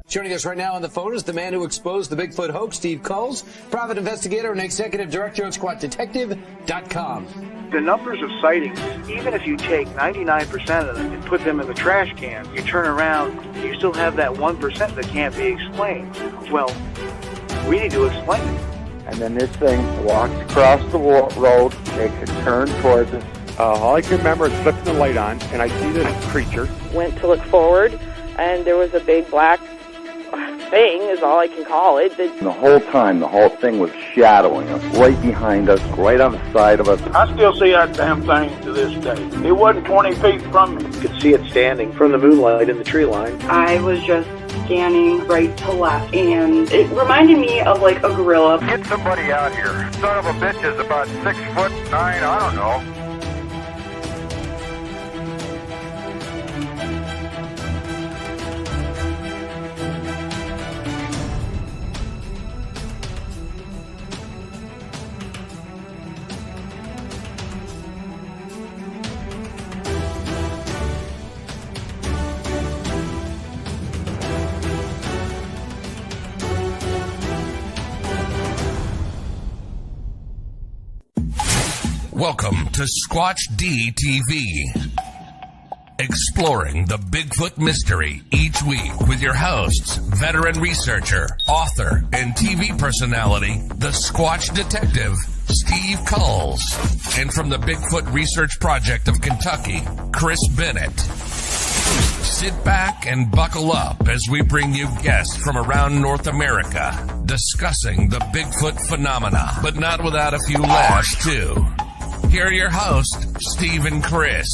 Joining us right now on the phone is the man who exposed the Bigfoot hoax, Steve Kulls, private investigator and executive director of SquatchDetective.com. The numbers of sightings, even if you take 99% of them and put them in the trash can, you turn around, you still have that 1% that can't be explained. Well, we need to explain it. And then this thing walks across the road, makes a turn towards us. All I can remember is flipping the light on, and I see this creature. Went to look forward, and there was a big black thing, is all I can call it. The whole time, the whole thing was shadowing us, right behind us, right on the side of us. I still see that damn thing to this day. It wasn't 20 feet from me. You could see it standing from the moonlight in the tree line. I was just scanning right to left, and it reminded me of like a gorilla. Get somebody out here. Son of a bitch is about 6'9", I don't know. Welcome to Squatch-D TV, exploring the Bigfoot mystery each week with your hosts, veteran researcher, author, and TV personality, the Squatch Detective, Steve Kulls, and from the Bigfoot Research Project of Kentucky, Chris Bennett. Sit back and buckle up as we bring you guests from around North America discussing the Bigfoot phenomena, but not without a few laughs too. Here are your hosts, Steve and Chris.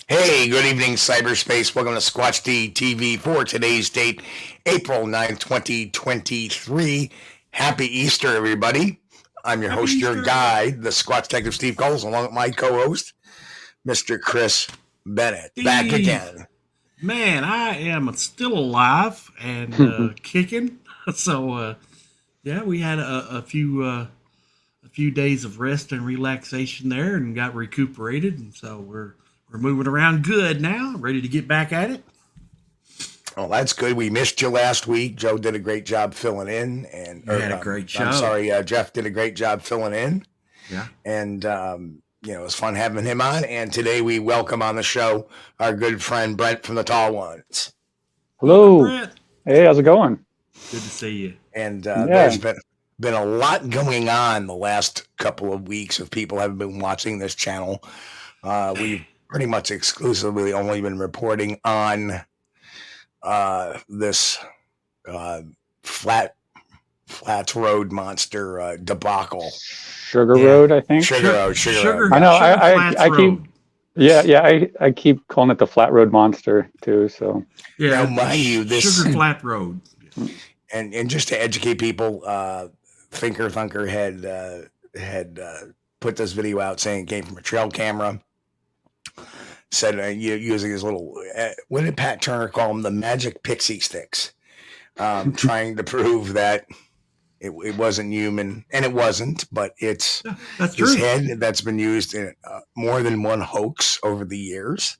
Hey, good evening, cyberspace. Welcome to Squatch-D TV for today's date, April 9th, 2023. Happy Easter, everybody. I'm your host, your guide, the Squatch Detective Steve Kulls, along with my co-host, Mr. Chris Bennett. Steve, back again. Man, I am still alive and kicking. So, yeah, we had a few days of rest and relaxation there, and got recuperated, and so we're moving around good now, ready to get back at it. Oh, that's good. We missed you last week. Joe did a great job filling in, and had a great show. I'm sorry, Jeff did a great job filling in. Yeah, and it was fun having him on. And today we welcome on the show our good friend Brent from the Tall Ones. Hello. Brent. Hey, how's it going? Good to see you. And there's been a lot going on the last couple of weeks. If people haven't been watching this channel, we've pretty much exclusively only been reporting on this Flats Road monster debacle. Sugar Road, I think. Sugar Road. I know. I keep. Yeah. I keep calling it the Flat Road Monster too. So yeah, now, mind you, this Sugar Flat Road. And just to educate people, Thinker Thunker had put this video out saying it came from a trail camera. Said using his little, what did Pat Turner call them? The magic pixie sticks, trying to prove that it wasn't human, and it wasn't, but it's that's his true. head that's been used in more than one hoax over the years.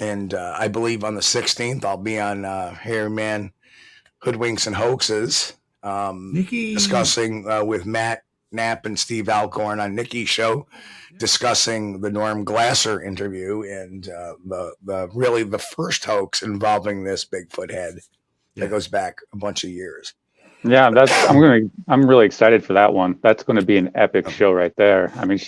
And I believe on the 16th, I'll be on Hair Man Hoodwinks and Hoaxes, discussing with Matt Knapp and Steve Alcorn on Nikki's show, discussing the Norm Glasser interview and the first hoax involving this Bigfoot head that goes back a bunch of years. Yeah, I'm really excited for that one. That's going to be an epic show right there. I mean,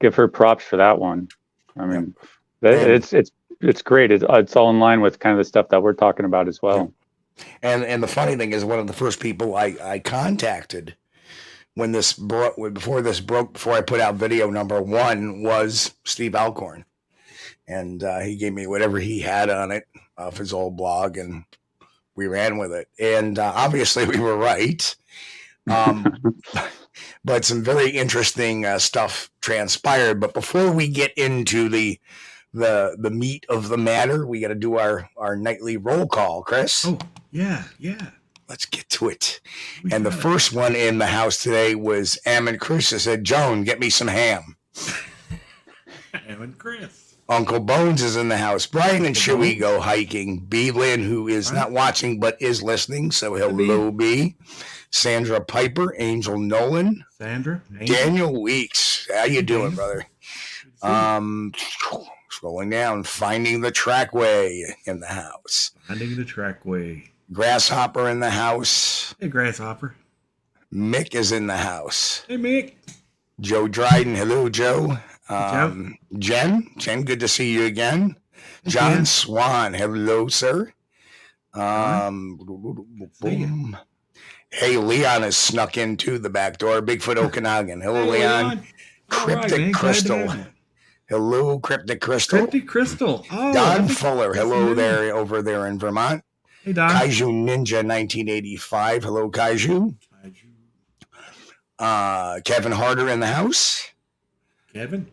give her props for that one. I mean, it's great. It's all in line with kind of the stuff that we're talking about as well. And the funny thing is, one of the first people I contacted when this broke, before I put out video number one, was Steve Alcorn. And he gave me whatever he had on it off his old blog, and we ran with it. And obviously we were right. But some very interesting stuff transpired. But before we get into the meat of the matter, we got to do our nightly roll call, Chris. Oh, yeah. Let's get to it. And the first one in the house today was Am and Chris. That said, Joan, get me some ham. Am and Chris. Uncle Bones is in the house. Brian and Chewy go hiking. B. Lynn, who is not watching but is listening, so hello, B. Sandra Piper, Angel Nolan. Sandra. Daniel Weeks. How you doing, brother? Scrolling down. Finding the Trackway in the house. Finding the Trackway. Grasshopper in the house. Hey, Grasshopper. Mick is in the house. Hey, Mick. Joe Dryden. Hello, Joe. Joe. Jen, good to see you again. John Swan. Hello, sir. Hey, Leon has snuck into the back door. Bigfoot Okanagan. Hello, Leon. Cryptic Crystal. Hello, Cryptic Crystal. Cryptic Crystal. Oh, Don Fuller. Hello there, over there in Vermont. Hey, Don. Kaiju Ninja 1985. Hello, Kaiju. Kevin Harder in the house. Kevin.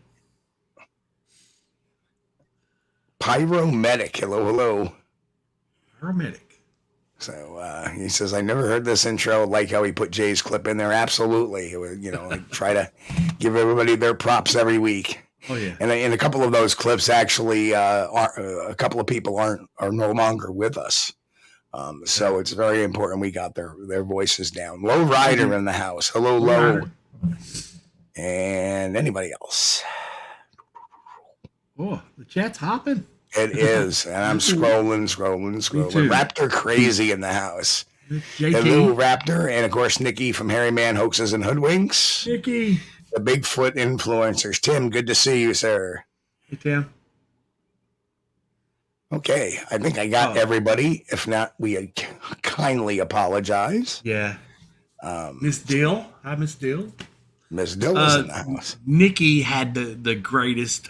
Pyromedic. Hello. Pyromedic. So he says, I never heard this intro. Like how he put Jay's clip in there. Absolutely. Like try to give everybody their props every week. Oh, yeah. And a couple of those clips actually, a couple of people are no longer with us. So it's very important we got their voices down. Low Rider in the house. Hello, Low. And anybody else? Oh, the chat's hopping. It is. And I'm scrolling. Raptor Crazy in the house. JT. Hello, Raptor. And, of course, Nikki from Hairy Man Hoaxes and Hoodwinks. Nikki. The Bigfoot influencers. Tim, good to see you, sir. Hey, Tim. Okay. I think I got everybody. If not, we kindly apologize. Yeah. Miss Dill. Hi, Miss Dill. Miss Dill is in the house. Nikki had the greatest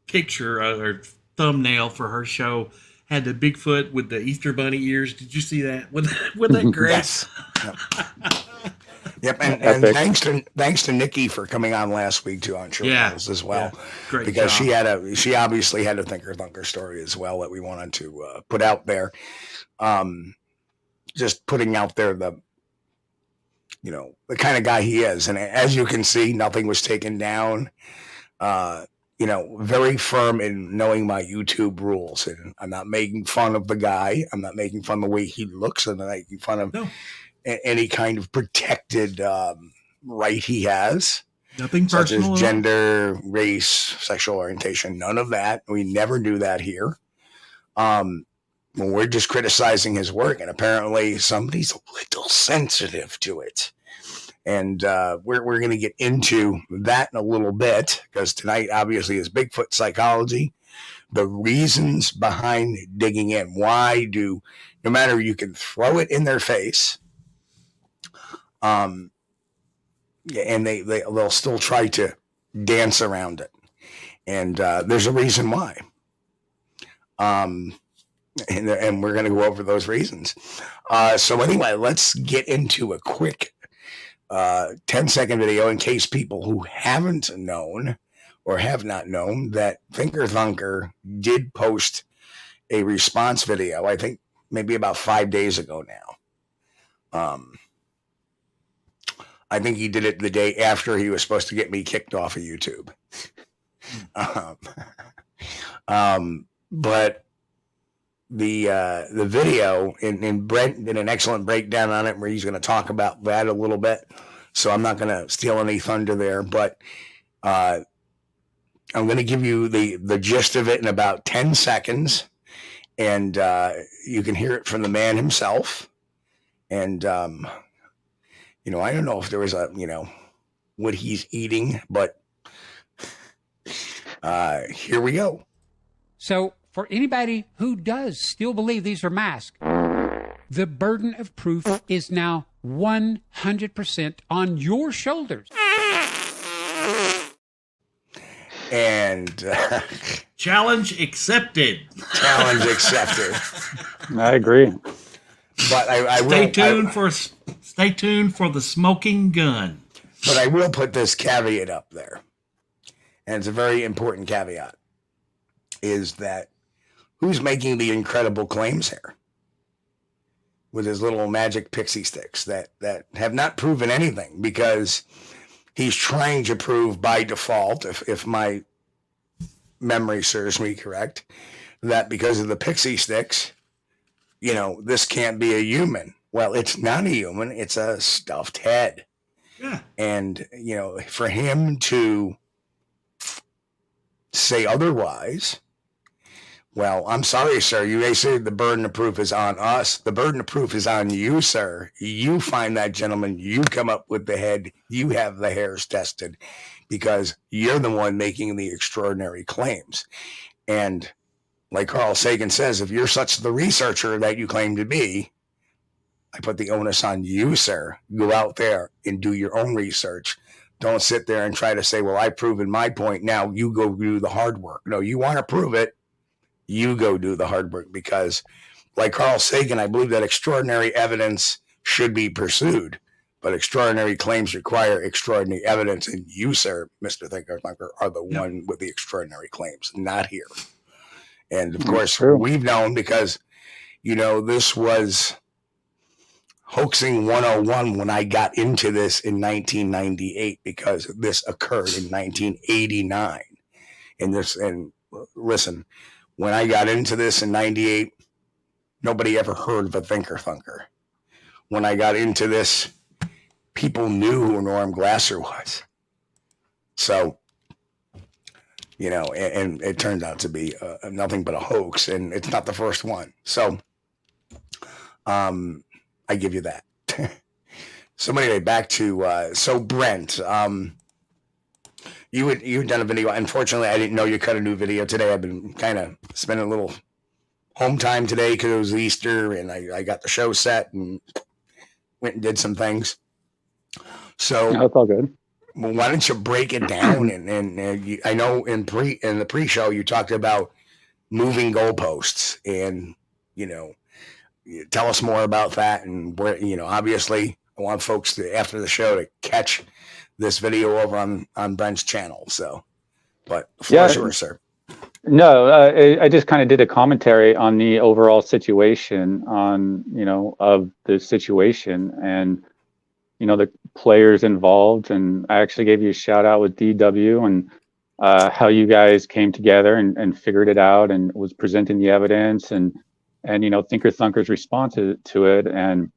picture or thumbnail for her show. Had the Bigfoot with the Easter Bunny ears. Did you see that? With that grass? Yes. Yep. And thanks to Nikki for coming on last week too on Chills as well. Yeah. Great because job. she obviously had a Thinker Thunker story as well that we wanted to put out there. Just putting out there the kind of guy he is. And as you can see, nothing was taken down. Very firm in knowing my YouTube rules. And I'm not making fun of the guy. I'm not making fun of the way he looks. I'm not making fun of any kind of protected right he has. Nothing such personal. As gender, race, sexual orientation. None of that. We never do that here. We're just criticizing his work. And apparently somebody's a little sensitive to it. And we're going to get into that in a little bit because tonight obviously is Bigfoot Psychology, the reasons behind digging in. Why do, no matter you can throw it in their face, and they'll still try to dance around it. And there's a reason why. And we're going to go over those reasons. So anyway, let's get into a quick 10-second video in case people who haven't known or have not known that Thinker Thunker did post a response video, I think maybe about 5 days ago now. I think he did it the day after he was supposed to get me kicked off of YouTube. But the video, and Brent did an excellent breakdown on it where he's going to talk about that a little bit. So I'm not going to steal any thunder there, but I'm going to give you the gist of it in about 10 seconds. And you can hear it from the man himself. And, I don't know if there was what he's eating, but here we go. So for anybody who does still believe these are masks, the burden of proof is now 100% on your shoulders. And challenge accepted. Challenge accepted. I agree. But I will stay tuned for the smoking gun. But I will put this caveat up there, and it's a very important caveat, is that who's making the incredible claims here with his little magic pixie sticks that have not proven anything, because he's trying to prove by default, if my memory serves me correct, that because of the pixie sticks, you know, this can't be a human. Well, it's not a human. It's a stuffed head. Yeah. And, you know, for him to say otherwise, well, I'm sorry, sir. You may say the burden of proof is on us. The burden of proof is on you, sir. You find that gentleman. You come up with the head. You have the hairs tested, because you're the one making the extraordinary claims. And like Carl Sagan says, if you're such the researcher that you claim to be, I put the onus on you, sir. Go out there and do your own research. Don't sit there and try to say, well, I've proven my point. Now you go do the hard work. No, you want to prove it. You go do the hard work, because like Carl Sagan, I believe that extraordinary evidence should be pursued, but extraordinary claims require extraordinary evidence. And you, sir, Mr. Thinker Thunker, are the one with the extraordinary claims, not here. And of course, we've known, because, you know, this was hoaxing 101 when I got into this in 1998, because this occurred in 1989. And listen, when I got into this in 98, nobody ever heard of a Thinker Thunker. When I got into this, people knew who Norm Glasser was. So, you know, and it turned out to be nothing but a hoax, and it's not the first one. So, I give you that. So anyway, back to Brent. You had done a video. Unfortunately, I didn't know you cut a new video today. I've been kind of spending a little home time today because it was Easter, and I got the show set and went and did some things. So that's all good. Well, why don't you break it down? And I know in the pre-show you talked about moving goalposts, and you know, tell us more about that. And where, you know, obviously I want folks to, after the show, to catch this video over on Brent's channel. So, but for sure, sir. No, I just kind of did a commentary on the overall situation, on, you know, of the situation, and, you know, the players involved. And I actually gave you a shout out with DW, and how you guys came together and figured it out and was presenting the evidence, and you know, Thinker Thunker's response to it. And,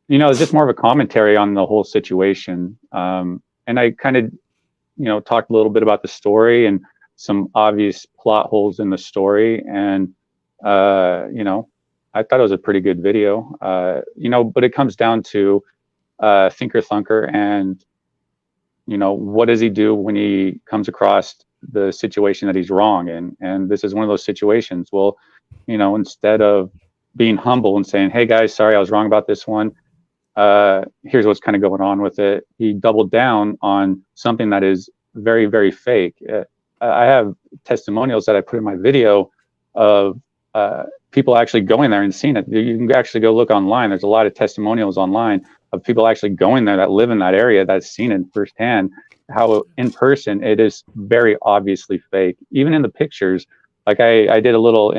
you know, it's just more of a commentary on the whole situation. And I kind of, you know, talked a little bit about the story and some obvious plot holes in the story. And, you know, I thought it was a pretty good video, you know, but it comes down to Thinker Thunker, and, you know, what does he do when he comes across the situation that he's wrong in? And this is one of those situations. Well, you know, instead of being humble and saying, hey guys, sorry, I was wrong about this one, here's what's kind of going on with it, he doubled down on something that is very, very fake. I have testimonials that I put in my video of people actually going there and seeing it. You can actually go look online. There's a lot of testimonials online of people actually going there that live in that area, that's seen it firsthand, how in person it is very obviously fake. Even in the pictures, like I did a little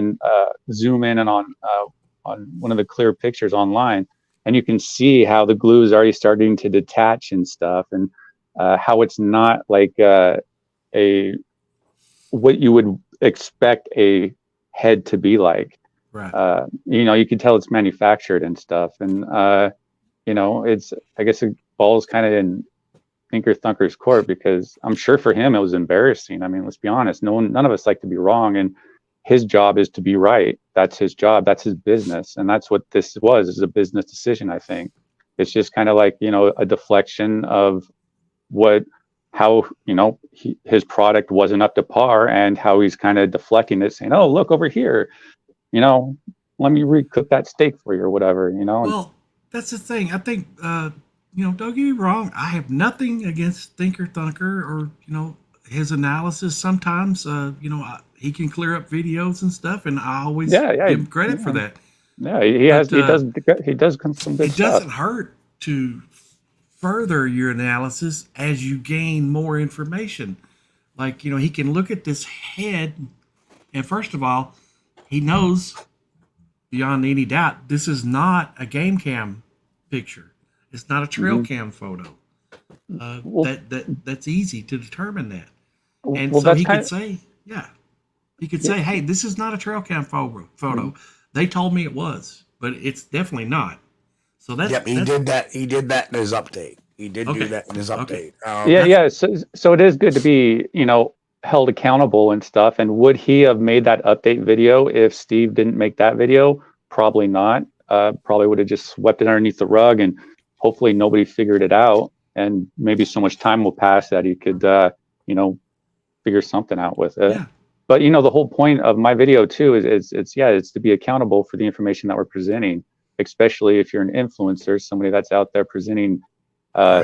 zoom in and on one of the clear pictures online, and you can see how the glue is already starting to detach and stuff, and how it's not like what you would expect a head to be like. Right. You know, you can tell it's manufactured and stuff, and you know, it's, I guess it falls kind of in Thinker Thunker's court, because I'm sure for him it was embarrassing. I mean, let's be honest, none of us like to be wrong, and his job is to be right. That's his job. That's his business. And that's what this was, is a business decision. I think it's just kind of like, you know, a deflection of how, you know, his product wasn't up to par, and how he's kind of deflecting it, saying, oh, look over here, you know, let me recook that steak for you or whatever, you know. Well, that's the thing. I think, you know, don't get me wrong, I have nothing against Thinker Thunker, or, you know, his analysis sometimes, he can clear up videos and stuff, and I always Yeah, give him credit for that. Yeah, he does some good It stuff. doesn't hurt to further your analysis as you gain more information. Like, he can look at this head, and first of all, he knows beyond any doubt this is not a game cam picture. It's not a trail cam photo. That's easy to determine that. And so he could say, hey, this is not a trail cam photo. They told me it was, but it's definitely not. So that's he did that. He did that in his update. He did do that in his update. So it is good to be, held accountable and stuff. And would he have made that update video if Steve didn't make that video? Probably not. Probably would have just swept it underneath the rug, and hopefully nobody figured it out. And maybe so much time will pass that he could, figure something out with it. Yeah. But the whole point of my video too is it's to be accountable for the information that we're presenting, especially if you're an influencer, somebody that's out there presenting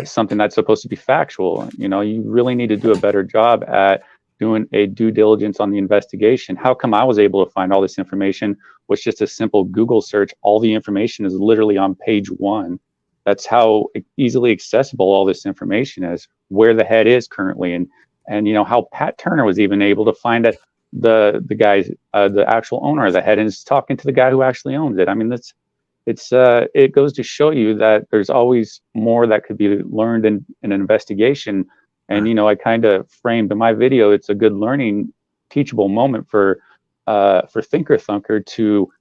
something that's supposed to be factual. You really need to do a better job at doing a due diligence on the investigation. How come I was able to find all this information with just a simple Google search? All the information is literally on page 1. That's how easily accessible all this information is, where the head is currently, and how Pat Turner was even able to find that the guy's the actual owner of the head and is talking to the guy who actually owns it. I mean, it goes to show you that there's always more that could be learned in an investigation. And I kind of framed in my video, it's a good learning, teachable moment for Thinker Thunker to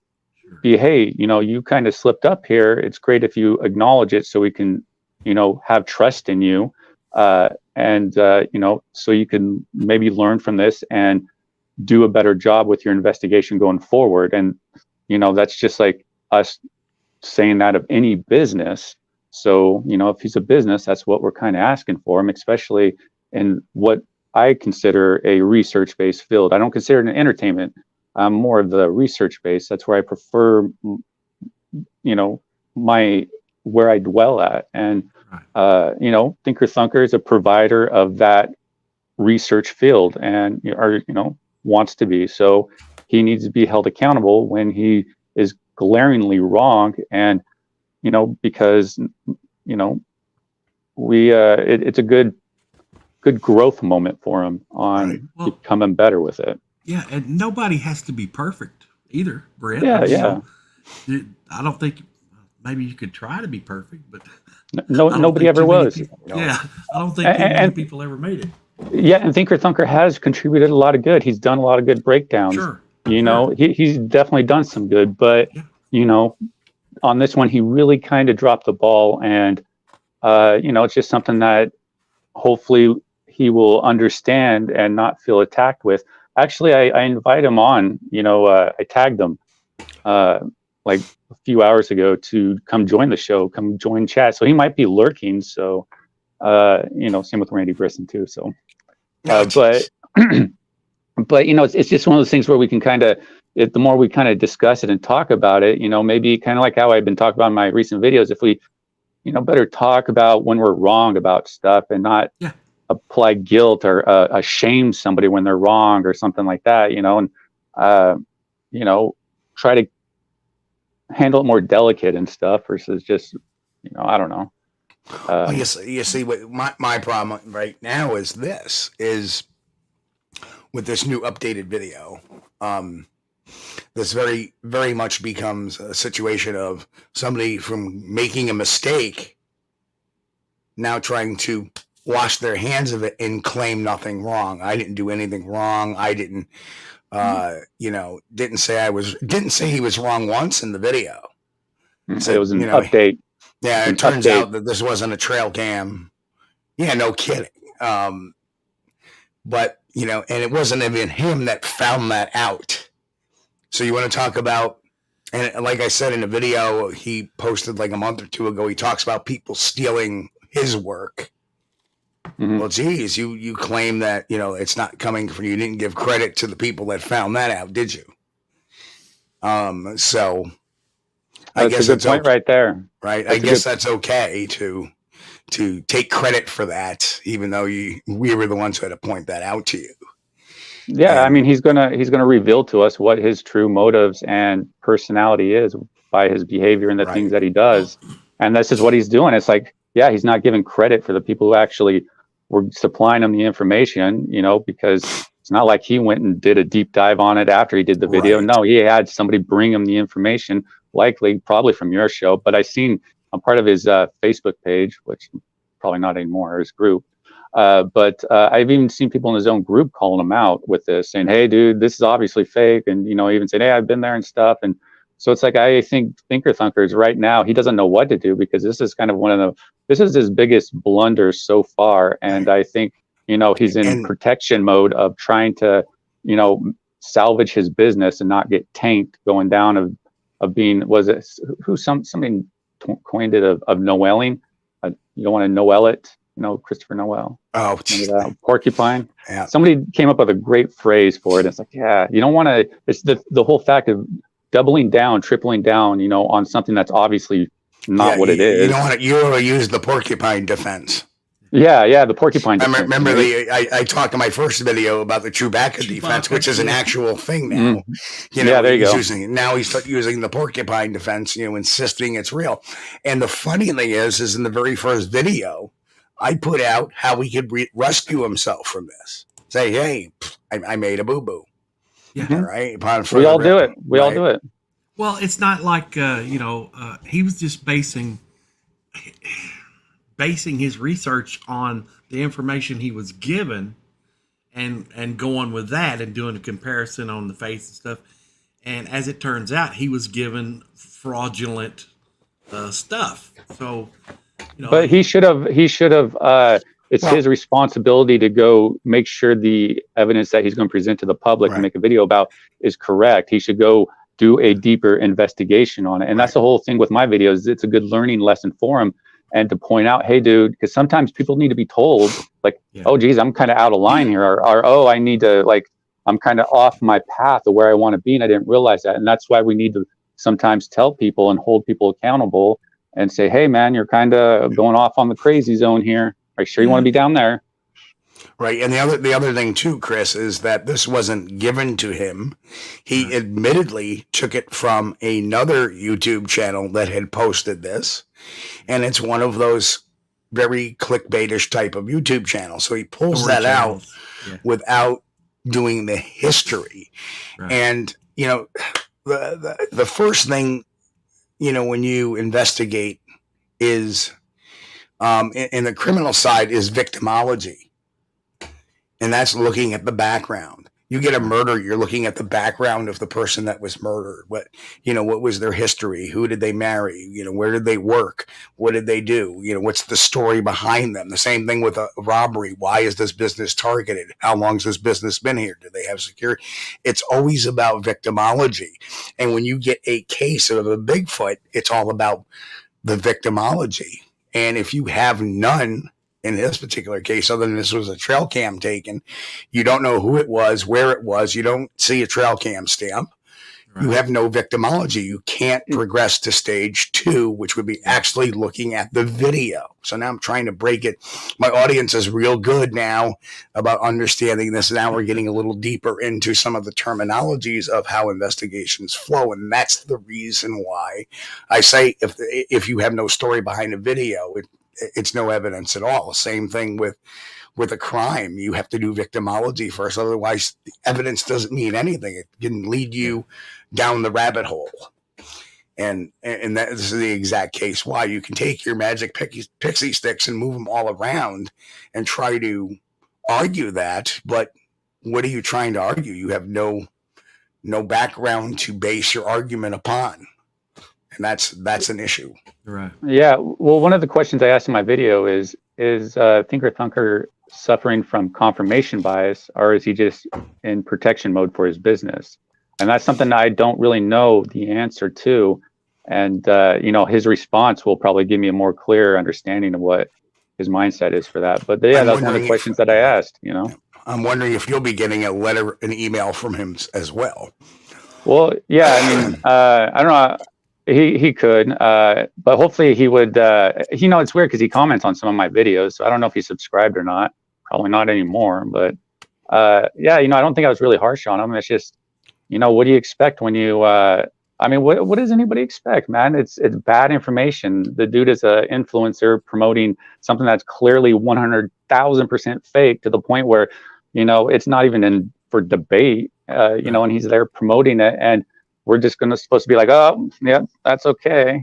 be, hey, you kind of slipped up here. It's great if you acknowledge it, so we can, have trust in you, and so you can maybe learn from this and do a better job with your investigation going forward. And that's just like us saying that of any business. So, if he's a business, that's what we're kind of asking for him, especially in what I consider a research-based field. I don't consider it an entertainment. I'm more of the research-based. That's where I prefer, where I dwell at. And, Thinker Thunker is a provider of that research field and, wants to be. So he needs to be held accountable when he is glaringly wrong. And, because it's a good growth moment for him on becoming better with it. Yeah, and nobody has to be perfect either, Brent. Yeah. I don't think maybe you could try to be perfect, but nobody ever was. Yeah, I don't think many people ever made it. Yeah, and Thinker Thunker has contributed a lot of good. He's done a lot of good breakdowns. Sure. He's definitely done some good, but on this one, he really kind of dropped the ball, and it's just something that hopefully he will understand and not feel attacked with. Actually, I invite him on. I tagged him like a few hours ago to come join the show, come join chat. So he might be lurking. So same with Randy Brisson too. So, but it's just one of those things where we can kind of. The more we kind of discuss it and talk about it, maybe kind of like how I've been talking about in my recent videos, if we, better talk about when we're wrong about stuff and not apply guilt or shame somebody when they're wrong or something like that, and, try to handle it more delicate and stuff versus just, I don't know. You see what my problem right now is with this new updated video, this very, very much becomes a situation of somebody from making a mistake now trying to wash their hands of it and claim nothing wrong. I didn't do anything wrong. I didn't, didn't say he was wrong once in the video. So it was an update. Yeah, it turns out that this wasn't a trail cam. Yeah, no kidding. But, and it wasn't even him that found that out. So you want to talk about, and like I said in a video he posted like a month or two ago, he talks about people stealing his work. Mm-hmm. Well, geez, you claim that, it's not coming from you. You didn't give credit to the people that found that out, did you? So I guess that's a good point right there. Right. I guess that's okay to to take credit for that, even though we were the ones who had to point that out to you. Yeah, I mean, he's gonna reveal to us what his true motives and personality is by his behavior and the things that he does, and this is what he's doing. It's like, yeah, he's not giving credit for the people who actually were supplying him the information, you know, because it's not like he went and did a deep dive on it after he did the video. No, he had somebody bring him the information, probably from your show. But I'm part of his Facebook page, which probably not anymore, his group. But I've even seen people in his own group calling him out with this, saying, "Hey, dude, this is obviously fake," and you know, even saying, "Hey, I've been there and stuff." And so it's like, I think Thinker Thunker is right now, he doesn't know what to do, because this is kind of this is his biggest blunder so far. And I think, you know, he's in protection mode of trying to, you know, salvage his business and not get tanked going down of being, somebody coined it of Noeling. You don't want to Noel it. You know, Christopher Noel. Oh, porcupine. Yeah. Somebody came up with a great phrase for it. It's like, yeah, you don't want to. It's the whole fact of doubling down, tripling down, you know, on something that's obviously not what it is. You don't want to. You want to use the porcupine defense. Yeah, the porcupine defense. I remember I talked in my first video about the Chewbacca defense, which is an actual thing now. You know, there you go. Now he's using the porcupine defense, you know, insisting it's real. And the funny thing is in the very first video, I put out how he could rescue himself from this. Say, hey, I made a boo-boo. Yeah. All right. We all do it. We all do it. Well, it's not like, you know, he was just basing his research on the information he was given and going with that and doing a comparison on the face and stuff. And as it turns out, he was given fraudulent stuff. So, you know, but he should have, it's his responsibility to go make sure the evidence that he's going to present to the public and make a video about is correct. He should go do a deeper investigation on it. And that's the whole thing with my videos. It's a good learning lesson for him. And to point out, hey, dude, because sometimes people need to be told, like, oh, geez, I'm kind of out of line here. Or, oh, I need to, like, I'm kind of off my path of where I want to be. And I didn't realize that. And that's why we need to sometimes tell people and hold people accountable and say, hey, man, you're kind of going off on the crazy zone here. Are you sure you want to be down there? Right. And the other thing, too, Chris, is that this wasn't given to him. He admittedly took it from another YouTube channel that had posted this. And it's one of those very clickbaitish type of YouTube channels. So he pulls that out without doing the history. Right. And, you know, the first thing, you know, when you investigate is in the criminal side is victimology. And that's looking at the background. You get a murder, you're looking at the background of the person that was murdered. What was their history? Who did they marry? You know, where did they work? What did they do? You know, what's the story behind them? The same thing with a robbery. Why is this business targeted? How long has this business been here? Do they have security? It's always about victimology. And when you get a case of a Bigfoot, it's all about the victimology. And if you have none, in this particular case, other than this was a trail cam taken, you don't know who it was, where it was. You don't see a trail cam stamp. Right. You have no victimology. You can't progress to stage 2, which would be actually looking at the video. So now I'm trying to break it. My audience is real good now about understanding this. Now we're getting a little deeper into some of the terminologies of how investigations flow. And that's the reason why I say if you have no story behind a video, it's no evidence at all. Same thing with a crime. You have to do victimology first. Otherwise, the evidence doesn't mean anything. It can lead you down the rabbit hole. And this is the exact case why you can take your magic pixie sticks and move them all around and try to argue that. But what are you trying to argue? You have no background to base your argument upon. And that's an issue. Right. Yeah. Well, one of the questions I asked in my video is Thinker Thunker suffering from confirmation bias, or is he just in protection mode for his business? And that's something I don't really know the answer to. And, you know, his response will probably give me a more clear understanding of what his mindset is for that. But yeah, that's one of the questions that I asked, you know. I'm wondering if you'll be getting an email from him as well. Well, yeah, I mean, I don't know. He could, but hopefully he would. It's weird because he comments on some of my videos, so I don't know if he's subscribed or not. Probably not anymore. But yeah, I don't think I was really harsh on him. It's just, what do you expect when you? What does anybody expect, man? It's bad information. The dude is an influencer promoting something that's clearly 100,000% fake to the point where, it's not even for debate. And he's there promoting it, and we're just supposed to be like, oh, yeah, that's okay.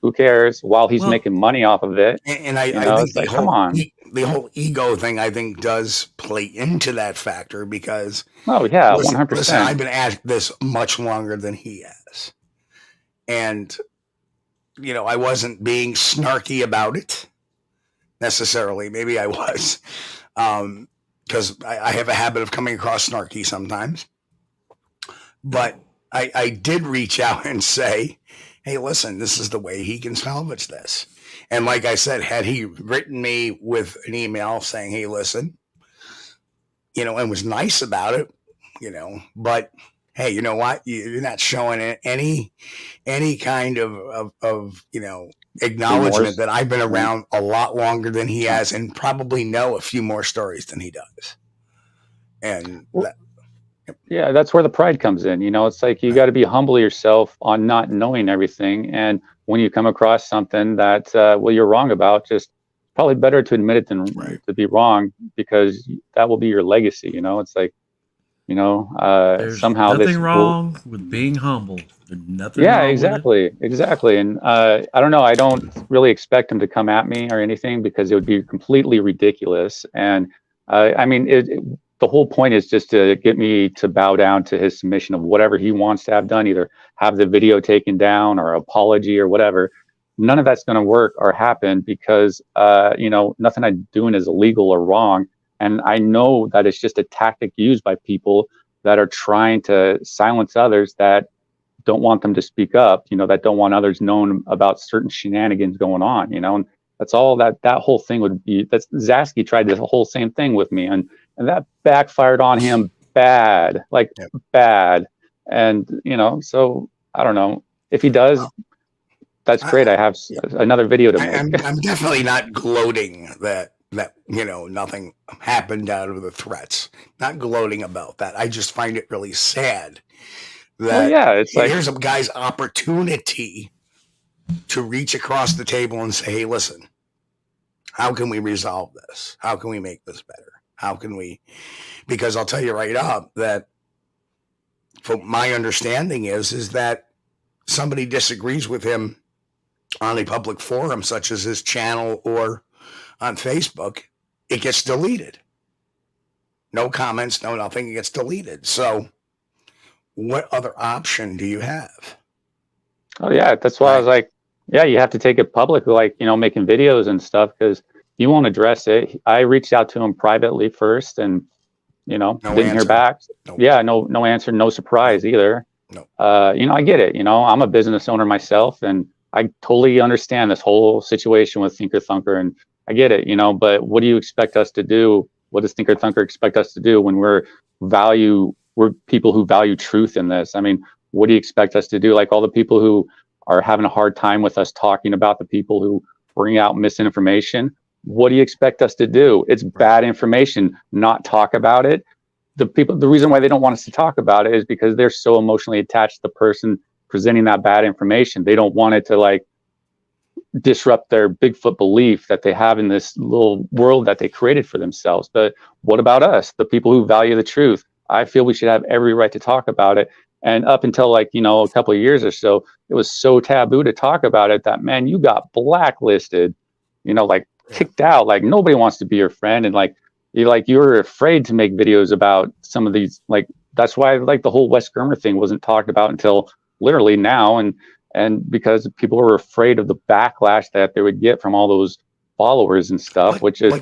Who cares? While he's making money off of it. And I think come on. The whole ego thing, I think, does play into that factor because. Oh yeah, 100%. Listen, I've been at this much longer than he has, and I wasn't being snarky about it necessarily. Maybe I was, because I have a habit of coming across snarky sometimes. But I did reach out and say, hey, listen, this is the way he can salvage this. And like I said, had he written me with an email saying, hey, listen, and was nice about it, but hey, you know what? You're not showing any kind of acknowledgement that I've been around a lot longer than he has and probably know a few more stories than he does. And yeah, that's where the pride comes in. It's like you got to be humble yourself on not knowing everything. And when you come across something that, you're wrong about, just probably better to admit it than to be wrong, because that will be your legacy. It's like, there's somehow nothing wrong with being humble. Nothing. Yeah, wrong exactly. And I don't know. I don't really expect him to come at me or anything because it would be completely ridiculous. And the whole point is just to get me to bow down to his submission of whatever he wants to have done, either have the video taken down or apology or whatever. None of that's going to work or happen because, nothing I'm doing is illegal or wrong. And I know that it's just a tactic used by people that are trying to silence others that don't want them to speak up, that don't want others known about certain shenanigans going on, and that's all that whole thing would be. That's Zasky tried the whole same thing with me, and that backfired on him bad. And, so I don't know if he does. That's great. I have another video to make. I'm definitely not gloating that nothing happened out of the threats. Not gloating about that. I just find it really sad that it's like, here's a guy's opportunity to reach across the table and say, hey, listen, how can we resolve this? How can we make this better? How can we? Because I'll tell you right up that from my understanding is that somebody disagrees with him on a public forum, such as his channel or on Facebook, it gets deleted. No comments, no nothing, it gets deleted. So what other option do you have? Oh yeah, that's why I was like, yeah, you have to take it public, like, making videos and stuff, because you won't address it. I reached out to him privately first and, didn't hear back. Nope. Yeah, no answer, no surprise either. No. I get it. I'm a business owner myself, and I totally understand this whole situation with Thinker Thunker, and I get it, but what do you expect us to do? What does Thinker Thunker expect us to do when we're people who value truth in this? What do you expect us to do? Like all the people who are having a hard time with us talking about the people who bring out misinformation. What do you expect us to do? It's bad information, not talk about it. The reason why they don't want us to talk about it is because they're so emotionally attached to the person presenting that bad information. They don't want it to disrupt their Bigfoot belief that they have in this little world that they created for themselves. But what about us, the people who value the truth? I feel we should have every right to talk about it. And up until a couple of years or so, it was so taboo to talk about it that, man, you got blacklisted, kicked out. Like nobody wants to be your friend. And you're afraid to make videos about some of these, that's why the whole Wes Germer thing wasn't talked about until literally now. And because people were afraid of the backlash that they would get from all those followers and stuff, which I'm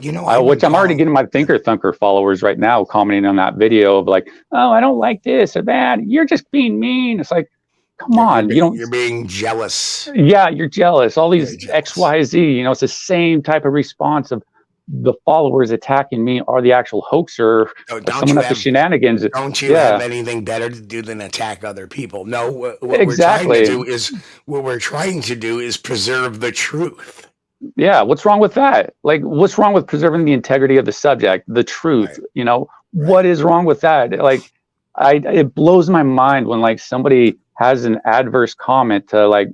already getting my Thinker Thunker followers right now commenting on that video of oh, I don't like this or that. You're just being mean. It's like, come on, you're being jealous. Yeah, you're jealous. All these XYZ, it's the same type of response of the followers attacking me are the actual hoaxer, or someone up to shenanigans. Don't you have anything better to do than attack other people? No, what we're trying to do is preserve the truth. Yeah, what's wrong with that? Like, what's wrong with preserving the integrity of the subject, the truth? Right. You know, what is wrong with that? Like, it blows my mind when like somebody has an adverse comment to like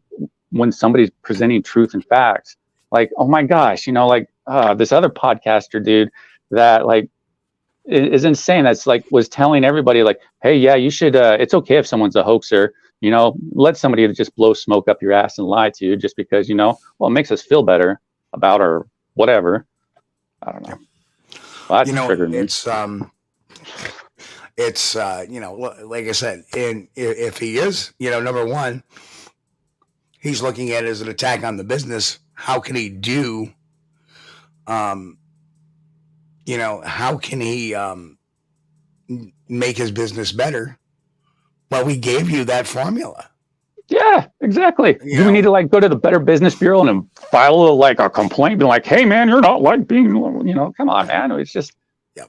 when somebody's presenting truth and facts. Like, oh my gosh, you know, like this other podcaster dude that like is insane. That's like was telling everybody like, hey, yeah, you should. It's okay if someone's a hoaxer. You know, let somebody just blow smoke up your ass and lie to you just because, you know, well, it makes us feel better about or whatever. I don't know. Well, that's triggered me. It's you know, like I said, and if he is, you know, number one, he's looking at it as an attack on the business. How can he do, you know, how can he make his business better? Well, we gave you that formula. Yeah, exactly. Do we need to like go to the Better Business Bureau and file like a complaint, be like, hey man, you're not like being, you know, come on, man. It's just.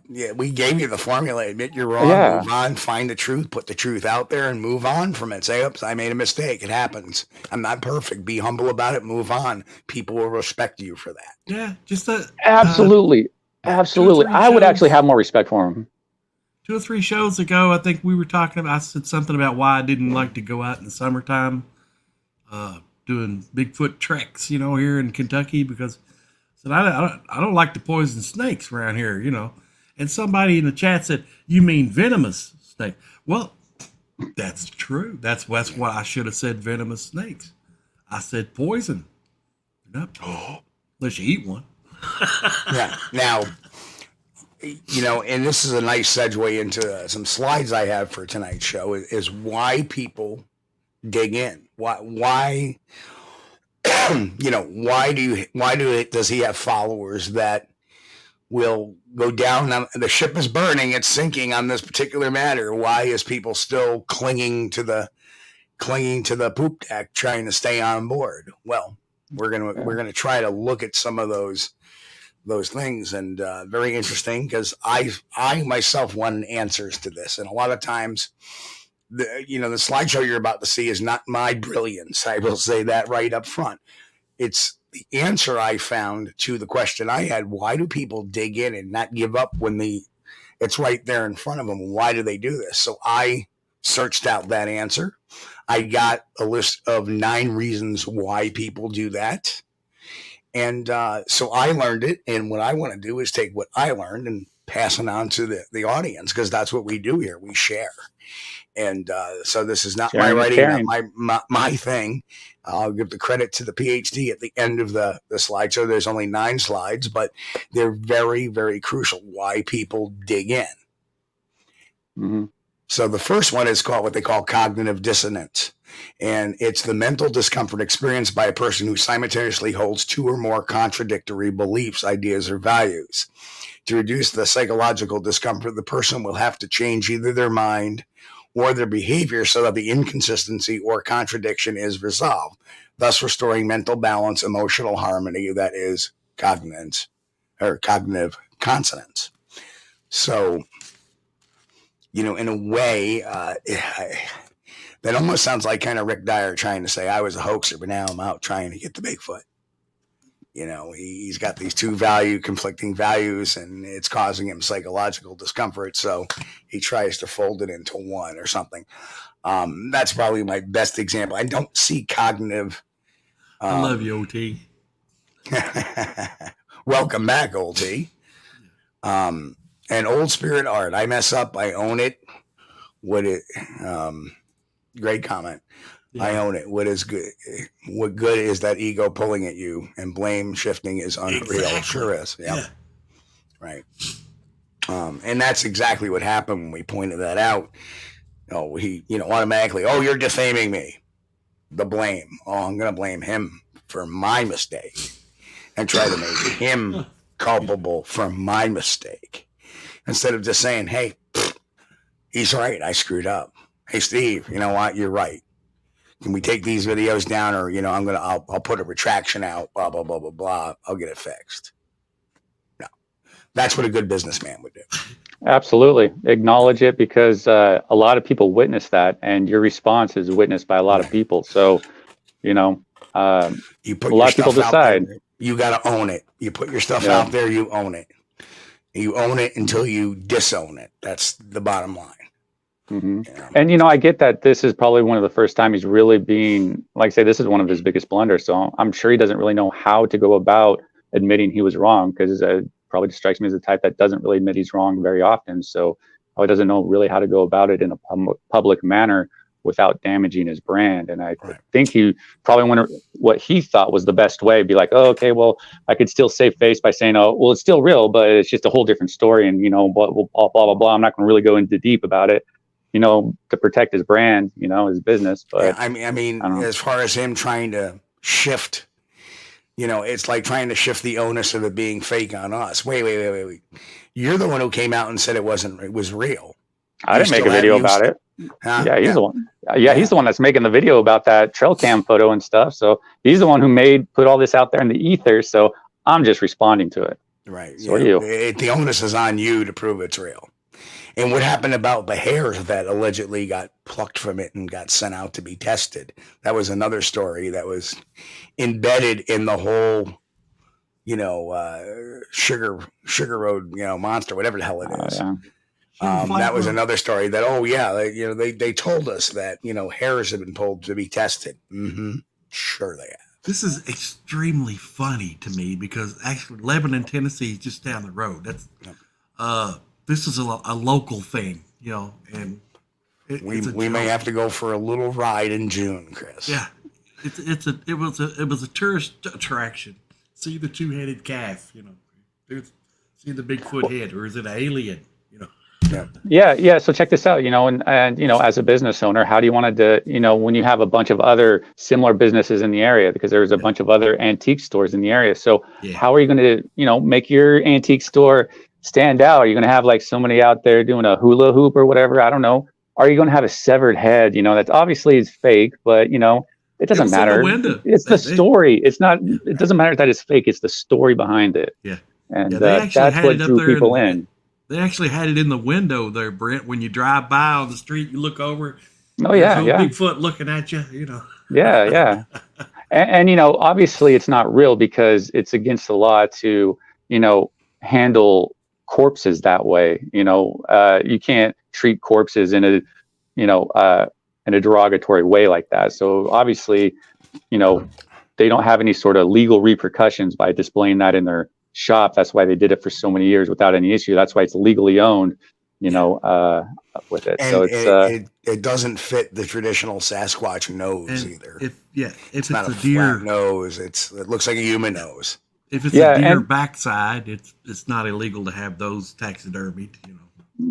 Yeah, we gave you the formula. Admit you're wrong, move on, find the truth, put the truth out there and move on from it. Say, oops, I made a mistake. It happens. I'm not perfect. Be humble about it, move on. People will respect you for that. Yeah, just absolutely. Absolutely. I would actually have more respect for him. 2 or 3 shows ago, I think we were talking about, I said something about why I didn't like to go out in the summertime doing Bigfoot treks, you know, here in Kentucky, because I said, I don't like to poison snakes around here, you know. And somebody in the chat said, you mean venomous snake? Well, that's true. That's what I should have said, venomous snakes. I said poison. Unless you eat one. Yeah. Now, you know, and this is a nice segue into some slides I have for tonight's show is why people dig in. Why, you know, does he have followers that will go down? The ship is burning, it's sinking on this particular matter. Why is people still clinging to the poop deck, trying to stay on board? Well, we're gonna try to look at some of those things, and very interesting, because I myself wanted answers to this, and a lot of times the slideshow you're about to see is not my brilliance. I will say that right up front. It's the answer I found to the question I had. Why do people dig in and not give up when it's right there in front of them? Why do they do this? So I searched out that answer. I got a list of 9 reasons why people do that. And so I learned it. And what I want to do is take what I learned and pass it on to the audience, because that's what we do here. We share. And so this is not my writing, not my thing. I'll give the credit to the PhD at the end of the slideshow. There's only 9 slides, but they're very, very crucial why people dig in. Mm-hmm. So the first one is called what they call cognitive dissonance. And it's the mental discomfort experienced by a person who simultaneously holds 2 or more contradictory beliefs, ideas, or values. To reduce the psychological discomfort, the person will have to change either their mind or their behavior so that the inconsistency or contradiction is resolved, thus restoring mental balance, emotional harmony, that is cognitive consonance. So, you know, in a way, that almost sounds like kind of Rick Dyer trying to say, I was a hoaxer, but now I'm out trying to get the Bigfoot. You know, he's got these 2 conflicting values, and it's causing him psychological discomfort. So he tries to fold it into one or something. That's probably my best example. I don't see cognitive. I love you, OT. Welcome back, OT. And Old Spirit Art. I mess up. I own it. Great comment. Yeah. I own it. What good is that ego pulling at you, and blame shifting is unreal. Exactly. Sure is. Yep. Yeah. Right. And that's exactly what happened when we pointed that out. Oh, he, automatically, oh, you're defaming me. The blame. Oh, I'm going to blame him for my mistake and try to make him culpable for my mistake. Instead of just saying, hey, he's right. I screwed up. Hey, Steve, you know what? You're right. Can we take these videos down, or, I'll put a retraction out, blah, blah, blah, blah, blah. I'll get it fixed. No. That's what a good businessman would do. Absolutely. Acknowledge it, because a lot of people witness that, and your response is witnessed by a lot of people. So, you know, you put a lot of people decide. You got to own it. You put your stuff out there, you own it. You own it until you disown it. That's the bottom line. Mm-hmm. Yeah. And, you know, I get that this is probably one of the first time he's really being, like I say, this is one of his biggest blunders. So I'm sure he doesn't really know how to go about admitting he was wrong, because probably strikes me as the type that doesn't really admit he's wrong very often. So probably doesn't know really how to go about it in a public manner without damaging his brand. And I think he probably wondered what he thought was the best way. Be like, oh, okay, well, I could still save face by saying, oh, well, it's still real, but it's just a whole different story. And, you know, blah, blah, blah, blah. I'm not going to really go into deep about it, you know, to protect his brand, you know, his business. But yeah, I mean, as far as him trying to shift, you know, it's like trying to shift the onus of it being fake on us. Wait. You're the one who came out and said it was real. I didn't make a video about it. Huh? Yeah, he's the one. Yeah, he's the one that's making the video about that trail cam photo and stuff. So he's the one who put all this out there in the ether. So I'm just responding to it. Right. So are you. The onus is on you to prove it's real. And what happened about the hairs that allegedly got plucked from it and got sent out to be tested? That was another story that was embedded in the whole, you know, sugar road, you know, monster, whatever the hell it is. That was another story that, you know, they told us that, you know, hairs have been pulled to be tested. Mm-hmm. Sure they have. This is extremely funny to me, because actually Lebanon, Tennessee is just down the road. That's this is a local thing, you know, and we may have to go for a little ride in June, Chris. Yeah, it was a tourist attraction. See the two-headed calf, you know, see the Bigfoot head, or is it an alien, you know? Yeah. So check this out, you know, and you know, as a business owner, how do you want to, you know, when you have a bunch of other similar businesses in the area, because there's a bunch of other antique stores in the area. So how are you going to, you know, make your antique store stand out? Are you going to have like somebody out there doing a hula hoop or whatever? I don't know. Are you going to have a severed head? You know, that's obviously is fake, but you know, it doesn't matter. It's the story. It's not. It doesn't matter that it's fake. It's the story behind it. Yeah, and that's what drew people in. They actually had it in the window there, Brent. When you drive by on the street, you look over. Oh yeah, Bigfoot looking at you. You know. Yeah. and you know, obviously, it's not real because it's against the law to, you know, handle corpses that way. You know, you can't treat corpses in a, you know, in a derogatory way like that. So obviously, you know, they don't have any sort of legal repercussions by displaying that in their shop. That's why they did it for so many years without any issue. That's why it's legally owned, you know, with it. And so it doesn't fit the traditional Sasquatch nose either. If it's not a deer flat nose, it looks like a human nose. If it's a deer backside, it's not illegal to have those taxidermied, you know.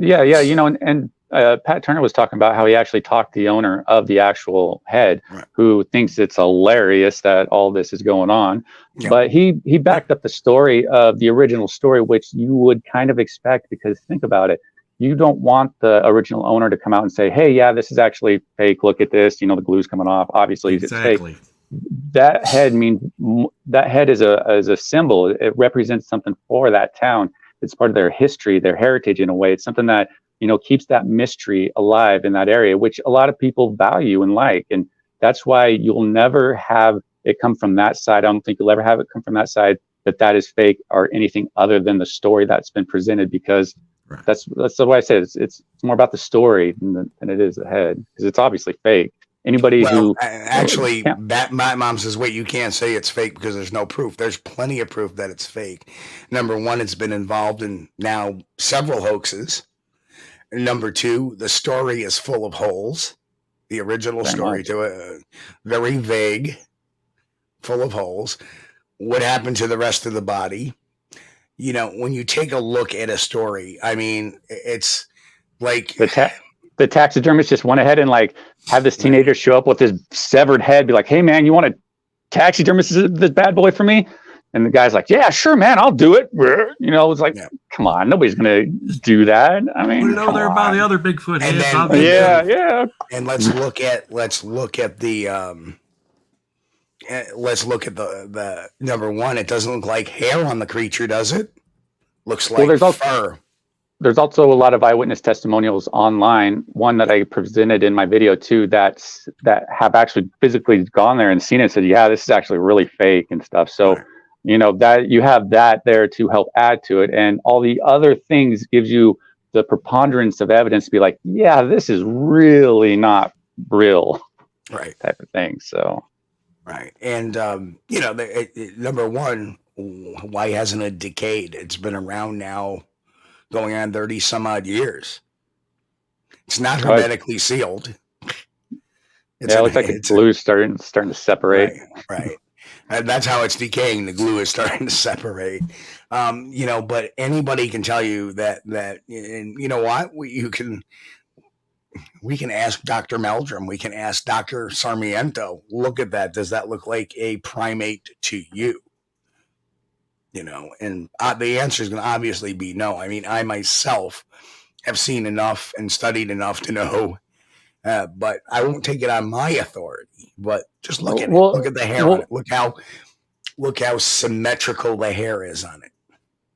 Yeah, you know, and Pat Turner was talking about how he actually talked to the owner of the actual head, who thinks it's hilarious that all this is going on. Yeah. But he backed up the story of the original story, which you would kind of expect, because think about it. You don't want the original owner to come out and say, hey, yeah, this is actually fake. Look at this. You know, the glue's coming off. Obviously, it's fake. That head is a symbol. It represents something for that town. It's part of their history, their heritage in a way. It's something that, you know, keeps that mystery alive in that area, which a lot of people value and like. And that's why you'll never have it come from that side. I don't think you'll ever have it come from that side that is fake or anything other than the story that's been presented, because that's the way I said it. It's more about the story than it is the head, because it's obviously fake. Anybody who actually, my mom says, wait, you can't say it's fake because there's no proof. There's plenty of proof that it's fake. Number one, it's been involved in now several hoaxes. Number two, the story is full of holes. The original story to it, very vague, full of holes. What happened to the rest of the body? You know, when you take a look at a story, I mean, it's like the taxidermist just went ahead and like have this teenager show up with his severed head, be like, hey man, you want to taxidermist this bad boy for me? And the guy's like, yeah, sure, man, I'll do it. You know, it's like, come on, nobody's going to do that. I mean, put it over there by the other Bigfoot head. Yeah. And let's look at the number one. It doesn't look like hair on the creature, does it? Looks like fur. There's also a lot of eyewitness testimonials online. One that I presented in my video too, that have actually physically gone there and seen it and said, yeah, this is actually really fake and stuff. So, you know, that you have that there to help add to it. And all the other things gives you the preponderance of evidence to be like, yeah, this is really not real. Right. Type of thing. So. Right. And, you know, number one, why hasn't it decayed? It's been around now going on 30 some odd years. It's not hermetically sealed. It looks like the glue is starting to separate. Right. And that's how it's decaying. The glue is starting to separate. You know, but anybody can tell you that, and you know what? We can ask Dr. Meldrum. We can ask Dr. Sarmiento. Look at that. Does that look like a primate to you? You know, and the answer is going to obviously be no. I mean, I myself have seen enough and studied enough to know, but I won't take it on my authority. But just look at it. Look at the hair on it. Look how symmetrical the hair is on it.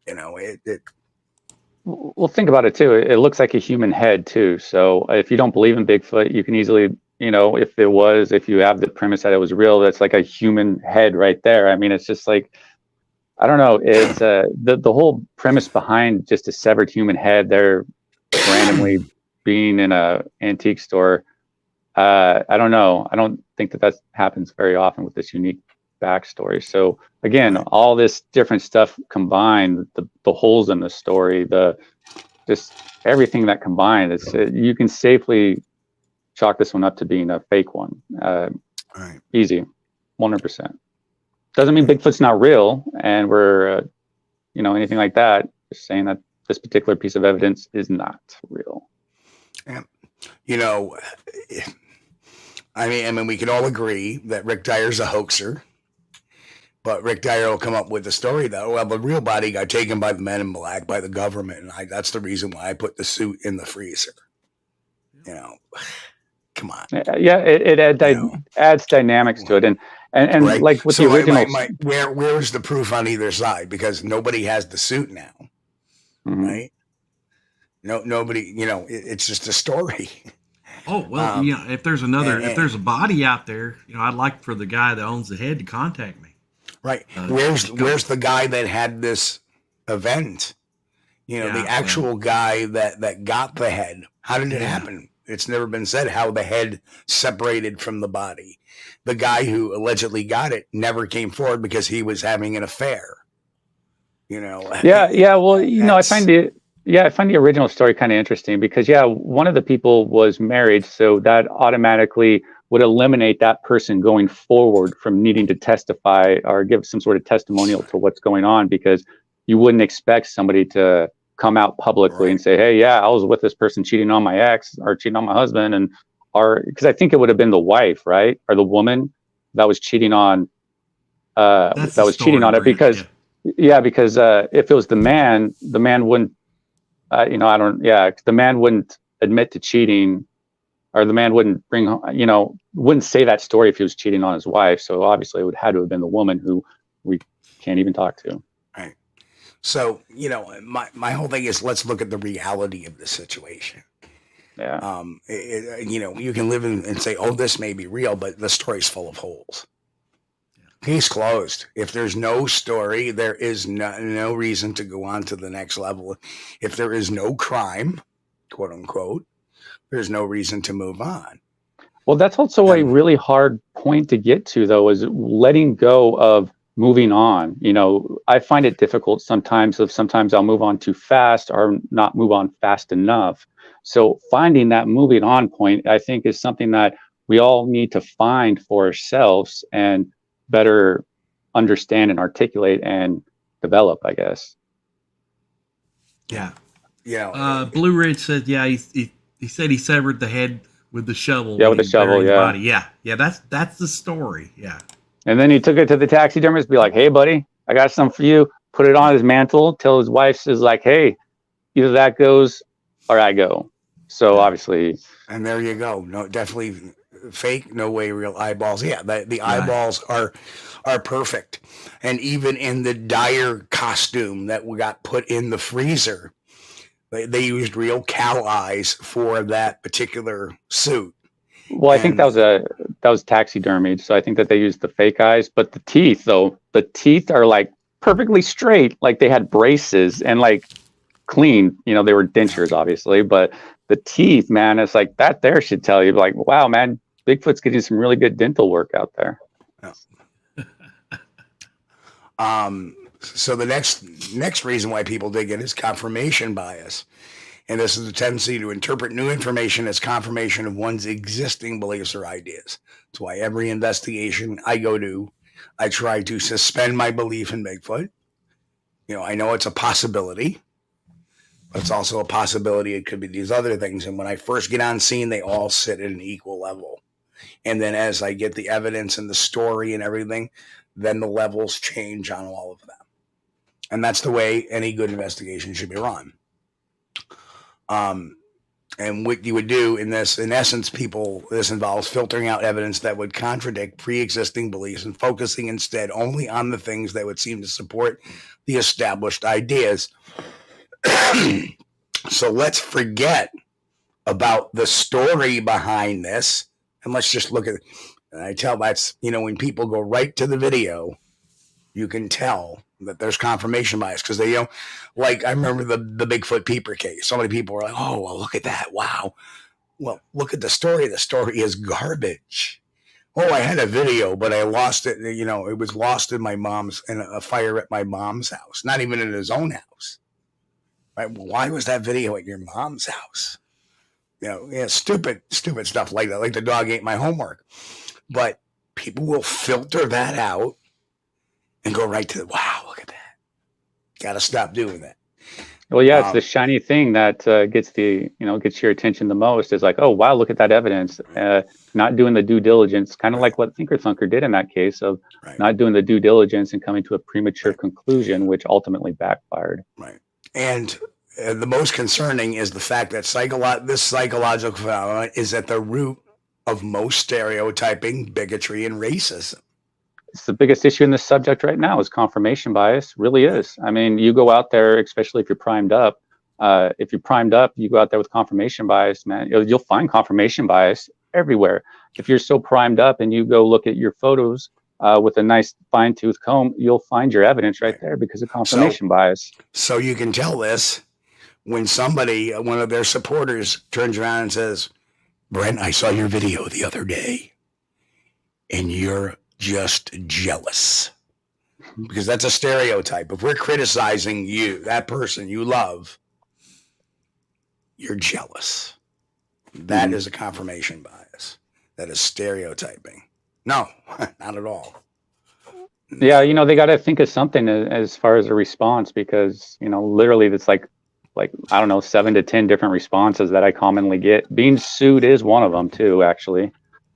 You know, Well, think about it too. It looks like a human head too. So if you don't believe in Bigfoot, you can easily, you know, if you have the premise that it was real, that's like a human head right there. I mean, it's just like, I don't know. It's the whole premise behind just a severed human head there randomly being in a antique store. I don't know. I don't think that happens very often with this unique backstory. So again, all this different stuff combined, the holes in the story, just everything that combined, you can safely chalk this one up to being a fake one. Easy, 100%. Doesn't mean Bigfoot's not real, and we're, you know, anything like that. Just saying that this particular piece of evidence is not real. Yeah. You know, I mean, we can all agree that Rick Dyer's a hoaxer, but Rick Dyer will come up with the story though. Well, the real body got taken by the men in black, by the government, and that's the reason why I put the suit in the freezer. You know, come on. Yeah, it adds dynamics to it, and right. Like with the original, where's the proof on either side? Because nobody has the suit now, right? No, nobody. You know, it's just a story. Oh well, yeah. If there's if there's a body out there, you know, I'd like for the guy that owns the head to contact me. Right. Where's the guy that had this event? You know, the actual guy that got the head. How did it happen? It's never been said how the head separated from the body. The guy who allegedly got it never came forward because he was having an affair. You know. Yeah. Well, you know, I find the original story kind of interesting because one of the people was married, so that automatically would eliminate that person going forward from needing to testify or give some sort of testimonial to what's going on, because you wouldn't expect somebody to come out publicly and say, hey, I was with this person cheating on my ex or cheating on my husband, because I think it would have been the wife, right? Or the woman that was cheating on it, because because if it was the man wouldn't the man wouldn't admit to cheating, or the man wouldn't wouldn't say that story if he was cheating on his wife. So obviously it would have to have been the woman who we can't even talk to. Right. So, you know, my whole thing is, let's look at the reality of the situation. Yeah. You know, you can live and say, oh, this may be real, but the story's full of holes. Case closed. If there's no story, there is no reason to go on to the next level. If there is no crime, quote unquote, there's no reason to move on. Well, that's also a really hard point to get to, though, is letting go of moving on. You know, I find it difficult sometimes I'll move on too fast or not move on fast enough. So finding that moving on point, I think, is something that we all need to find for ourselves and better understand and articulate and develop, I guess. Yeah. Yeah. Blue Ridge said, he said he severed the head with the shovel. Yeah, with the shovel, the body. Yeah, that's the story. Yeah. And then he took it to the taxidermist, be like, hey, buddy, I got something for you. Put it on his mantle till his wife is like, hey, either that goes or I go. So obviously. And there you go. No, definitely fake, no way real eyeballs. Yeah, the eyeballs are perfect. And even in the dire costume that we got put in the freezer, they used real cow eyes for that particular suit. Well, I think that was taxidermied, so I think that they used the fake eyes. But the teeth, though, the teeth are like perfectly straight, like they had braces and like clean. You know, they were dentures, obviously, but the teeth, man, it's like that. There should tell you, like, wow, man, Bigfoot's getting some really good dental work out there. Yeah. So the next reason why people dig it is confirmation bias. And this is the tendency to interpret new information as confirmation of one's existing beliefs or ideas. That's why every investigation I go to, I try to suspend my belief in Bigfoot. You know, I know it's a possibility, but it's also a possibility it could be these other things. And when I first get on scene, they all sit at an equal level. And then as I get the evidence and the story and everything, then the levels change on all of them. And that's the way any good investigation should be run. And what you would do in this, in essence, this involves filtering out evidence that would contradict pre-existing beliefs and focusing instead only on the things that would seem to support the established ideas. So let's forget about the story behind this, and let's just look at it. And I tell that's, you know, when people go right to the video, you can tell that there's confirmation bias, because they, you know, like I remember the Bigfoot peeper case. So many people were like, oh, well, look at that. Wow. Well, look at the story. The story is garbage. Oh, I had a video, but I lost it. You know, it was lost in a fire at my mom's house, not even in his own house. Right? Well, why was that video at your mom's house? You know, yeah, stupid stuff like that. Like the dog ate my homework. But people will filter that out and go right to the, wow, look at that. Got to stop doing that. Well, yeah, it's the shiny thing that gets your attention the most. Is like, oh, wow, look at that evidence. Not doing the due diligence, kind of like what Thinker Thunker did in that case of not doing the due diligence and coming to a premature conclusion, which ultimately backfired. Right. And the most concerning is the fact that this psychological phenomenon is at the root of most stereotyping, bigotry, and racism. It's the biggest issue in this subject right now is confirmation bias. Really is. I mean, you go out there, especially if you're primed up. If you're primed up, you go out there with confirmation bias, man. You'll find confirmation bias everywhere. If you're so primed up and you go look at your photos with a nice fine-tooth comb, you'll find your evidence right there because of confirmation bias. So you can tell this when somebody, one of their supporters, turns around and says, Brent, I saw your video the other day, and you're just jealous. Because that's a stereotype. If we're criticizing you, that person you love, you're jealous. That is a confirmation bias. That is stereotyping. No, not at all. Yeah, you know, they got to think of something as far as a response, because, you know, literally it's like, I don't know, 7 to 10 different responses that I commonly get. Being sued is one of them too, actually.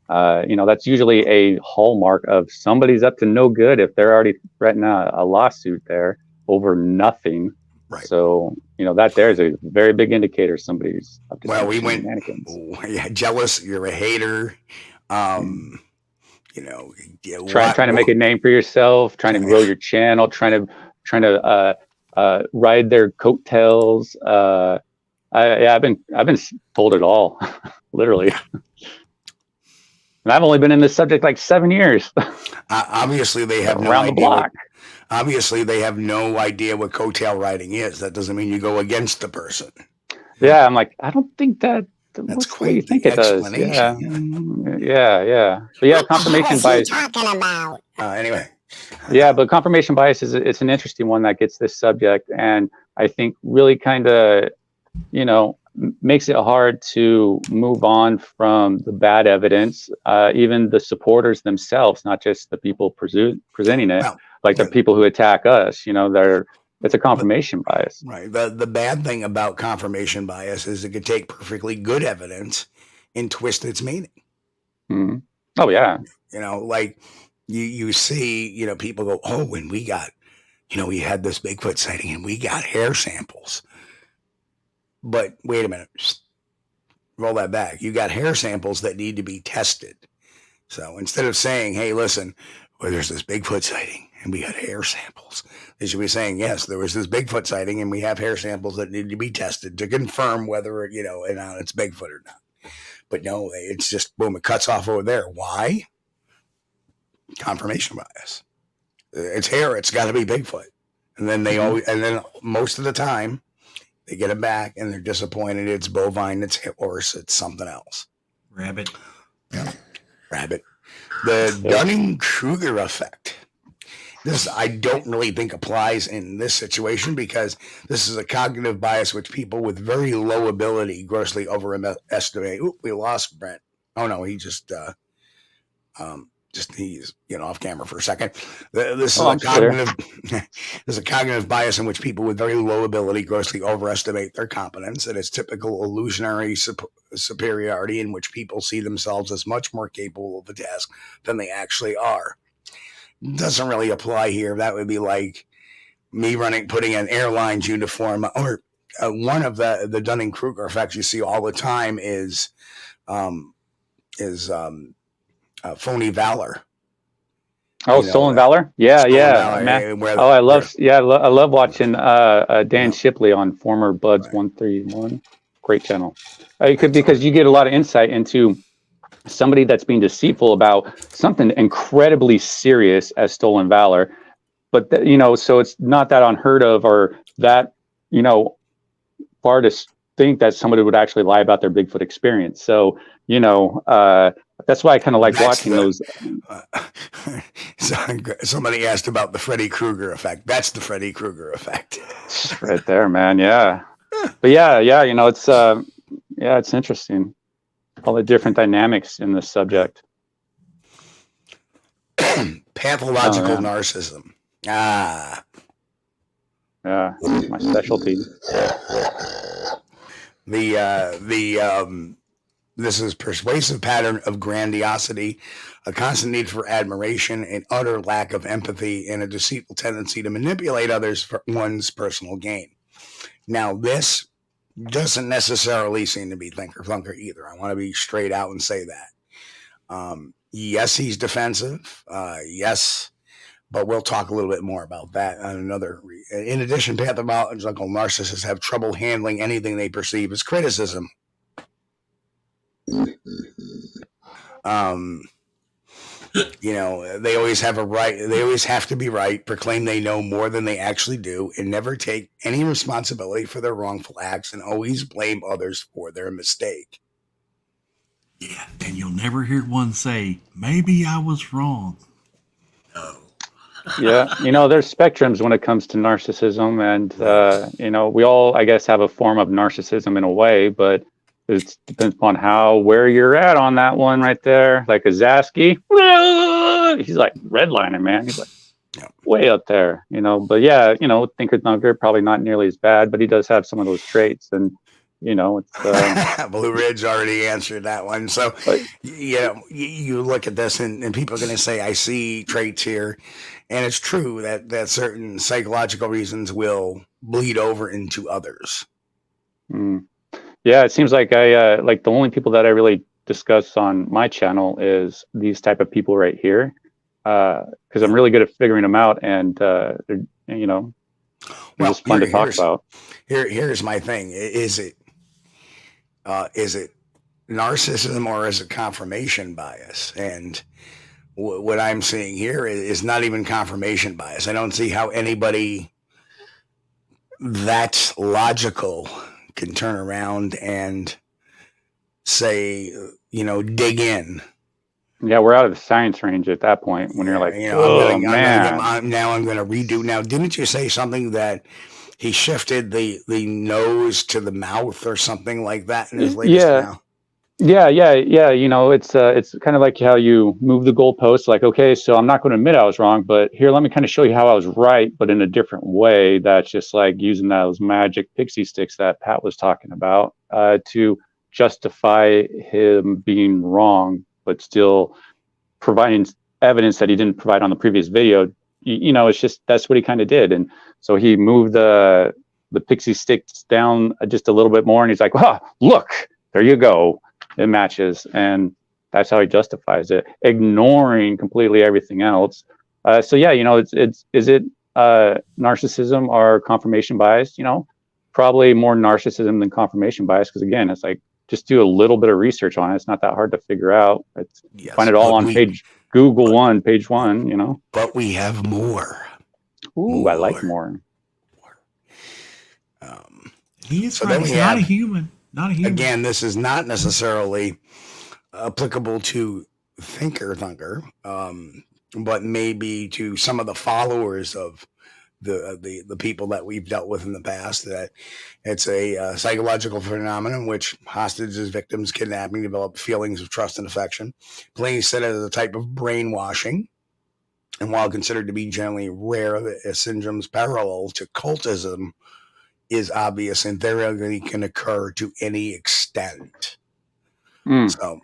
You know, that's usually a hallmark of somebody's up to no good if they're already threatening a lawsuit there over nothing. Right. So, you know, that there's a very big indicator somebody's up to we went jealous, you're a hater. You know, trying to make a name for yourself, trying to grow your channel, trying to ride their coattails. I've been told it all, literally. And I've only been in this subject like 7 years. Obviously, they have no around the block. Obviously, they have no idea what coattail riding is. That doesn't mean you go against the person. Yeah, I'm like, I don't think that's quite you think it does. Yeah. But yeah, confirmation bias. Talking about? Anyway. Yeah, but confirmation bias it's an interesting one that gets this subject, and I think really kind of, you know, makes it hard to move on from the bad evidence. Even the supporters themselves, not just the people presenting it, the people who attack us. You know, it's a confirmation bias. Right. The bad thing about confirmation bias is it could take perfectly good evidence and twist its meaning. Mm-hmm. Oh yeah. You know, like you see, you know, people go, oh, when we got, you know, we had this Bigfoot sighting and we got hair samples. But wait a minute. roll that back. You got hair samples that need to be tested. So instead of saying, hey, listen, well, there's this Bigfoot sighting and we got hair samples, they should be saying, yes, there was this Bigfoot sighting and we have hair samples that need to be tested to confirm whether, it's Bigfoot or not. But no, it's just, boom, it cuts off over there. Why? Confirmation bias. It's hair. It's got to be Bigfoot. And then most of the time they get it back and they're disappointed. It's bovine, it's horse, it's something else. Rabbit. Yeah. Rabbit. The Dunning-Kruger effect. This I don't really think applies in this situation because this is a cognitive bias which people with very low ability grossly overestimate. Oop, we lost Brent. Oh no, he just he's off camera for a second. This is a cognitive bias in which people with very low ability grossly overestimate their competence, and it's typical illusionary superiority in which people see themselves as much more capable of a task than they actually are. Doesn't really apply here. That would be like me putting an airline's uniform, or one of the Dunning-Kruger effects you see all the time is phony valor. Oh, stolen valor. Yeah. Valor, I love watching Dan Shipley on former Buds 131. Great channel. Because you get a lot of insight into somebody that's being deceitful about something incredibly serious as stolen valor, but so it's not that unheard of or that far to think that somebody would actually lie about their Bigfoot experience. So that's why I kind of like watching those. Somebody asked about the Freddy Krueger effect. That's the Freddy Krueger effect. Right there, man. Yeah. But it's interesting. All the different dynamics in this subject. Pathological narcissism. Yeah, my specialty. This is persuasive pattern of grandiosity, a constant need for admiration, an utter lack of empathy, and a deceitful tendency to manipulate others for one's personal gain. Now, this doesn't necessarily seem to be Thinker Thunker either. I want to be straight out and say that. Yes, he's defensive. Yes, but we'll talk a little bit more about that on another. In addition, pathological narcissists have trouble handling anything they perceive as criticism. They always have a right. They always have to be right, proclaim they know more than they actually do, and never take any responsibility for their wrongful acts, and always blame others for their mistake. Yeah, and you'll never hear one say, maybe I was wrong. No. Yeah, there's spectrums when it comes to narcissism, and we all, I guess, have a form of narcissism in a way, but it depends upon where you're at on that one right there. Like a Zasky, he's like redlining, man. He's like way up there, But yeah, Thinker Thunker probably not nearly as bad, but he does have some of those traits, and it's Blue Ridge already answered that one. So you look at this, and people are going to say, I see traits here, and it's true that certain psychological reasons will bleed over into others. Yeah, it seems like I like the only people that I really discuss on my channel is these type of people right here, because I'm really good at figuring them out, and they're just fun to talk about. Here's my thing: is it narcissism or is it confirmation bias? And what I'm seeing here is not even confirmation bias. I don't see how anybody that's logical can turn around and say, dig in. Yeah, we're out of the science range at that point when you're like, I'm going to redo. Now, didn't you say something that he shifted the nose to the mouth or something like that in his latest now? Yeah. It's kind of like how you move the goalposts. Like, okay, so I'm not going to admit I was wrong, but here, let me kind of show you how I was right, but in a different way. That's just like using those magic pixie sticks that Pat was talking about to justify him being wrong, but still providing evidence that he didn't provide on the previous video. It's just that's what he kind of did, and so he moved the pixie sticks down just a little bit more, and he's like, "Wow, look." there you go, it matches. And that's how he justifies it, ignoring completely everything else. So yeah, you know, is it narcissism or confirmation bias? You know, probably more narcissism than confirmation bias, because again, it's like, just do a little bit of research on it. It's not that hard to figure out. Find it all on page 1, you know. But we have more. Ooh, more. I like more. He is right. He's not a human. Not a human. Again, this is not necessarily applicable to Thinker Thunker, but maybe to some of the followers of the people that we've dealt with in the past. That it's a psychological phenomenon in which hostages, victims, kidnapping develop feelings of trust and affection. Plainly said as a type of brainwashing, and while considered to be generally rare, the syndrome's parallel to cultism is obvious and theoretically can occur to any extent. So,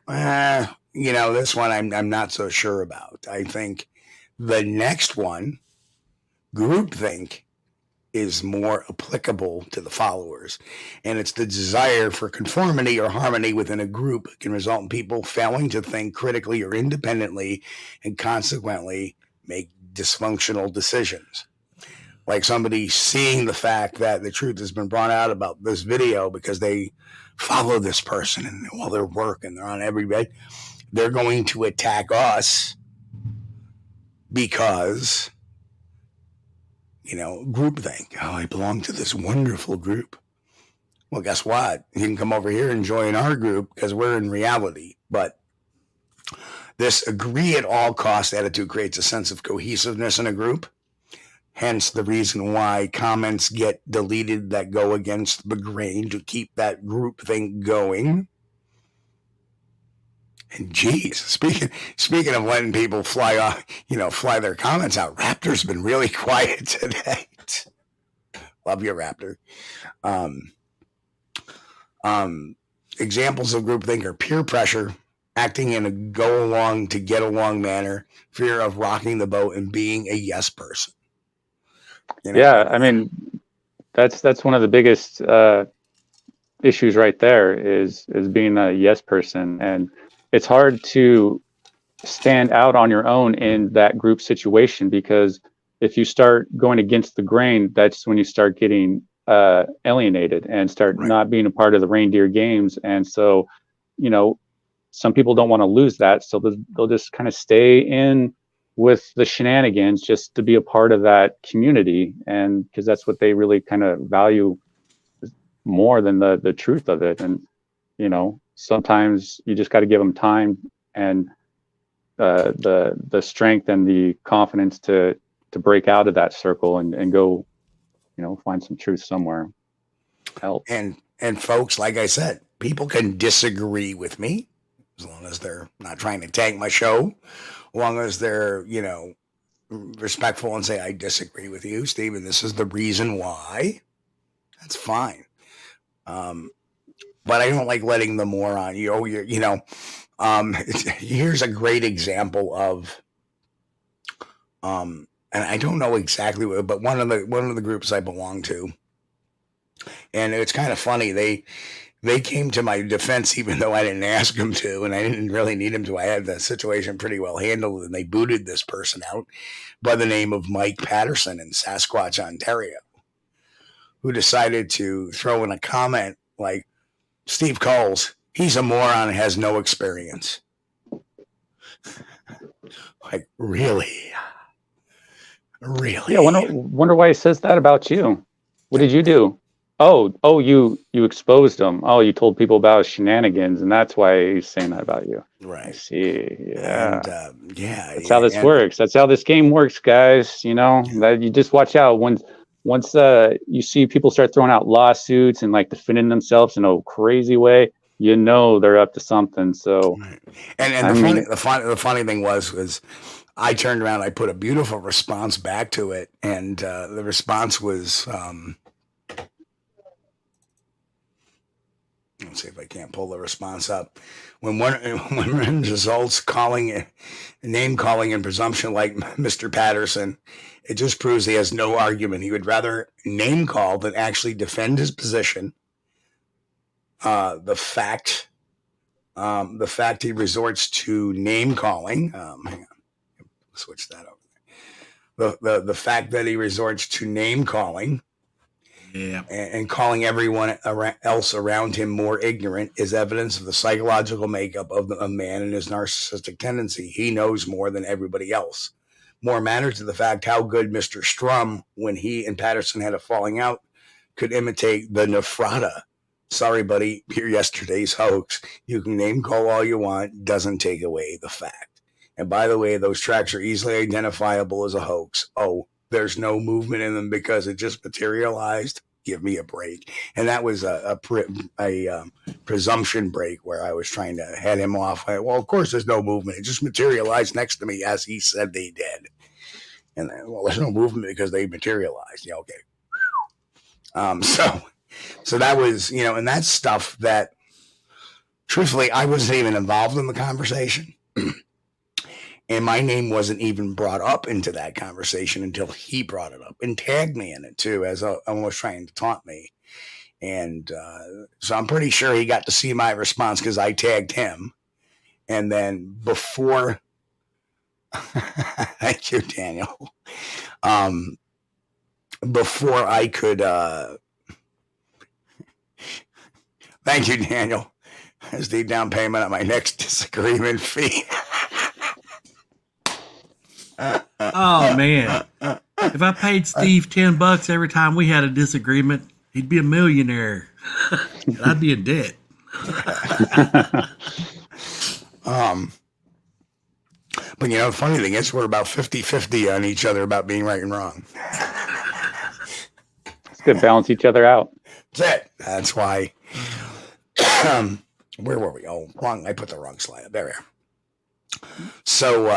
you know, this one I'm not so sure about. I think the next one, groupthink, is more applicable to the followers, and it's the desire for conformity or harmony within a group can result in people failing to think critically or independently, and consequently make dysfunctional decisions. Like somebody seeing the fact that the truth has been brought out about this video because they follow this person and while their work and they're on every bed, they're going to attack us because, you know, groupthink. Oh, I belong to this wonderful group. Well, guess what? You can come over here and join our group because we're in reality. But this agree at all cost attitude creates a sense of cohesiveness in a group. Hence the reason why comments get deleted that go against the grain to keep that group thing going. And geez, speaking of letting people fly off, you know, fly their comments out, Raptor's been really quiet today. Love you, Raptor. Examples of groupthink are peer pressure, acting in a go along to get along manner, fear of rocking the boat, and being a yes person. You know? Yeah, I mean, that's one of the biggest issues right there is being a yes person, and it's hard to stand out on your own in that group situation, because if you start going against the grain, that's when you start getting alienated and start not being a part of the reindeer games. And so, you know, some people don't want to lose that, so they'll just kind of stay in with the shenanigans just to be a part of that community, and because that's what they really kind of value more than the truth of it. And you know, sometimes you just got to give them time and the strength and the confidence to break out of that circle and go, you know, find some truth somewhere else. And folks, like I said, people can disagree with me as long as they're not trying to tank my show. As long as they're, you know, respectful and say, I disagree with you, Stephen, this is the reason why. That's fine. But I don't like letting the moron, you know, here's a great example of, and I don't know exactly what, but one of the groups I belong to, and it's kind of funny. They came to my defense, even though I didn't ask them to, and I didn't really need them to. I had the situation pretty well handled, and they booted this person out by the name of Mike Patterson in Sasquatch, Ontario, who decided to throw in a comment like, Steve Kulls, he's a moron and has no experience. Like, really? Really? Yeah, wonder why he says that about you. What did you do? Oh, you exposed him. Oh, you told people about his shenanigans, and that's why he's saying that about you. Right. I see. Yeah. And, yeah. That's how this works. That's how this game works, guys. You know, that you just watch out once you see people start throwing out lawsuits and like defending themselves in a crazy way, you know they're up to something. So, and the funny thing was I turned around, I put a beautiful response back to it, and the response was. Let's see if I can't pull the response up. When one results name calling and presumption like Mr. Patterson, it just proves he has no argument. He would rather name call than actually defend his position. the fact he resorts to name calling. Hang on, switch that over. The fact that he resorts to name calling. Yeah. And calling everyone else around him more ignorant is evidence of the psychological makeup of a man and his narcissistic tendency. He knows more than everybody else. More matters to the fact how good Mr. Strum, when he and Patterson had a falling out, could imitate the Nefrata. Sorry, buddy, you're yesterday's hoax. You can name call all you want, doesn't take away the fact. And by the way, those tracks are easily identifiable as a hoax. Oh, there's no movement in them because it just materialized. Give me a break. And that was a presumption break where I was trying to head him off. Well, of course, there's no movement. It just materialized next to me as he said they did. And then, well, there's no movement because they materialized. Yeah, okay. So that was, and that's stuff that, truthfully, I wasn't even involved in the conversation. And my name wasn't even brought up into that conversation until he brought it up and tagged me in it too, as almost trying to taunt me. And so I'm pretty sure he got to see my response because I tagged him. And then before, thank you, Daniel. Before I could, thank you, Daniel. As the down payment on my next disagreement fee. Oh man, if I paid Steve $10 every time we had a disagreement, he'd be a millionaire. I'd be in debt. But the funny thing is we're about 50-50 on each other about being right and wrong. It's good, balance each other out. That's it. That's why. Where were we? Oh, wrong. I put the wrong slide up. There we are. So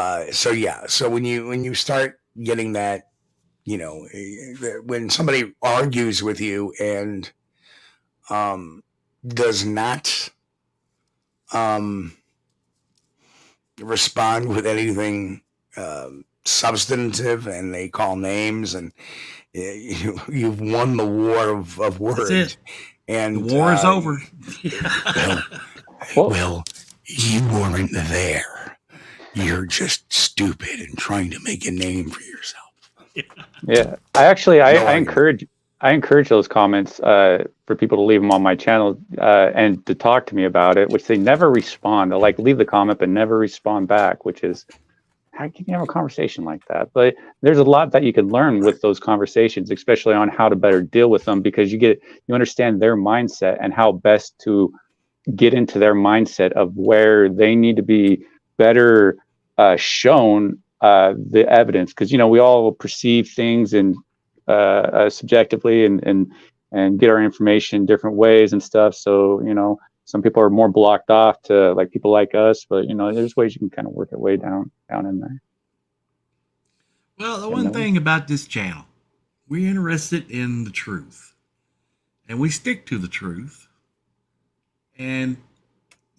yeah. So when you start getting that, when somebody argues with you and does not respond with anything substantive, and they call names, and you've won the war of words. That's it. And the war is over. Well, you weren't there. You're just stupid and trying to make a name for yourself. Yeah, I encourage those comments for people to leave them on my channel and to talk to me about it, which they never respond. They'll leave the comment but never respond back, which is, how can you have a conversation like that? But there's a lot that you can learn with those conversations, especially on how to better deal with them, because you understand their mindset and how best to get into their mindset of where they need to be better shown the evidence, because we all perceive things and subjectively and get our information different ways and stuff. So some people are more blocked off to people like us, but there's ways you can kind of work your way down in there. Well, the one thing about this channel, we're interested in the truth, and we stick to the truth. And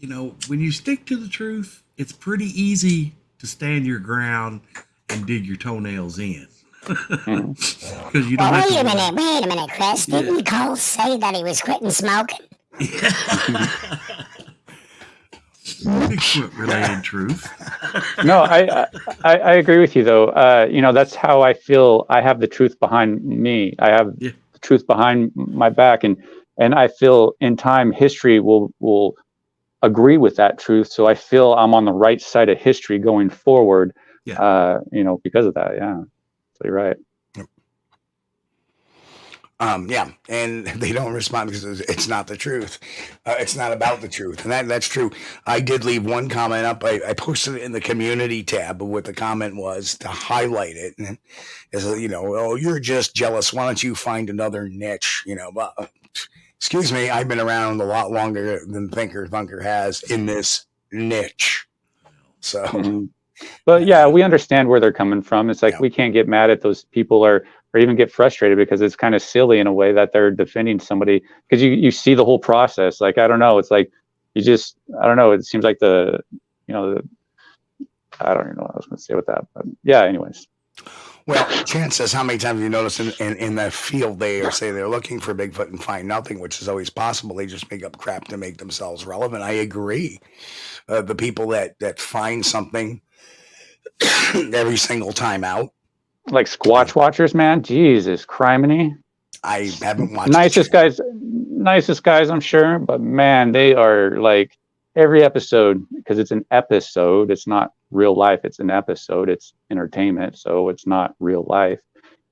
when you stick to the truth, it's pretty easy to stand your ground and dig your toenails in. Because you don't have wait a minute, Chris. Didn't Cole say that he was quitting smoking? Bigfoot related truth. No, I agree with you though. That's how I feel. I have the truth behind me. I have the truth behind my back, and I feel in time history will agree with that truth. So I feel I'm on the right side of history going forward. Yeah. Because of that. Yeah. So you're right. Yeah, and they don't respond because it's not the truth. It's not about the truth, and that's true. I did leave one comment up. I posted it in the community tab of what the comment was to highlight it. And it's, oh, you're just jealous. Why don't you find another niche? But, excuse me, I've been around a lot longer than Thinker Thunker has in this niche. So, but yeah, we understand where they're coming from. It's we can't get mad at those people or even get frustrated, because it's kind of silly in a way that they're defending somebody, because you see the whole process. I don't know. It's you just, I don't know. It seems like I don't even know what I was going to say with that, but yeah, anyways. Well, Chance says, how many times have you noticed in that field they say they're looking for Bigfoot and find nothing, which is always possible. They just make up crap to make themselves relevant. I agree. The people that find something every single time out. Like Squatch watchers, man. Jesus, criminy. I haven't watched nicest guys, I'm sure, but man, they are like every episode, because it's an episode, it's not real life, it's an episode, it's entertainment, so it's not real life.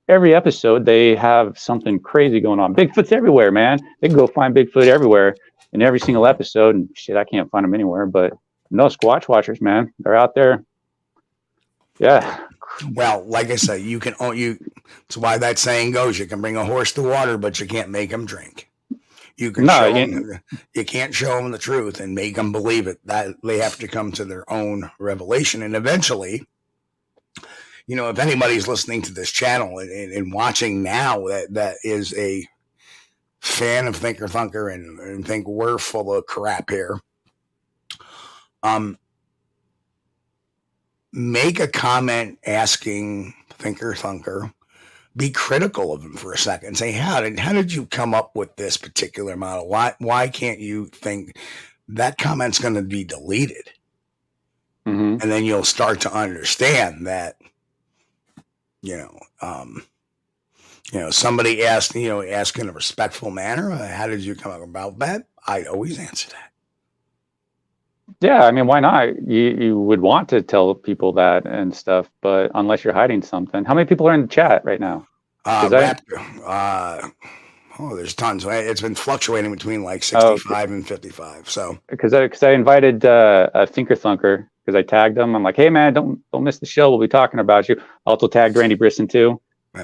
Every episode they have something crazy going on. Bigfoot's everywhere, man. They can go find Bigfoot everywhere in every single episode, and shit, I can't find them anywhere. But no, Squatch watchers, man, they're out there. Yeah. Well, like I said, it's why that saying goes, you can bring a horse to water, but you can't make him drink. You can you can't show them the truth and make them believe it. That they have to come to their own revelation. And eventually, if anybody's listening to this channel and watching now that is a fan of Thinker Thunker and think we're full of crap here, make a comment asking Thinker Thunker, be critical of him for a second. Say, how did you come up with this particular model? Why can't you think that comment's going to be deleted? Mm-hmm. And then you'll start to understand that, somebody asked in a respectful manner, how did you come up about that? I'd always answer that. Yeah, I mean, why not? You would want to tell people that and stuff, but unless you're hiding something. How many people are in the chat right now? There's tons. It's been fluctuating between like 65 and 55. So because I invited a Thinker Thunker, because I tagged him. I'm like, hey man, don't miss the show. We'll be talking about you. I also tagged Randy Brisson too.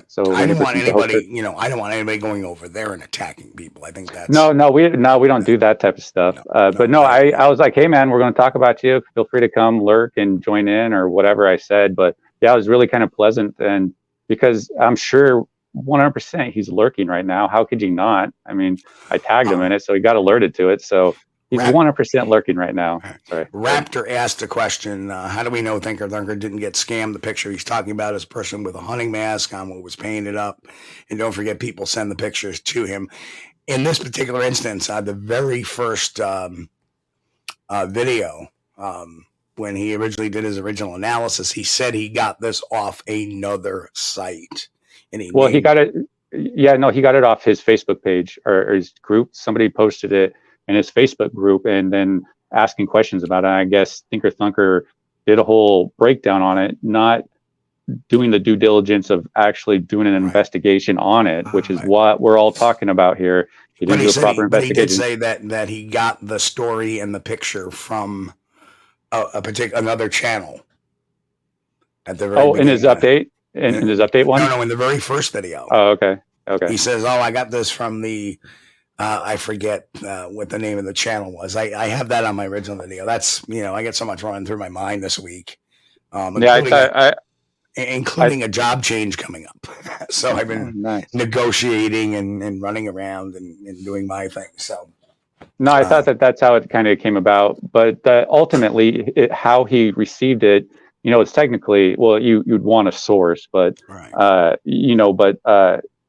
So I don't want anybody, I don't want anybody going over there and attacking people. I think that's no, we don't do that type of stuff. I was like, hey man, we're going to talk about you. Feel free to come lurk and join in or whatever I said. But yeah, it was really kind of pleasant, and because I'm sure 100% he's lurking right now. How could you not? I mean, I tagged him in it, so he got alerted to it. So he's 100% lurking right now. Sorry. Raptor asked a question. How do we know Thinker Thunker didn't get scammed? The picture he's talking about is a person with a hunting mask on what was painted up. And don't forget, people send the pictures to him. In this particular instance, the very first video, when he originally did his original analysis, he said he got this off another site. And he got it. Yeah, no, he got it off his Facebook page or his group. Somebody posted it in his Facebook group and then asking questions about it. I guess Thinker Thunker did a whole breakdown on it, not doing the due diligence of actually doing an investigation on it, which is what we're all talking about here. He didn't do a proper investigation. He did say that he got the story and the picture from another channel at the very beginning. In his update? In his update one? No, in the very first video. Oh, okay. He says, I got this from the I forget what the name of the channel was. I have that on my original video. That's, I get so much running through my mind this week. Including a job change coming up. So I've been negotiating and running around and doing my thing. So no, I thought that's how it kind of came about. But ultimately, how he received it, it's technically, well, you'd want a source, but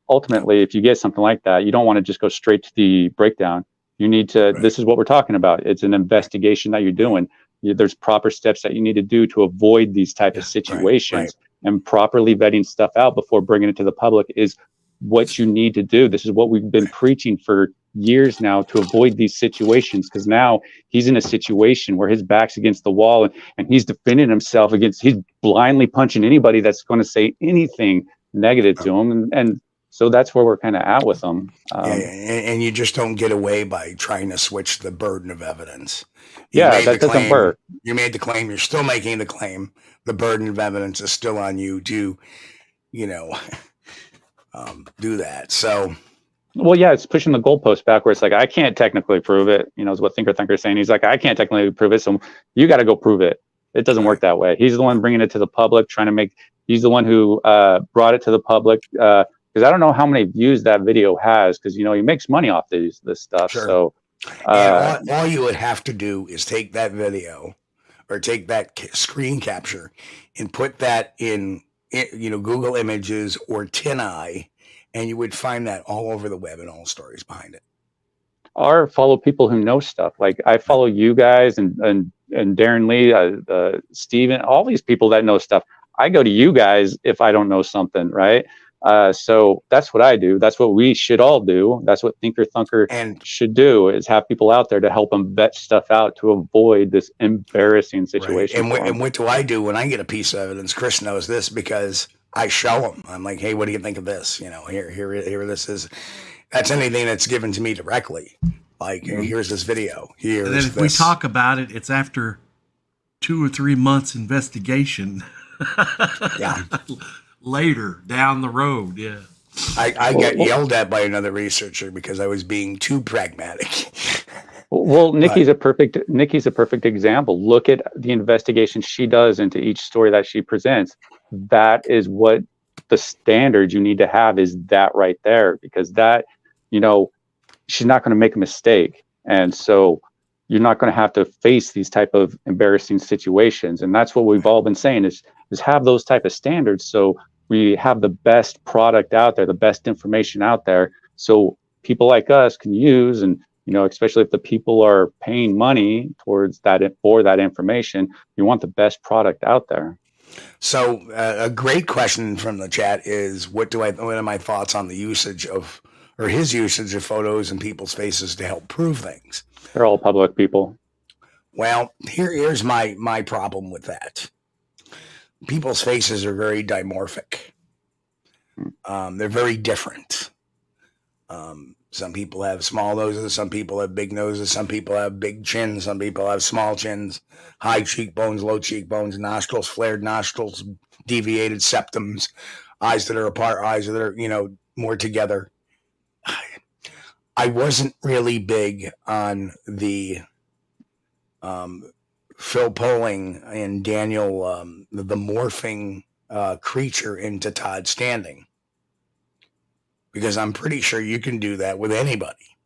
ultimately, if you get something like that, you don't want to just go straight to the breakdown. You need to, this is what we're talking about. It's an investigation that you're doing. There's proper steps that you need to do to avoid these type of situations, and properly vetting stuff out before bringing it to the public is what you need to do. This is what we've been preaching for years now, to avoid these situations, because now he's in a situation where his back's against the wall and he's defending himself he's blindly punching anybody that's going to say anything negative to him. And so that's where we're kind of at with them. And you just don't get away by trying to switch the burden of evidence. That doesn't work. You made the claim. You're still making the claim. The burden of evidence is still on you to, do that. So, well, yeah, it's pushing the goalpost backwards. Like, I can't technically prove it. Is what Thinker Thunker is saying. He's like, I can't technically prove it, so you got to go prove it. It doesn't work that way. He's the one bringing it to the public, he's the one who brought it to the public. Because I don't know how many views that video has, because he makes money off this stuff. Sure. So all you would have to do is take that video or take that screen capture and put that in Google Images or TinEye, and you would find that all over the web and all the stories behind it. Or follow people who know stuff. Like I follow you guys and Darren Lee, Steven, all these people that know stuff. I go to you guys if I don't know something, right? So that's what I do. That's what we should all do. That's what Thinker Thunker should do, is have people out there to help them vet stuff out to avoid this embarrassing situation. Right. And what do I do when I get a piece of evidence? Chris knows this because I show him. I'm like, hey, what do you think of this? Here this is. That's anything that's given to me directly. Like, here's this video. Here's and then if we talk about it, it's after 2 or 3 months investigation. Yeah. Later down the road. Yeah. I got yelled at by another researcher because I was being too pragmatic. Well, Nikki's a perfect example. Look at the investigation she does into each story that she presents. That is what the standard you need to have, is that right there, because that, she's not going to make a mistake. And so you're not going to have to face these type of embarrassing situations. And that's what we've all been saying is have those type of standards. So we have the best product out there, the best information out there. So people like us can use, and, especially if the people are paying money towards that, for that information, you want the best product out there. So a great question from the chat is, what are my thoughts on the usage of, or his usage of photos and people's faces to help prove things? They're all public people. Well, here's my problem with that. People's faces are very dimorphic. They're very different. Some people have small noses, some people have big noses, some people have big chins, some people have small chins, high cheekbones, low cheekbones, nostrils, flared nostrils, deviated septums, eyes that are apart, eyes that are, more together. I wasn't really big on the Phil Poling and Daniel, the morphing creature into Todd Standing, because I'm pretty sure you can do that with anybody.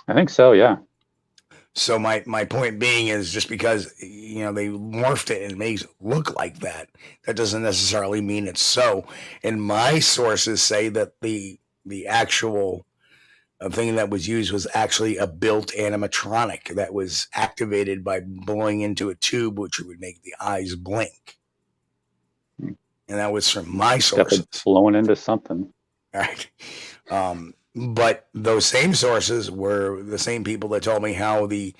I think so, yeah. So my point being is, just because they morphed it and it makes it look like that doesn't necessarily mean it's so. And my sources say that the actual thing that was used was actually a built animatronic that was activated by blowing into a tube, which would make the eyes blink. And that was from my sources. Blowing into something. All right. But those same sources were the same people that told me how the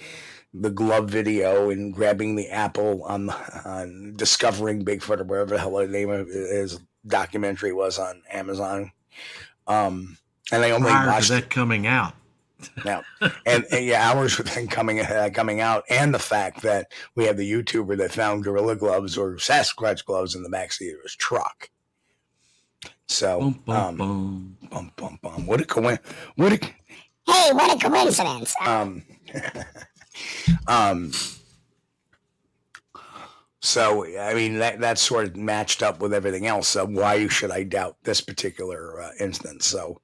glove video and grabbing the apple on discovering Bigfoot, or whatever the hell the name of his documentary was on Amazon. And I only watched that coming out. Now, and hours with them coming out, and the fact that we have the YouTuber that found gorilla gloves or Sasquatch gloves in the backseat of his truck. So, bum, bum, bum. Bum, bum. What a coincidence! Hey, what a coincidence! So, I mean, that's sort of matched up with everything else. So why should I doubt this particular instance? So,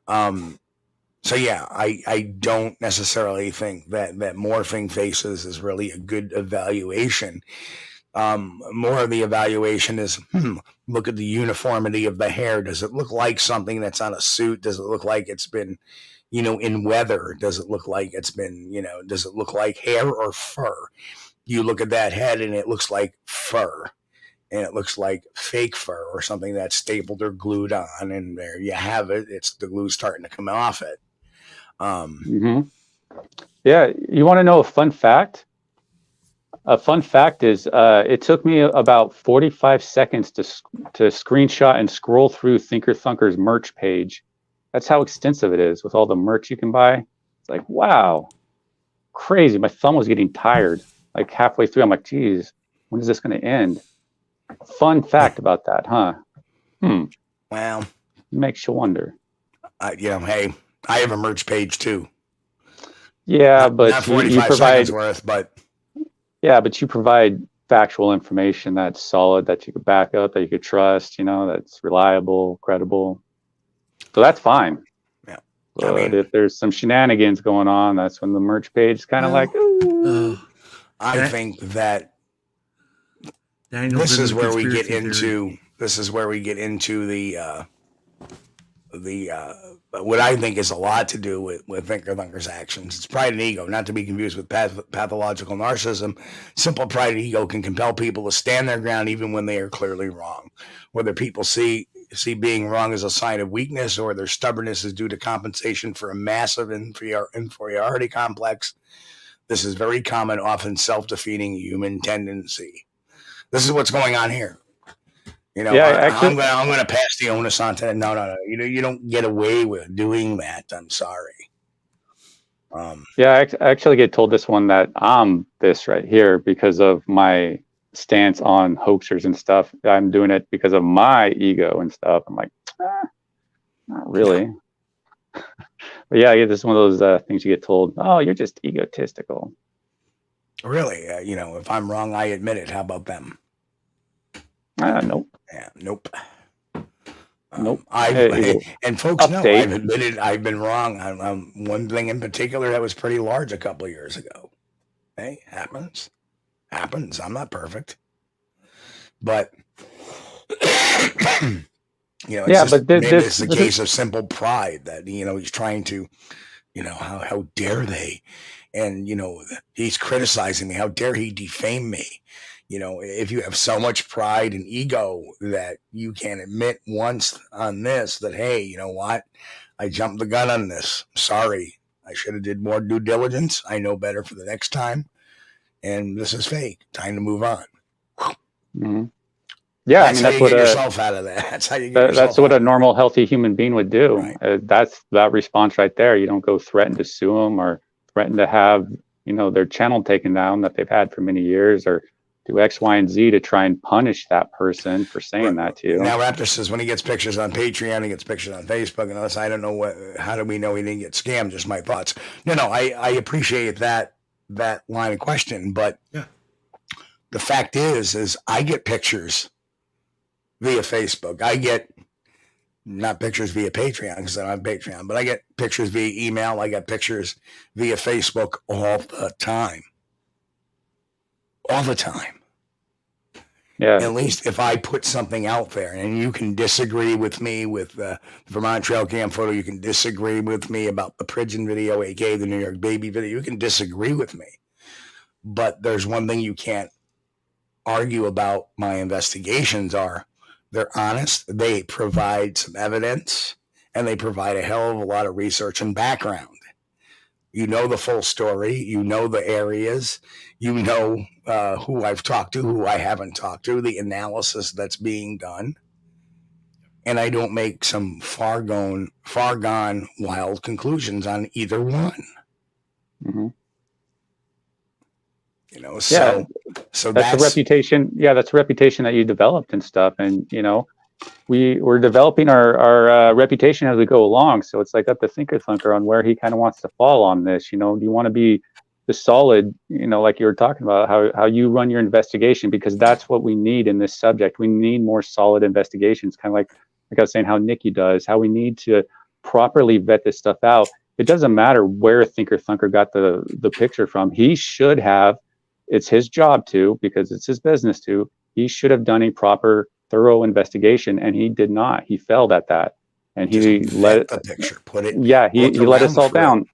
yeah, I don't necessarily think that morphing faces is really a good evaluation. More of the evaluation is, look at the uniformity of the hair. Does it look like something that's on a suit? Does it look like it's been, in weather? Does it look like it's been, does it look like hair or fur? You look at that head and it looks like fur, and it looks like fake fur or something that's stapled or glued on, and there you have it. It's the glue starting to come off it. Yeah, you want to know a fun fact? A fun fact is it took me about 45 seconds to screenshot and scroll through Thinker Thunker's merch page. That's how extensive it is with all the merch you can buy. It's like, wow, crazy. My thumb was getting tired. Like halfway through, I'm like, geez, when is this going to end? Fun fact about that, huh? Well, makes you wonder. Hey, I have a merch page too. Yeah, but not 45 you provide seconds worth, but yeah, but you provide factual information that's solid, that you could back up, that you could trust. That's reliable, credible. So that's fine. Yeah. But if there's some shenanigans going on, that's when the merch page is kind of like, ooh. I think that this is where we get into this is where we get into the what I think is a lot to do with Thinker Thunker's actions. It's pride and ego, not to be confused with pathological narcissism. Simple pride and ego can compel people to stand their ground even when they are clearly wrong. Whether people see being wrong as a sign of weakness or their stubbornness is due to compensation for a massive inferiority complex, this is very common, often self-defeating human tendency. This is what's going on here. You know, I'm going to pass the onus on to that. No. You don't get away with doing that. I'm sorry. I actually get told this one that I'm this right here because of my stance on hoaxers and stuff. I'm doing it because of my ego and stuff. I'm like, not really. But yeah, this is one of those things you get told, oh, you're just egotistical. Really? If I'm wrong, I admit it. How about them? Nope. Yeah, nope. Nope. And folks know I've admitted I've been wrong on one thing in particular that was pretty large a couple of years ago. Hey, happens. I'm not perfect, but it's a case of simple pride that he's trying to, how dare they, and he's criticizing me. How dare he defame me? If you have so much pride and ego that you can admit once on this that, hey, you know what? I jumped the gun on this. Sorry. I should have did more due diligence. I know better for the next time. And this is fake. Time to move on. Mm-hmm. Yeah, that's how you get yourself out of that. That's how you get yourself That's what a normal, healthy human being would do. Right. That's that response right there. You don't go threaten to sue them or threaten to have, their channel taken down that they've had for many years, or do X, Y, and Z to try and punish that person for saying that to you. Now, Raptor says when he gets pictures on Patreon, he gets pictures on Facebook, and I don't know how do we know he didn't get scammed? Just my thoughts. No, I appreciate that line of question, but the fact is I get pictures via Facebook. I get not pictures via Patreon because I don't have Patreon, but I get pictures via email. I get pictures via Facebook all the time. All the time. Yeah. At least if I put something out there, and you can disagree with me with the Vermont trail cam photo, you can disagree with me about the pigeon video, aka the New York baby video. You can disagree with me, but there's one thing you can't argue about. My investigations are they're honest. They provide some evidence, and they provide a hell of a lot of research and background. You know the full story. You know the areas. You know who I've talked to, who I haven't talked to, the analysis that's being done. And I don't make some far gone wild conclusions on either one. Mm-hmm. So that's a reputation. Yeah, that's a reputation that you developed and stuff. And, we're developing our reputation as we go along. So it's like up to Thinker Thunker on where he kind of wants to fall on this. Do you want to be the solid, like you were talking about, how you run your investigation, because that's what we need in this subject. We need more solid investigations, kind of like I was saying, how Nikki does, how we need to properly vet this stuff out. It doesn't matter where Thinker Thunker got the picture from. He should have, it's his job to, because it's his business to, he should have done a proper, thorough investigation, and he did not. He failed at that, and he let the picture, put it. Yeah, he let us all down.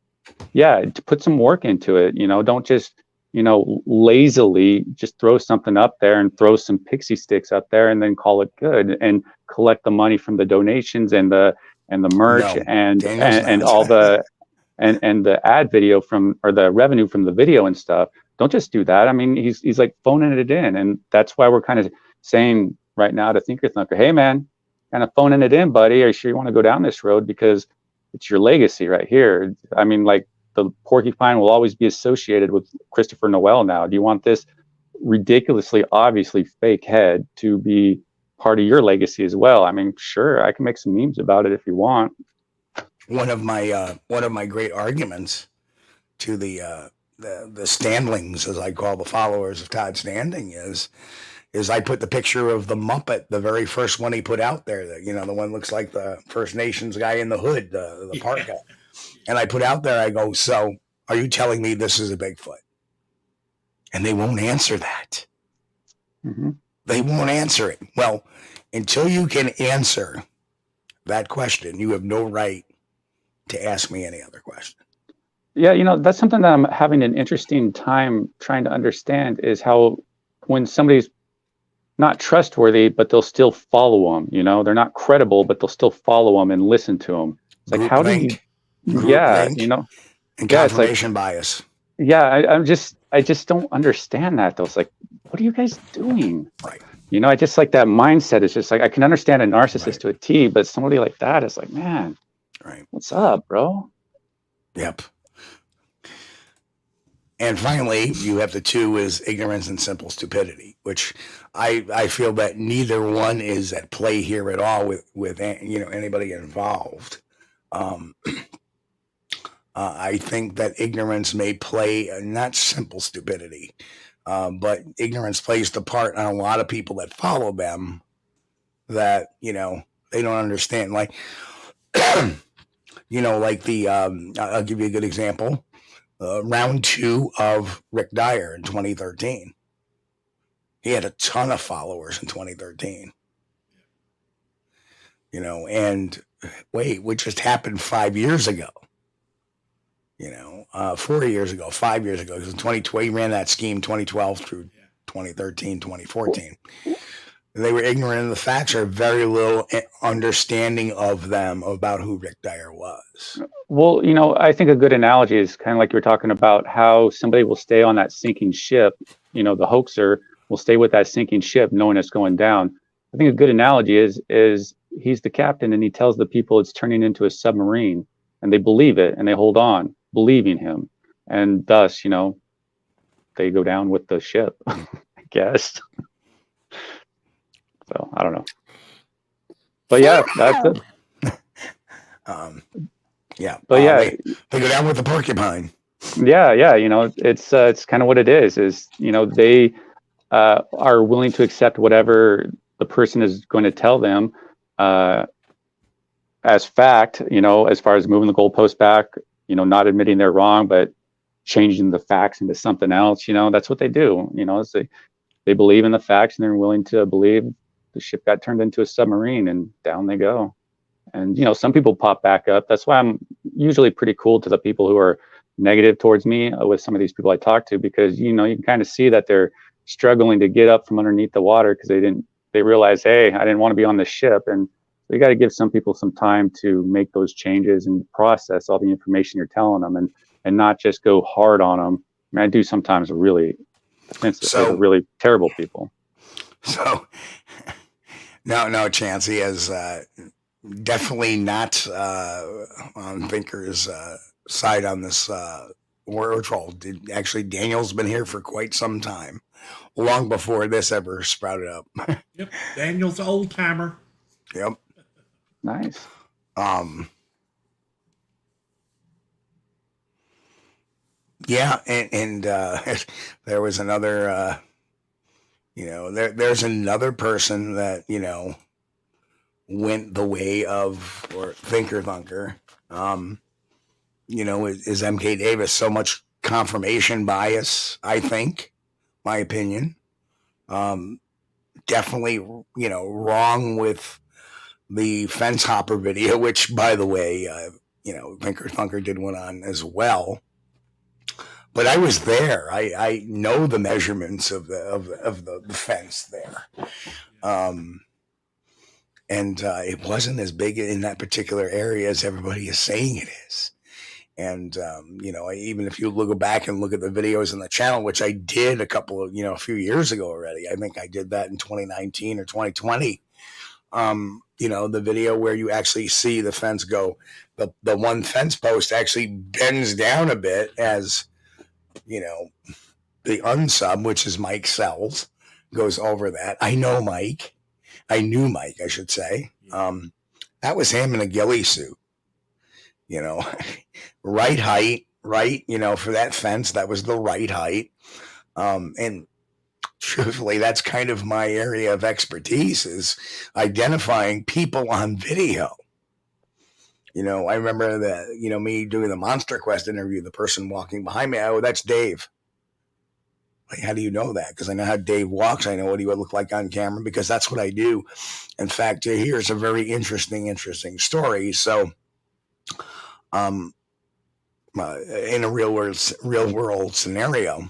Yeah, to put some work into it. Don't just lazily just throw something up there and throw some pixie sticks up there and then call it good and collect the money from the donations and the merch and all the and the ad video or the revenue from the video and stuff. Don't just do that. I mean, he's like phoning it in, and that's why we're kind of saying right now to Thinker Thunker, hey man, kind of phoning it in, buddy. Are you sure you want to go down this road? Because it's your legacy right here. I mean, like the porcupine will always be associated with Christopher Noel now. Do you want this ridiculously, obviously fake head to be part of your legacy as well? I mean, sure, I can make some memes about it if you want. One of my great arguments to the Standlings, as I call the followers of Todd Standing, is I put the picture of the Muppet, the very first one he put out there, the one looks like the First Nations guy in the hood, the park guy. And I put out there, I go, so are you telling me this is a Bigfoot? And they won't answer that. Mm-hmm. they won't answer it. Well, until you can answer that question, you have no right to ask me any other question. Yeah, that's something that I'm having an interesting time trying to understand, is how when somebody's not trustworthy, but they'll still follow them, they're not credible, but they'll still follow them and listen to them. It's like, how do you, and confirmation bias. Yeah, I just don't understand that though. It's like, what are you guys doing? Right. I just like that mindset. Is just like, I can understand a narcissist to a T, but somebody like that is like, man, what's up, bro? Yep. And finally, you have the two is ignorance and simple stupidity, which I feel that neither one is at play here at all with anybody involved. I think that ignorance may play, not simple stupidity, but ignorance plays the part on a lot of people that follow them that, they don't understand. Like, like I'll give you a good example. Round 2 of Rick Dyer in 2013. He had a ton of followers in 2013. And wait, what just happened 5 years ago? 4 years ago, 5 years ago, because in 2012, he ran that scheme 2012 through 2013, 2014. They were ignorant of the facts or very little understanding of them about who Rick Dyer was. Well, I think a good analogy is kind of like you were talking about how somebody will stay on that sinking ship. The hoaxer will stay with that sinking ship knowing it's going down. I think a good analogy is he's the captain and he tells the people it's turning into a submarine, and they believe it and they hold on, believing him. And thus, they go down with the ship, I guess. So I don't know. But yeah, that's it. Yeah. But yeah, they go down with the porcupine. Yeah. It's kind of what it is, they are willing to accept whatever the person is going to tell them as fact, as far as moving the goalpost back, not admitting they're wrong, but changing the facts into something else. That's what they do. They believe in the facts and they're willing to believe the ship got turned into a submarine, and down they go. And, some people pop back up. That's why I'm usually pretty cool to the people who are negative towards me with some of these people I talk to, because, you can kind of see that they're struggling to get up from underneath the water because they realize, hey, I didn't want to be on the ship. And you got to give some people some time to make those changes and process all the information you're telling them, and not just go hard on them. I mean, I do sometimes really offensive, really terrible people. So no chance. He has definitely not on Thinker's side on this war troll. Actually, Daniel's been here for quite some time, long before this ever sprouted up. Yep, Daniel's an old timer. Yep. Nice. Yeah, and there was another. There's another person that went the way of or Thinker Thunker. Is MK Davis. So much confirmation bias, I think, my opinion. Definitely, wrong with the fence hopper video, which, by the way, Thinker Thunker did one on as well. But I was there. I know the measurements of the fence there. And it wasn't as big in that particular area as everybody is saying it is. And, even if you go back and look at the videos on the channel, which I did a few years ago already, I think I did that in 2019 or 2020. The video where you actually see the fence go, the one fence post actually bends down a bit as, the unsub, which is Mike Sells, goes over that. I knew Mike, I should say. That was him in a ghillie suit, right height, right, for that fence, that was the right height. And truthfully, that's kind of my area of expertise, is identifying people on video. I remember that, me doing the Monster Quest interview, the person walking behind me, oh, that's Dave. Like, how do you know that? Because I know how Dave walks. I know what he would look like on camera because that's what I do. In fact, here's a very interesting story. So, in a real world scenario,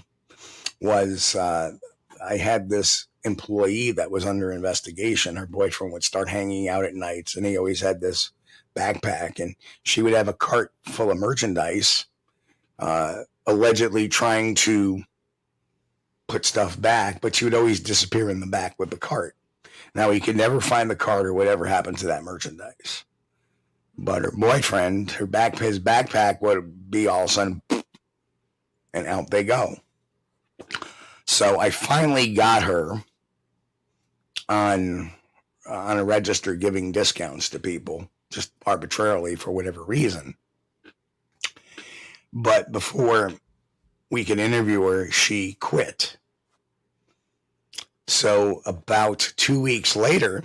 was I had this employee that was under investigation. Her boyfriend would start hanging out at nights, and he always had this backpack, and she would have a cart full of merchandise, allegedly trying to put stuff back, but she would always disappear in the back with the cart. Now, he could never find the cart or whatever happened to that merchandise. But her boyfriend, his backpack would be all of a sudden, and out they go. So I finally got her on a register giving discounts to people just arbitrarily for whatever reason. But before we could interview her, she quit. So about 2 weeks later,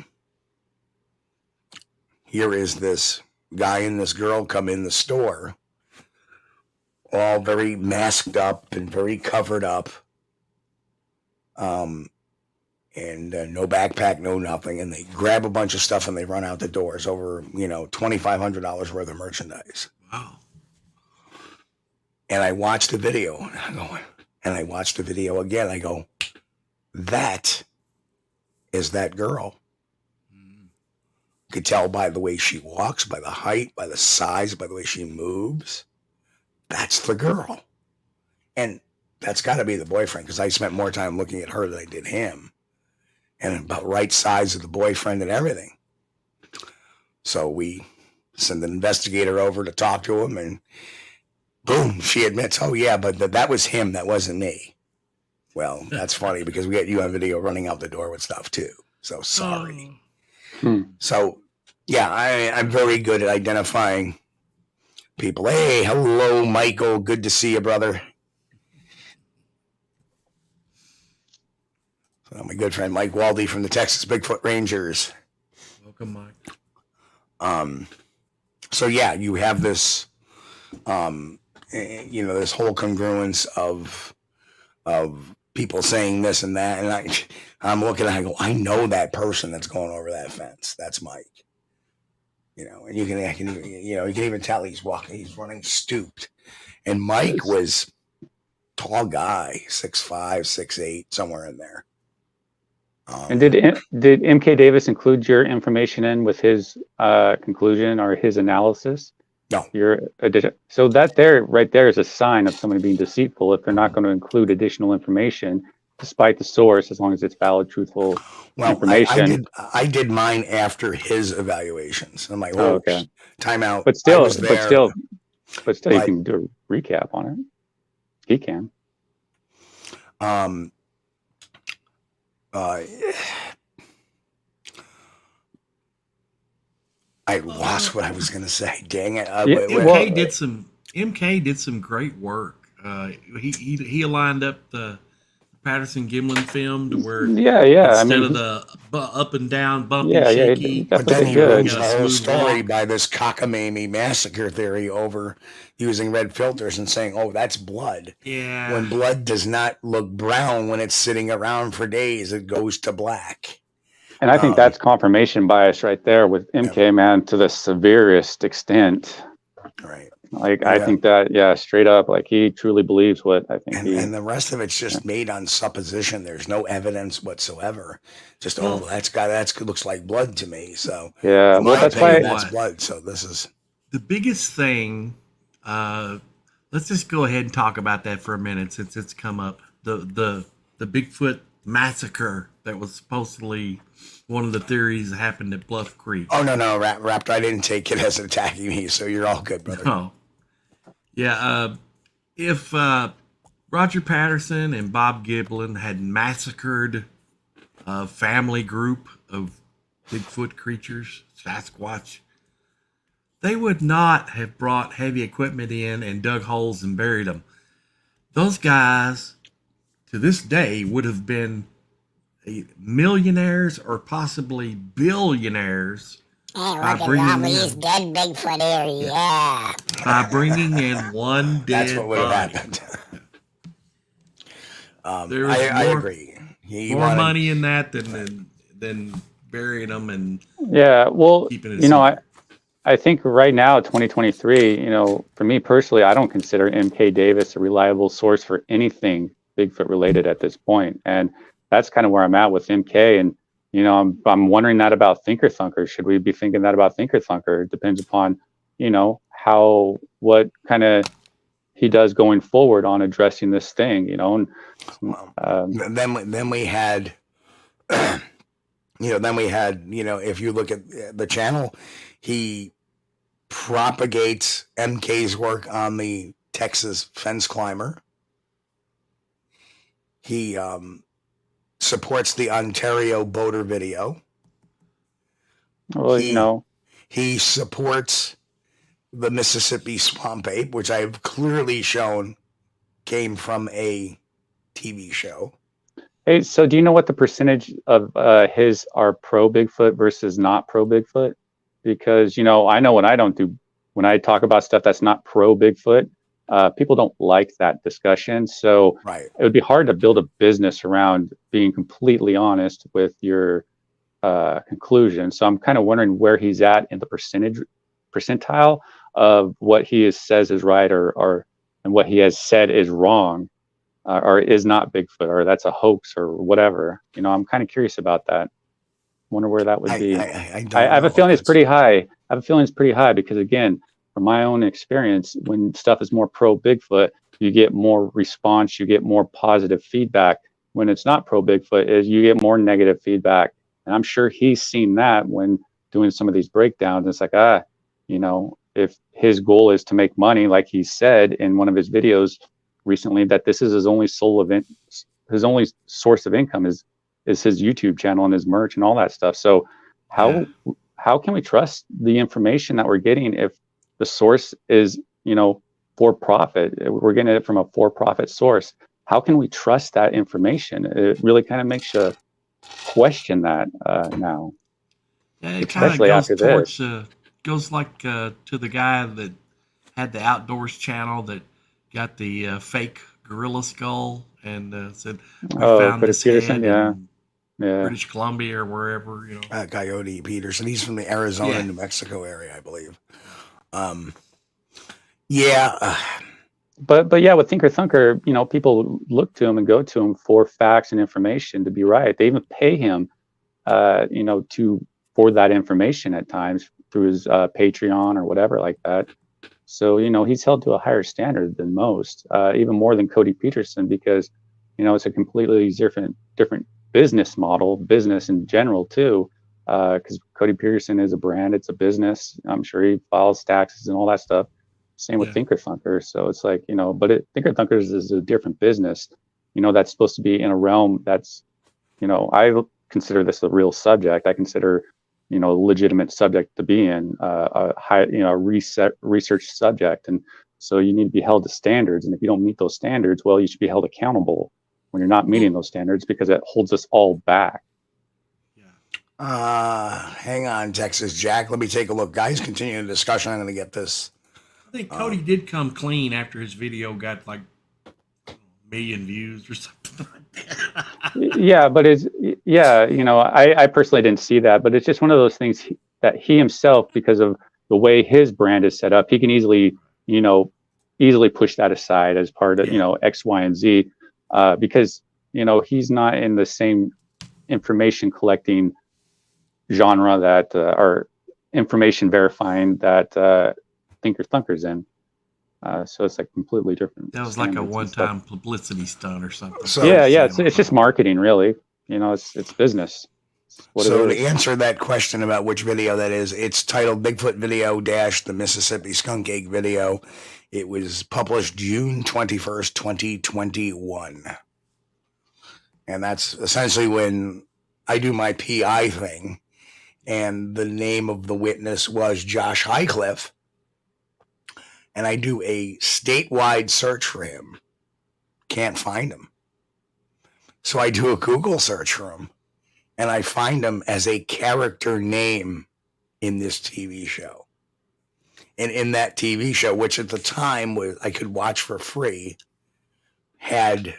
here is this guy and this girl come in the store, all very masked up and very covered up. And no backpack, no nothing. And they grab a bunch of stuff and they run out the doors over, $2,500 worth of merchandise. Wow. And I watched the video and I watched the video again. I go, that is that girl. You could tell by the way she walks, by the height, by the size, by the way she moves. That's the girl. And that's got to be the boyfriend, because I spent more time looking at her than I did him. And about right size of the boyfriend and everything. So we send an investigator over to talk to him, and boom, she admits, oh yeah, but that was him, that wasn't me. Well, that's funny because we got you on video running out the door with stuff too. So sorry. So yeah, I'm very good at identifying people. Hey, hello, Michael. Good to see you, brother. So my good friend Mike Waldy from the Texas Bigfoot Rangers. Welcome, Mike. So yeah, you have this, this whole congruence of people saying this and that, and I'm looking at it, I go, I know that person that's going over that fence. That's Mike. And you can even tell he's running stooped. And Mike was tall guy, 6'5", 6'8", somewhere in there. And did MK Davis include your information in with his conclusion or his analysis? No. So that right there is a sign of somebody being deceitful if they're not going to include additional information despite the source, as long as it's valid, truthful information. I did mine after his evaluations. I'm like, okay, timeout. But still, you can do a recap on it. He can. I lost what I was going to say. Dang it! MK did some great work. He aligned up the Patterson Gimlin film to where instead of the up and down, bumpy, shaky. But then he ruins the whole story by this cockamamie massacre theory over using red filters and saying, "Oh, that's blood." Yeah. When blood does not look brown when it's sitting around for days, it goes to black. And I think that's confirmation bias right there with MK, man, to the severest extent. Right. Like, I think that, straight up, like, he truly believes what I think. And the rest of it's just made on supposition. There's no evidence whatsoever. Just, that looks like blood to me. So, that's blood. So this is the biggest thing. Let's just go ahead and talk about that for a minute since it's come up. The Bigfoot massacre that was supposedly one of the theories that happened at Bluff Creek. Oh, no, Raptor, I didn't take it as attacking me, so you're all good, brother. Oh. Yeah, if Roger Patterson and Bob Giblin had massacred a family group of Bigfoot creatures, Sasquatch, they would not have brought heavy equipment in and dug holes and buried them. Those guys, to this day, would have been millionaires or possibly billionaires. Hey, look at all these dead Bigfoot here, yeah. By bringing in one dead That's what would have happened. There was I agree. More money in that than burying them and well, keeping it I think right now, 2023, for me personally, I don't consider MK Davis a reliable source for anything Bigfoot related at this point. And that's kind of where I'm at with MK. And, I'm wondering that about Thinker Thunker. Should we be thinking that about Thinker Thunker? It depends upon, what kind of he does going forward on addressing this thing, and then we had, if you look at the channel, he propagates MK's work on the Texas fence climber. He supports the Ontario boater video. Well, he supports the Mississippi swamp ape, which I've clearly shown came from a TV show. Hey, so do you know what the percentage of his are pro Bigfoot versus not pro Bigfoot? Because, I know when I talk about stuff that's not pro Bigfoot, people don't like that discussion. So it would be hard to build a business around being completely honest with your conclusion. So I'm kind of wondering where he's at in the percentile of what he says is right or and what he has said is wrong or is not Bigfoot or that's a hoax or whatever. I'm kind of curious about that. Wonder where that would be. I have a feeling it's pretty high. I have a feeling it's pretty high because, again, from my own experience, when stuff is more pro Bigfoot, you get more response, you get more positive feedback. When it's not pro Bigfoot, you get more negative feedback. And I'm sure he's seen that when doing some of these breakdowns. It's like, if his goal is to make money, like he said in one of his videos recently, that this is his only his only source of income is his YouTube channel and his merch and all that stuff. So how can we trust the information that we're getting if the source is, for profit? We're getting it from a for-profit source. How can we trust that information? It really kind of makes you question that now. Yeah, it especially goes after towards, this. Goes like to the guy that had the outdoors channel that got the fake gorilla skull and said we found Chris this Peterson, head in British Columbia or wherever, Coyote Peterson. He's from the Arizona, New Mexico area, I believe. But yeah, with Thinker Thunker, people look to him and go to him for facts and information to be right. They even pay him, for that information at times through his Patreon or whatever like that. So, he's held to a higher standard than most, even more than Cody Peterson, because, it's a completely different business model, business in general too, because Cody Peterson is a brand, it's a business. I'm sure he files taxes and all that stuff. Same with Thinker Thunker. So it's like, Thinker Thunker is a different business, that's supposed to be in a realm that's, I consider this a real subject. I consider, a legitimate subject to be in, a high, research subject. And so you need to be held to standards. And if you don't meet those standards, well, you should be held accountable when you're not meeting those standards because it holds us all back. Hang on, Texas Jack. Let me take a look. Guys, continue the discussion. I'm going to get this. I think Cody did come clean after his video got like 1 million views or something like that. Yeah, but I personally didn't see that, but it's just one of those things that he himself, because of the way his brand is set up, he can easily push that aside as part of, X, Y, and Z, because, he's not in the same information collecting genre that, or information verifying that, Thinker Thunker's in. So it's like completely different. That was like a one-time publicity stunt or something. So, it's just marketing, really. It's business. So to answer that question about which video that is, it's titled Bigfoot Video - the Mississippi Skunk Ape Video. It was published June 21st, 2021. And that's essentially when I do my PI thing. And the name of the witness was Josh Highcliffe. And I do a statewide search for him. Can't find him. So I do a Google search for him. And I find him as a character name in this TV show. And in that TV show, which at the time was I could watch for free, had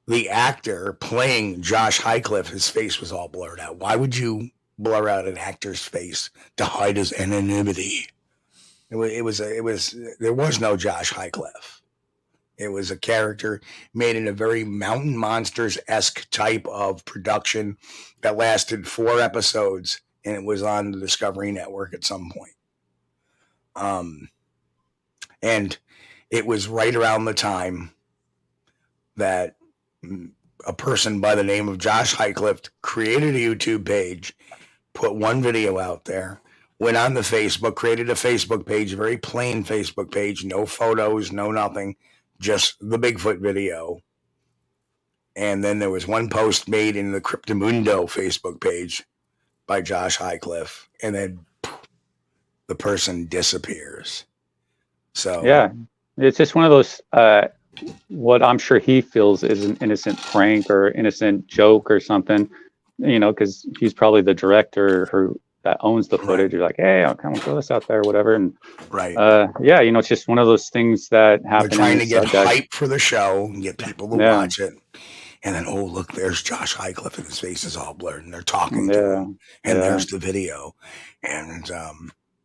the actor playing Josh Highcliffe, his face was all blurred out. Why would you blur out an actor's face to hide his anonymity? There was no Josh Highcliffe. It was a character made in a very Mountain Monsters-esque type of production that lasted 4 episodes, and it was on the Discovery Network at some point. And it was right around the time that a person by the name of Josh Highcliffe created a YouTube page, put one video out there, went on the Facebook, created a Facebook page, a very plain Facebook page, no photos, no nothing, just the Bigfoot video. And then there was one post made in the Cryptomundo Facebook page by Josh Highcliffe, and then the person disappears. So yeah, it's just one of those, what I'm sure he feels is an innocent prank or innocent joke or something, you know, because he's probably the director who that owns the footage. You're like, hey, I'll come throw this out there, whatever. And yeah, you know, it's just one of those things that happen. They're trying to get hype for the show and get people to watch it. And then, oh, look, there's Josh Highcliffe and his face is all blurred and they're talking to him. And there's the video. And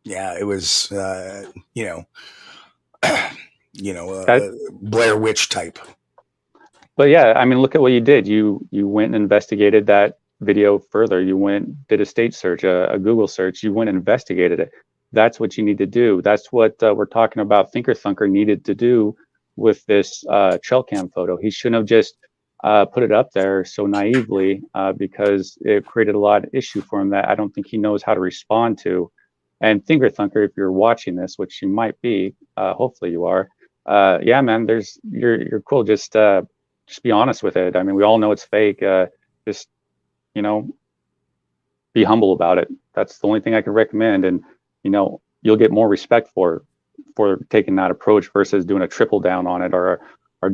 yeah, it was, you know, Blair Witch type. But yeah, I mean, look at what you did. You went and investigated that video further. You went, did a state search, a Google search. You went and investigated it. That's what you need to do. That's what we're talking about. Thinker Thunker needed to do with this trail cam photo. He shouldn't have just put it up there so naively because it created a lot of issue for him that I don't think he knows how to respond to. And Thinker Thunker, if you're watching this, which you might be, hopefully you are, yeah, man, you're cool. Just be honest with it. I mean, we all know it's fake. Just, you know, be humble about it. That's the only thing I can recommend. And, you know, you'll get more respect for taking that approach versus doing a triple down on it or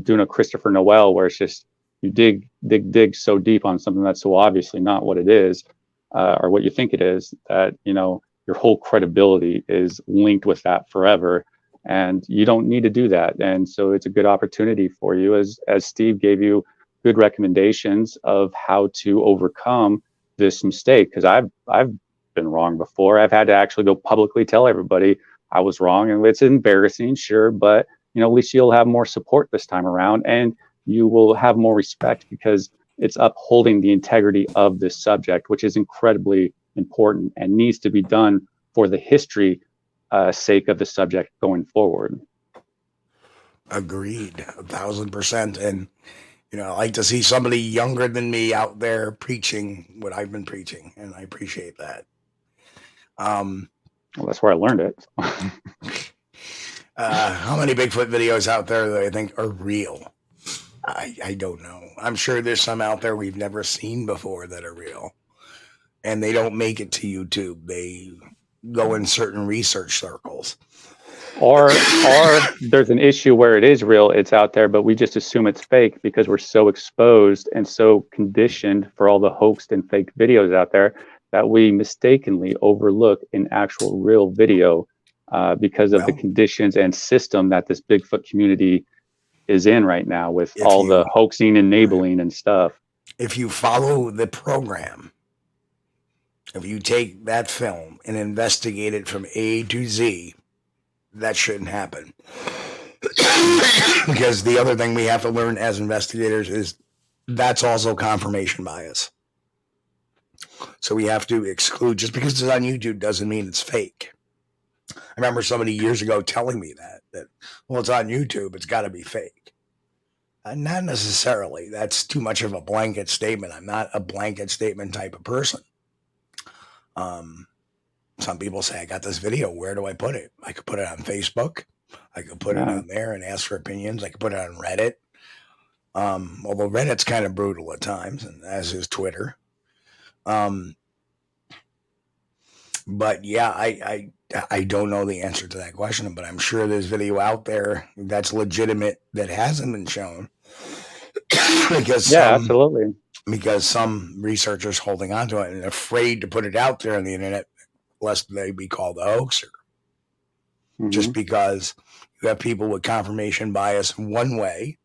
doing a Christopher Noel where it's just you dig so deep on something that's so obviously not what it is or what you think it is, that, you know, your whole credibility is linked with that forever. And you don't need to do that. And so it's a good opportunity for you, as Steve gave you good recommendations of how to overcome this mistake. Because I've been wrong before. I've had to actually go publicly tell everybody I was wrong, and it's embarrassing, sure, but you know, at least you'll have more support this time around, and you will have more respect because it's upholding the integrity of this subject, which is incredibly important and needs to be done for the history sake of the subject going forward. Agreed, 1,000%. And you know, I like to see somebody younger than me out there preaching what I've been preaching, and I appreciate that. Well, that's where I learned it. How many Bigfoot videos out there that I think are real? I don't know. I'm sure there's some out there we've never seen before that are real, and they don't make it to YouTube. They go in certain research circles. Or there's an issue where it is real, it's out there, but we just assume it's fake because we're so exposed and so conditioned for all the hoaxed and fake videos out there that we mistakenly overlook an actual real video because of the conditions and system that this Bigfoot community is in right now with all the hoaxing, enabling and stuff. If you follow the program, if you take that film and investigate it from A to Z, that shouldn't happen. Because the other thing we have to learn as investigators is that's also confirmation bias. So we have to exclude, just because it's on YouTube doesn't mean it's fake. I remember somebody years ago telling me that well, it's on YouTube, it's got to be fake. Not necessarily. That's too much of a blanket statement. I'm not a blanket statement type of person. Some people say, I got this video, where do I put it? I could put it on Facebook. I could put it on there and ask for opinions. I could put it on Reddit. Although Reddit's kind of brutal at times, and as is Twitter. But yeah, I don't know the answer to that question, but I'm sure there's video out there that's legitimate that hasn't been shown. Because absolutely. Because some researchers holding on to it and afraid to put it out there on the internet lest they be called a hoaxer. Just because you have people with confirmation bias one way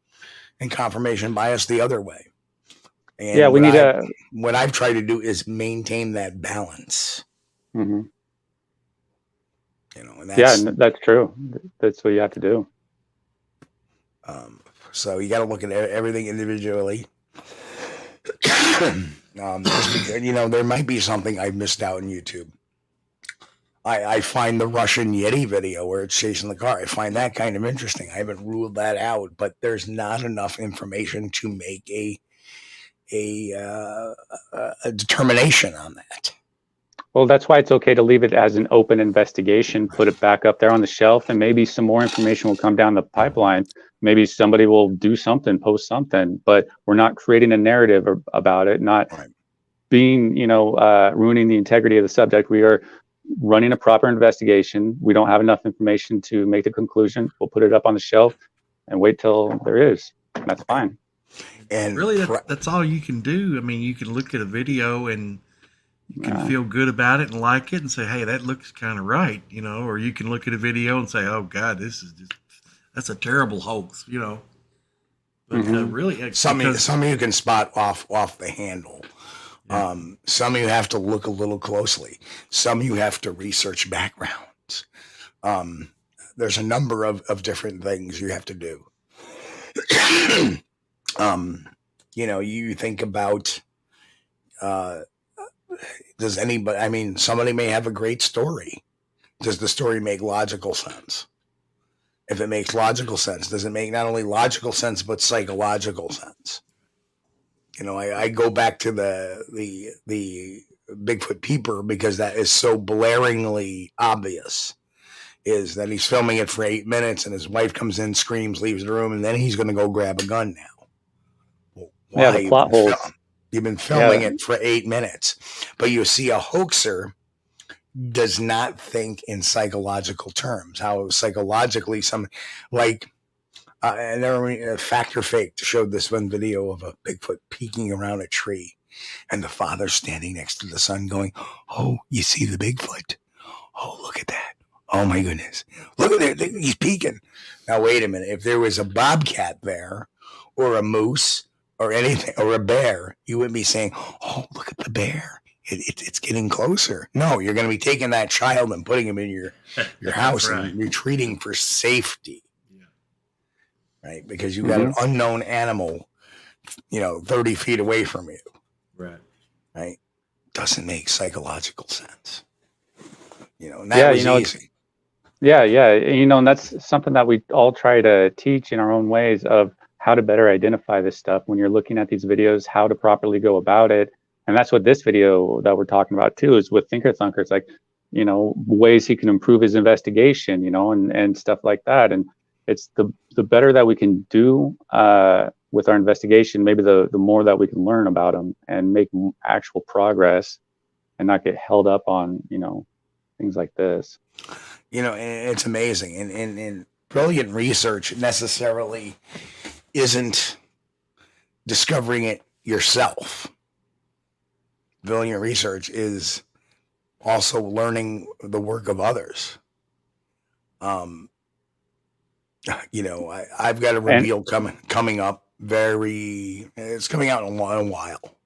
and confirmation bias the other way. And yeah, we need what I've tried to do is maintain that balance. Mm-hmm. You know, and that's true. That's what you have to do. So you got to look at everything individually. You know, there might be something I missed out on YouTube. I find the Russian Yeti video where it's chasing the car. I find that kind of interesting. I haven't ruled that out, but there's not enough information to make a determination on that. Well, that's why it's okay to leave it as an open investigation, put it back up there on the shelf, and maybe some more information will come down the pipeline. Maybe somebody will do something, post something, but we're not creating a narrative about it, not being, you know, ruining the integrity of the subject. We are running a proper investigation. We don't have enough information to make the conclusion. We'll put it up on the shelf and wait till there is. That's fine. And really, that's all you can do. I mean, you can look at a video and you can feel good about it and like it and say, hey, that looks kind of right, you know, or you can look at a video and say, oh God, that's a terrible hoax, you know. But really, some of you can spot off the handle. Yeah. Some of you have to look a little closely. Some of you have to research backgrounds. There's a number of different things you have to do. You know, you think about, does anybody, I mean, somebody may have a great story. Does the story make logical sense? If it makes logical sense, does it make not only logical sense, but psychological sense? You know, I go back to the Bigfoot peeper because that is so blaringly obvious, is that he's filming it for 8 minutes and his wife comes in, screams, leaves the room, and then he's going to go grab a gun now. Well, yeah, the plot holes. You've been filming it for 8 minutes, but you see a hoaxer does not think in psychological terms. How psychologically and there Fact or Fake showed this one video of a Bigfoot peeking around a tree, and the father standing next to the son going, "Oh, you see the Bigfoot? Oh, look at that! Oh my goodness! Look at that! He's peeking." Now wait a minute. If there was a bobcat there, or a moose, or anything, or a bear, you wouldn't be saying, "Oh, look at the bear! It's getting closer." No, you're going to be taking that child and putting him in your house and retreating for safety. Right, because you got an unknown animal, 30 feet away from you. Right. Doesn't make psychological sense. And that was easy. Yeah. And that's something that we all try to teach in our own ways of how to better identify this stuff when you're looking at these videos, how to properly go about it. And that's what this video that we're talking about too is with Thinker Thunker. It's like, ways he can improve his investigation, and stuff like that. And it's the better that we can do with our investigation, maybe the more that we can learn about them and make actual progress and not get held up on, things like this. It's amazing. And brilliant research necessarily isn't discovering it yourself. Brilliant research is also learning the work of others. I've got a reveal coming up it's coming out in a while.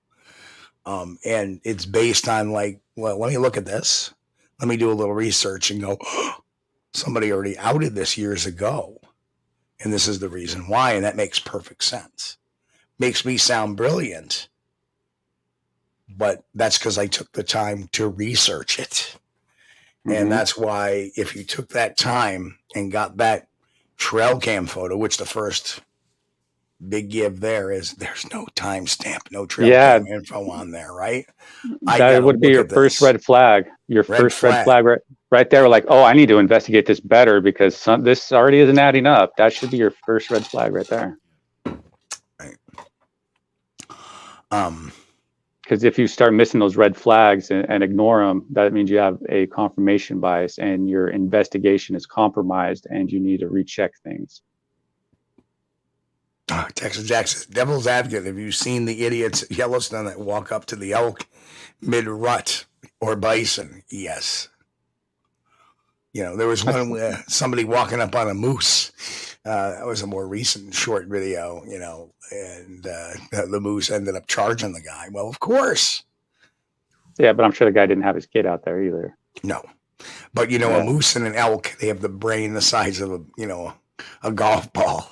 And it's based on let me look at this. Let me do a little research and go, somebody already outed this years ago. And this is the reason why. And that makes perfect sense. Makes me sound brilliant. But that's because I took the time to research it. And that's why if you took that time and got that trail cam photo, which the first big give there is there's no timestamp, no trail cam info on there, right? That would be your first red flag. Your first red flag right there. Like, oh, I need to investigate this better because this already isn't adding up. That should be your first red flag right there. Right. Because if you start missing those red flags and ignore them, that means you have a confirmation bias and your investigation is compromised and you need to recheck things. Texas Jackson, devil's advocate. Have you seen the idiots at Yellowstone that walk up to the elk mid-rut or bison? Yes. There was one somebody walking up on a moose That was a more recent short video, you know, and the moose ended up charging the guy. Well, of course. Yeah, but I'm sure the guy didn't have his kid out there either. No. But, you know, a moose and an elk, they have the brain the size of a golf ball.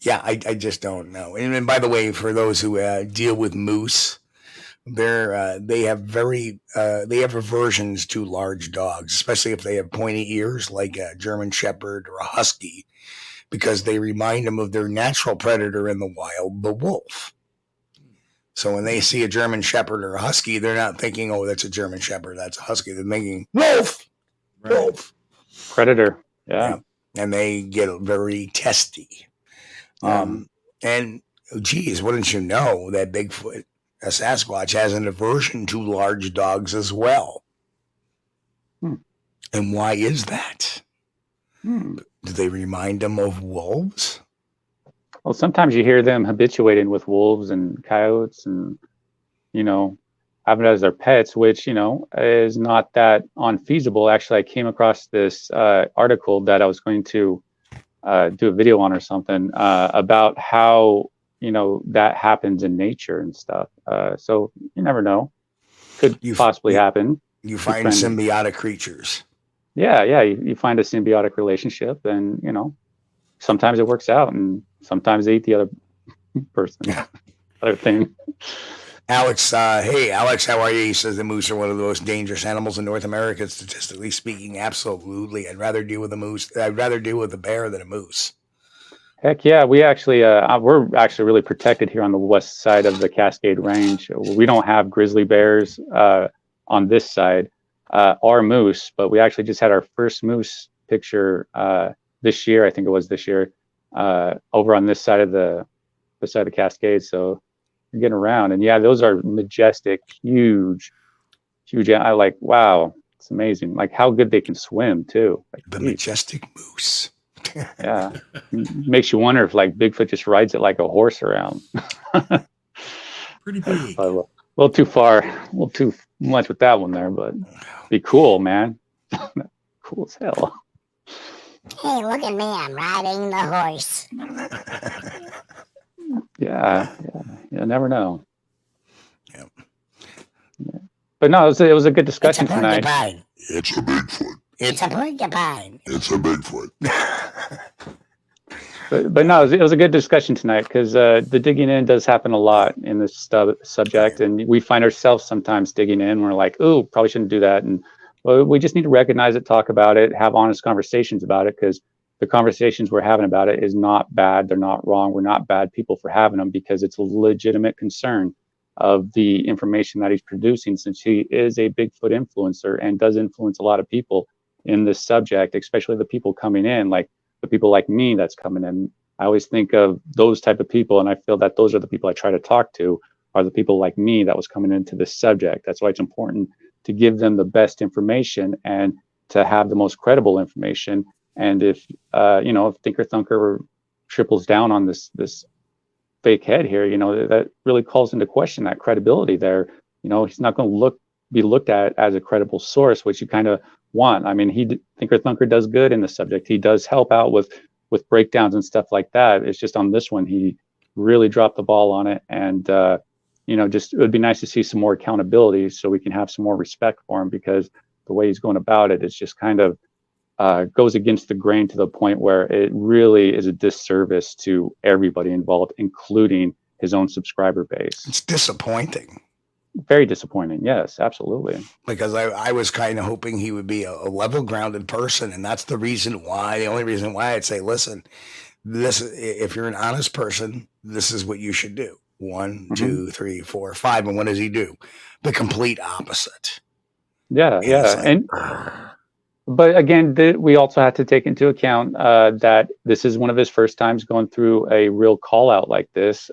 Yeah, I just don't know. And by the way, for those who deal with moose, they have aversions to large dogs, especially if they have pointy ears, like a German Shepherd or a Husky, because they remind them of their natural predator in the wild, the wolf. So when they see a German Shepherd or a Husky, they're not thinking, "Oh, that's a German Shepherd, that's a Husky." They're thinking, "Wolf, wolf, predator." Yeah, and they get very testy. And geez, wouldn't you know that Bigfoot, a Sasquatch, has an aversion to large dogs as well? And why is that? Do they remind them of wolves? Well, sometimes you hear them habituated with wolves and coyotes and, you know, having it as their pets, which, you know, is not that unfeasible. Actually, I came across this article that I was going to do a video on or something about how, you know, that happens in nature and stuff. So you never know. Could possibly happen. You find symbiotic creatures. Yeah. You find a symbiotic relationship, and, you know, sometimes it works out and sometimes they eat the other person. Other thing. Alex, hey, Alex, how are you? He says the moose are one of the most dangerous animals in North America, statistically speaking. Absolutely. I'd rather deal with a moose. I'd rather deal with a bear than a moose. Heck yeah. We actually, we're actually really protected here on the west side of the Cascade Range. We don't have grizzly bears on this side, or moose, but we actually just had our first moose picture this year. I think it was this year, over on this side of the Cascade. So you're getting around, and yeah, those are majestic, huge. I like, wow, it's amazing. Like how good they can swim too. Like, the majestic moose. Yeah, makes you wonder if like Bigfoot just rides it like a horse around. Pretty big. A little too far, a little too much with that one there, but be cool, man. Cool as hell. Hey, look at me, I'm riding the horse. Yeah, you never know. Yeah. But no, it was a good discussion tonight. It's a Bigfoot. It's a porcupine. It's a Bigfoot. but no, it was a good discussion tonight, because the digging in does happen a lot in this subject, and we find ourselves sometimes digging in. We're like, "Ooh, probably shouldn't do that," and we just need to recognize it, talk about it, have honest conversations about it, because the conversations we're having about it is not bad. They're not wrong. We're not bad people for having them, because it's a legitimate concern of the information that he's producing, since he is a Bigfoot influencer and does influence a lot of people in this subject, especially the people coming in, like the people like me that's coming in. I always think of those type of people, and I feel that those are the people I try to talk to, are the people like me that was coming into this subject. That's why it's important to give them the best information and to have the most credible information. And if if Thinker Thunker triples down on this fake head here, you know, that really calls into question that credibility there. You know, he's not going to be looked at as a credible source, which you kind of want. I mean, Thinker Thunker does good in the subject. He does help out with breakdowns and stuff like that. It's just on this one, he really dropped the ball on it. And, just, it would be nice to see some more accountability so we can have some more respect for him, because the way he's going about it, it's just kind of goes against the grain to the point where it really is a disservice to everybody involved, including his own subscriber base. It's disappointing. Very disappointing. Yes, absolutely. Because I was kind of hoping he would be a level grounded person. And that's the only reason why I'd say, listen, if you're an honest person, this is what you should do. 1, 2, 3, 4, 5. And what does he do? The complete opposite. Yeah. But again, we also have to take into account that this is one of his first times going through a real call out like this.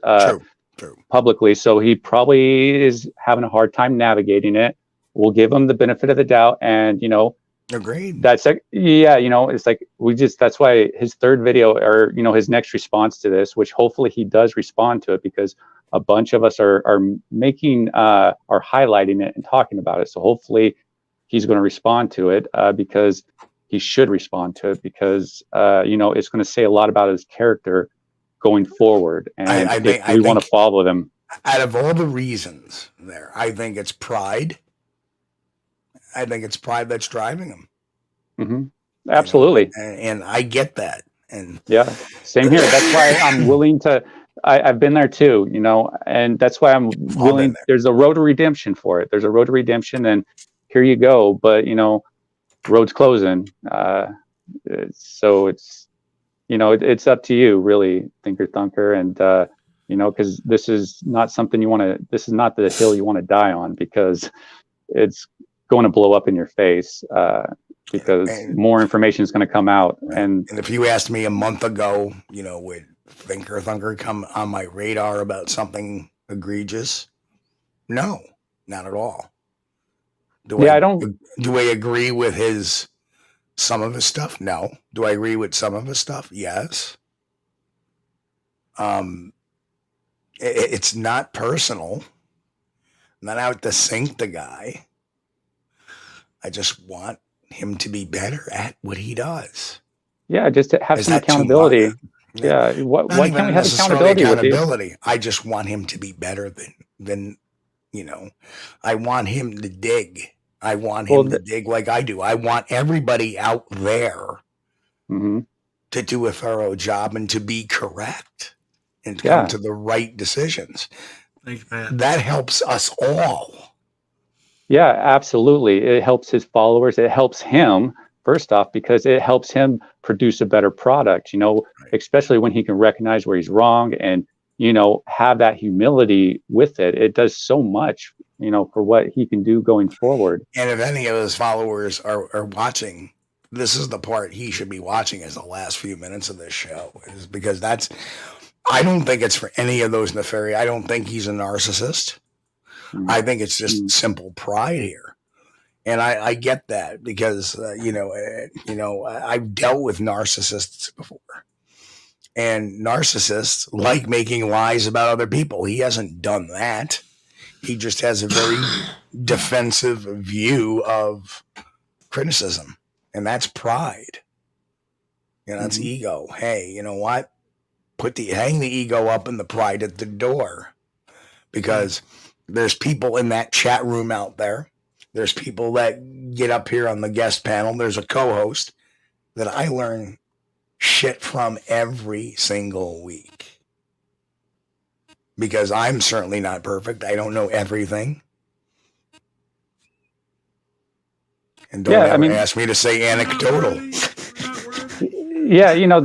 True. Publicly. So he probably is having a hard time navigating it. We'll give him the benefit of the doubt. And, agreed. That's like, it's like, that's why his third video, or, his next response to this, which hopefully he does respond to it, because a bunch of us are making, are highlighting it and talking about it. So hopefully he's going to respond to it because he should respond to it because, you know, it's going to say a lot about his character going forward. And I think we want to follow them. Out of all the reasons there, I think it's pride. I think it's pride that's driving him. Mm-hmm. Absolutely. You know? And I get that. And yeah, same here. That's why I'm willing to, I've been there too, you know, and that's why I'm willing. There's a road to redemption for it. There's a road to redemption, and here you go. But, you know, road's closing. So it's, you know, it's up to you really, Thinker Thunker. And, you know, because this is not something you want to, this is not the hill you want to die on, because it's going to blow up in your face. Because more information is going to come out. Right. And if you asked me a month ago, you know, would Thinker Thunker come on my radar about something egregious? No, not at all. Do I agree with some of his stuff? No. Do I agree with some of his stuff? Yes. It's not personal. I'm not out to sink the guy. I just want him to be better at what he does. Yeah, just to have some accountability. Yeah, why can't we have accountability? I just want him to be better than you know. I want him to dig. I want him to dig like I do. I want everybody out there to do a thorough job and to be correct and to come to the right decisions. Thanks, man. That helps us all. Yeah, absolutely. It helps his followers. It helps him, first off, because it helps him produce a better product, you know, especially when he can recognize where he's wrong and, you know, have that humility with it. It does so much, you know, for what he can do going forward. And if any of his followers are watching, this is the part he should be watching as the last few minutes of this show, is because I don't think it's for any of those nefarious. I don't think he's a narcissist. I think it's just simple pride here. And I get that because, you know, I've dealt with narcissists before. And narcissists like making lies about other people. He hasn't done that. He just has a very defensive view of criticism. And that's pride. You know, that's ego. Hey, you know what? Hang the ego up and the pride at the door. Because there's people in that chat room out there. There's people that get up here on the guest panel. There's a co-host that I learn shit from every single week. Because I'm certainly not perfect. I don't know everything. And don't ever ask me to say anecdotal. Yeah, you know,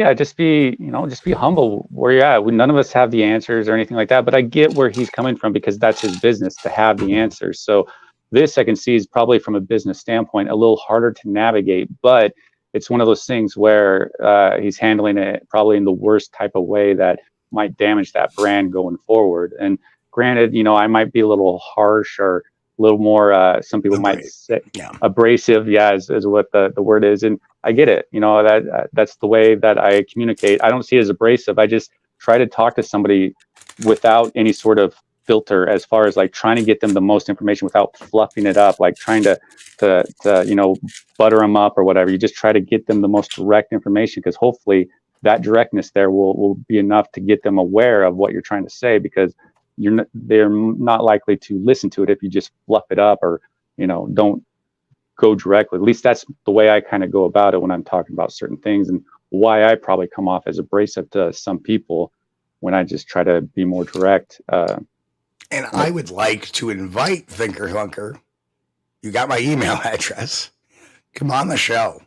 just be humble where you're at. None of us have the answers or anything like that, but I get where he's coming from because that's his business to have the answers. So this I can see is probably from a business standpoint a little harder to navigate, but it's one of those things where he's handling it probably in the worst type of way that might damage that brand going forward. And granted, you know, I might be a little harsh or a little more, some people might say abrasive, is what the word is. And I get it. You know, that's the way that I communicate. I don't see it as abrasive. I just try to talk to somebody without any sort of filter, as far as like trying to get them the most information without fluffing it up, like trying to you know, butter them up or whatever. You just try to get them the most direct information, because hopefully that directness there will be enough to get them aware of what you're trying to say, because they're not likely to listen to it if you just fluff it up or, you know, don't go directly. At least that's the way I kind of go about it when I'm talking about certain things, and why I probably come off as abrasive to some people when I just try to be more direct. And I would like to invite Thinker Thunker. You got my email address. Come on the show.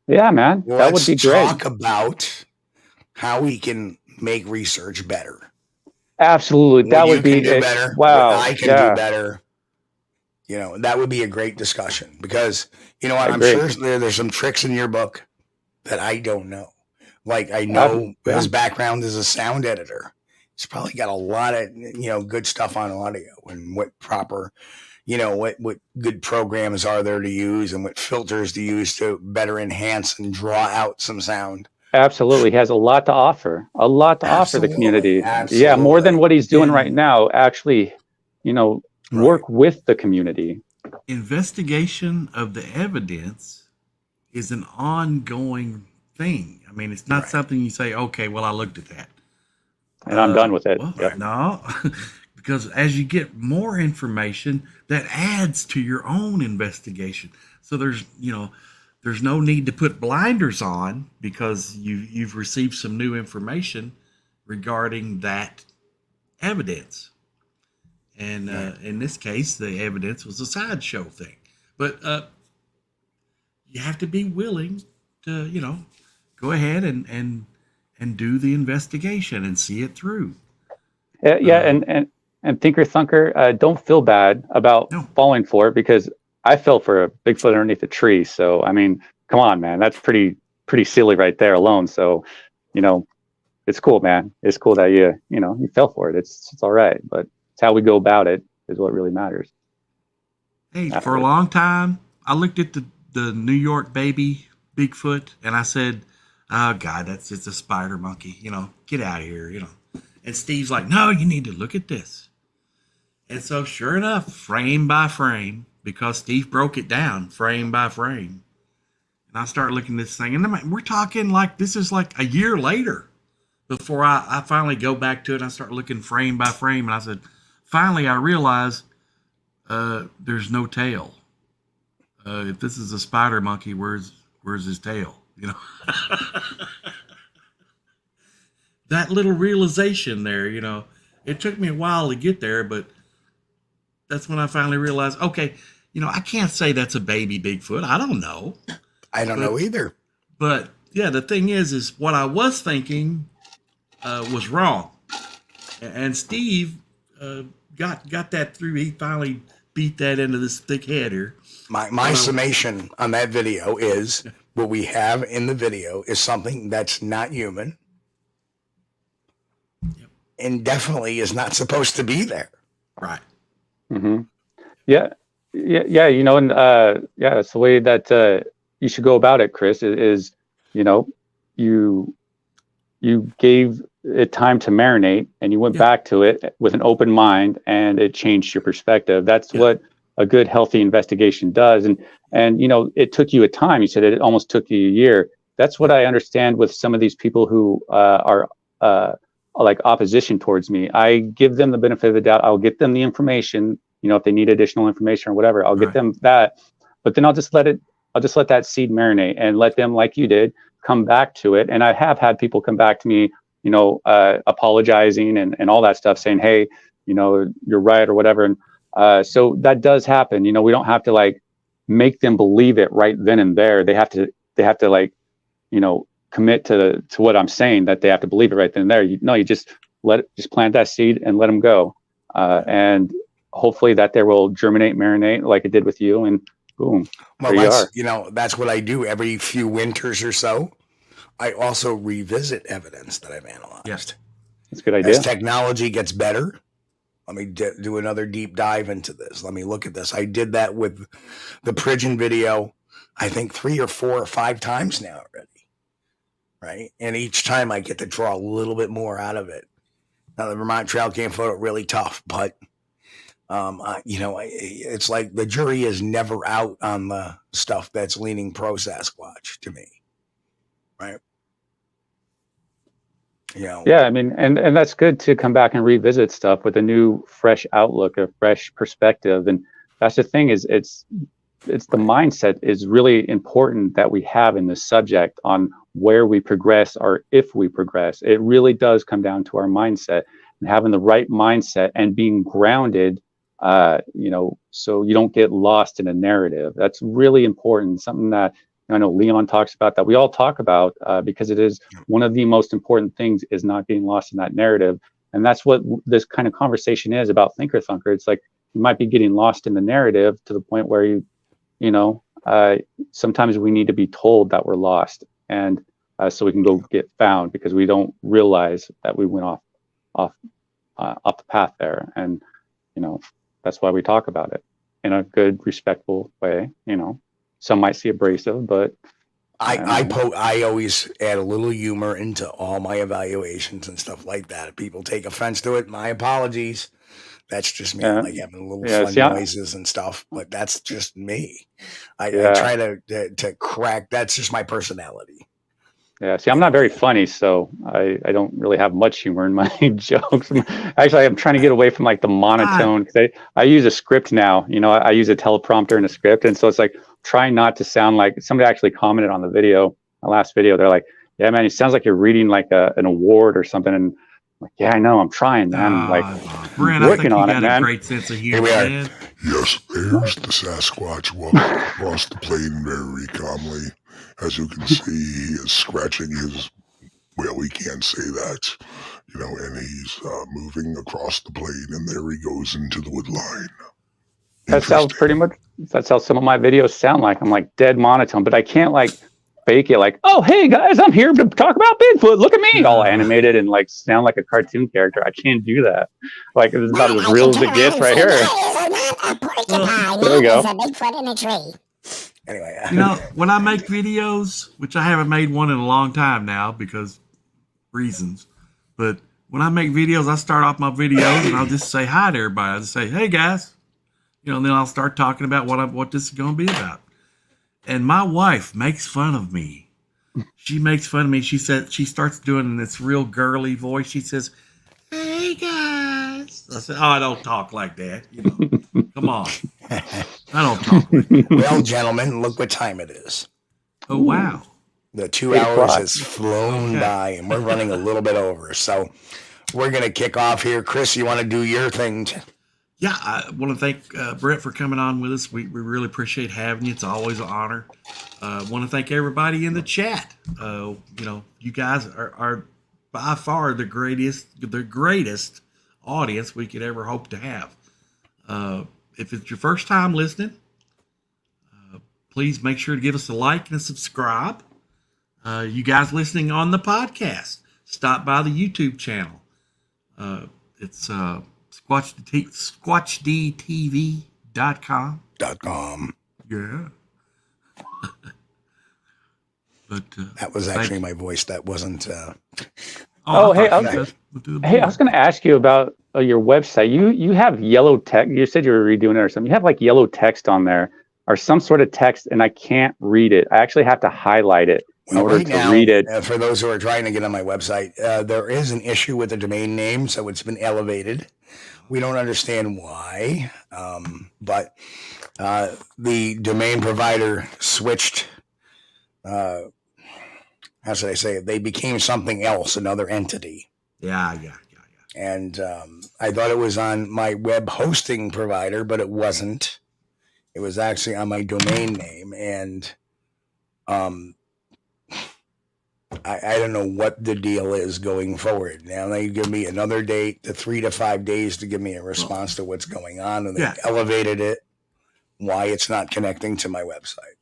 Yeah, man. That would be great. Let's talk about how we can make research better. Absolutely. That would be better. Wow. I can do better. You know, that would be a great discussion, because, you know what, I'm sure there's some tricks in your book that I don't know. Like, I know his background as a sound editor. He's probably got a lot of, you know, good stuff on audio, and what proper, you know, what good programs are there to use, and what filters to use to better enhance and draw out some sound. Absolutely. He has a lot to offer, offer the community. Absolutely. Yeah, more than what he's doing right now. Actually, you know, work with the community. investigation of the evidence is an ongoing thing. I mean, it's not something you say, okay, well, I looked at that. And I'm done with it. Well, Yep. no, because as you get more information, that adds to your own investigation. So there's no need to put blinders on because you've received some new information regarding that evidence. And in this case, the evidence was a sideshow thing. But you have to be willing to, go ahead and do the investigation and see it through. And Thinker Thunker, don't feel bad about falling for it, because I fell for a Bigfoot underneath a tree. So, I mean, come on, man, that's pretty silly right there alone. So, it's cool, man. It's cool that you fell for it. It's all right, but it's how we go about it is what really matters. Hey, for a long time, I looked at the New York baby Bigfoot and I said, oh God, it's a spider monkey, get out of here, And Steve's like, no, you need to look at this. And so sure enough, frame by frame, because Steve broke it down frame by frame. And I start looking at this thing, and we're talking like this is like a year later before I finally go back to it. I start looking frame by frame, and I said, finally, I realized there's no tail. If this is a spider monkey, where's his tail? That little realization there, it took me a while to get there, but that's when I finally realized, okay, I can't say that's a baby Bigfoot. I don't know. I don't know either. But yeah, the thing is what I was thinking was wrong. And Steve got that through. He finally beat that into this thick head here. My summation on that video is what we have in the video is something that's not human. Yep. And definitely is not supposed to be there. Right. Mm-hmm. Yeah. And it's the way that you should go about it, Chris, is you gave it time to marinate and you went back to it with an open mind, and it changed your perspective. That's what a good, healthy investigation does. And it took you a time. You said it almost took you a year. That's what I understand with some of these people who are like opposition towards me. I give them the benefit of the doubt. I'll get them the information, if they need additional information or whatever, I'll get them that, but then I'll just let that seed marinate and let them, like you did, come back to it. And I have had people come back to me, apologizing and all that stuff, saying, hey, you're right or whatever. And so that does happen. We don't have to like make them believe it right then and there. They have to like, commit to what I'm saying, that they have to believe it right then and there. You just plant that seed and let them go. And hopefully that there will germinate, marinate like it did with you, and boom. Well, that's what I do every few winters or so. I also revisit evidence that I've analyzed. Yes. That's a good idea. As technology gets better, let me do another deep dive into this. Let me look at this. I did that with the Pridgeon video, I think 3 or 4 or 5 times now already. Right. And each time I get to draw a little bit more out of it. Now, the Vermont trail cam photo, really tough, but it's like the jury is never out on the stuff that's leaning pro Sasquatch to me. Right. Yeah, I mean, and that's good to come back and revisit stuff with a new, fresh outlook, a fresh perspective. And that's the thing, is it's the mindset is really important that we have in this subject on where we progress or if we progress. It really does come down to our mindset and having the right mindset and being grounded, so you don't get lost in a narrative. That's really important. Something that I know Leon talks about, that we all talk about, because it is one of the most important things, is not getting lost in that narrative. And that's what this kind of conversation is about Thinker Thunker. It's like you might be getting lost in the narrative to the point where sometimes we need to be told that we're lost, and so we can go get found, because we don't realize that we went off the path there. And that's why we talk about it in a good, respectful way. Some might see abrasive, but I always add a little humor into all my evaluations and stuff like that. If people take offense to it, my apologies. That's just me. I like having little fun noises and stuff, but that's just me. I try to crack. That's just my personality. Yeah, see, I'm not very funny, so I don't really have much humor in my jokes. Actually, I'm trying to get away from like the monotone, because I use a script now. You know, I use a teleprompter and a script, and so it's like trying not to sound like somebody actually commented on the video, my last video. They're like, "Yeah, man, it sounds like you're reading like an award or something." And I'm like, yeah, I know, I'm trying, man. I'm like Brent, working on it, man. A great sense of humor, man. Yes, there's the Sasquatch walking across the plain very calmly. As you can see, he is scratching his, well, we can't say that, you know, and he's moving across the plain, and there he goes into the wood line. That's how that's how some of my videos sound like. I'm like dead monotone, but I can't like fake it like, oh, hey guys, I'm here to talk about Bigfoot. Look at me, all animated and like sound like a cartoon character. I can't do that. Like it's about as real as it gets right here. There we go. There's a Bigfoot in a tree. Anyway, you know, when I make videos, which I haven't made one in a long time now because reasons, but when I make videos, I start off my videos and I'll just say hi to everybody. I'll just say, hey guys, you know, and then I'll start talking about what this is going to be about. And my wife makes fun of me. She makes fun of me. She said, she starts doing this real girly voice. She says, hey guys. I said, oh, I don't talk like that. You know, come on. I don't talk like that. Well, gentlemen, look what time it is. Oh, wow. The 2 hours has flown by, and we're running a little bit over. So we're going to kick off here. Chris, you want to do your thing? Yeah, I want to thank Brent for coming on with us. We really appreciate having you. It's always an honor. I want to thank everybody in the chat. You know, you guys are by far the greatest audience we could ever hope to have. If it's your first time listening, please make sure to give us a like and a subscribe. You guys listening on the podcast, stop by the YouTube channel. It's Squatchdtv.com. Yeah. But that was actually my voice. That wasn't. Hey, I was going to ask you about your website. You have yellow text. You said you were redoing it or something. You have like yellow text on there, or some sort of text, and I can't read it. I actually have to highlight it in order to read it. For those who are trying to get on my website, there is an issue with the domain name, so it's been elevated. We don't understand why, but the domain provider switched. How should I say it? They became something else, another entity. Yeah. And I thought it was on my web hosting provider, but it wasn't. It was actually on my domain name, and I don't know what the deal is going forward. Now they give me another date, the 3 to 5 days to give me a response to what's going on, and they've elevated it. Why it's not connecting to my website.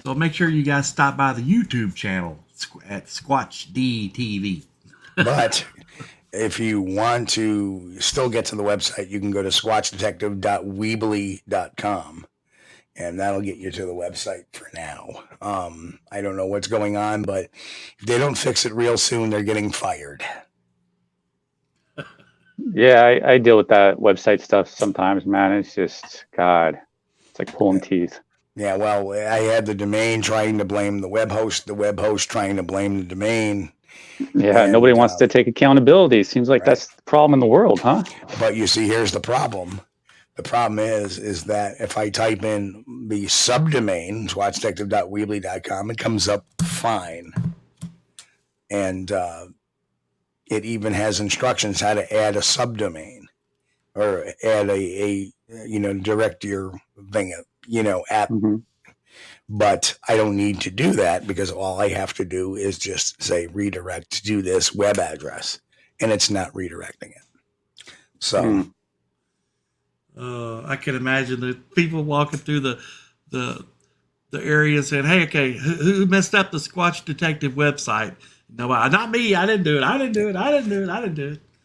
So make sure you guys stop by the YouTube channel at Squatch-D TV. But if you want to still get to the website, you can go to squatchdetective.weebly.com. And that'll get you to the website for now. I don't know what's going on, but if they don't fix it real soon, they're getting fired. Yeah, I deal with that website stuff sometimes, man. It's just, God, it's like pulling teeth. Yeah, well, I had the domain trying to blame the web host trying to blame the domain. Yeah, and nobody wants to take accountability. Seems like that's the problem in the world, huh? But you see, here's the problem. The problem is that if I type in the subdomain, squatchdetective.weebly.com, it comes up fine. And it even has instructions how to add a subdomain or add a direct your thing, app. Mm-hmm. But I don't need to do that because all I have to do is just say redirect to this web address, and it's not redirecting it. So I can imagine the people walking through the area saying, "Hey, okay, who messed up the Squatch Detective website?" Nobody. Not me. I didn't do it. I didn't do it.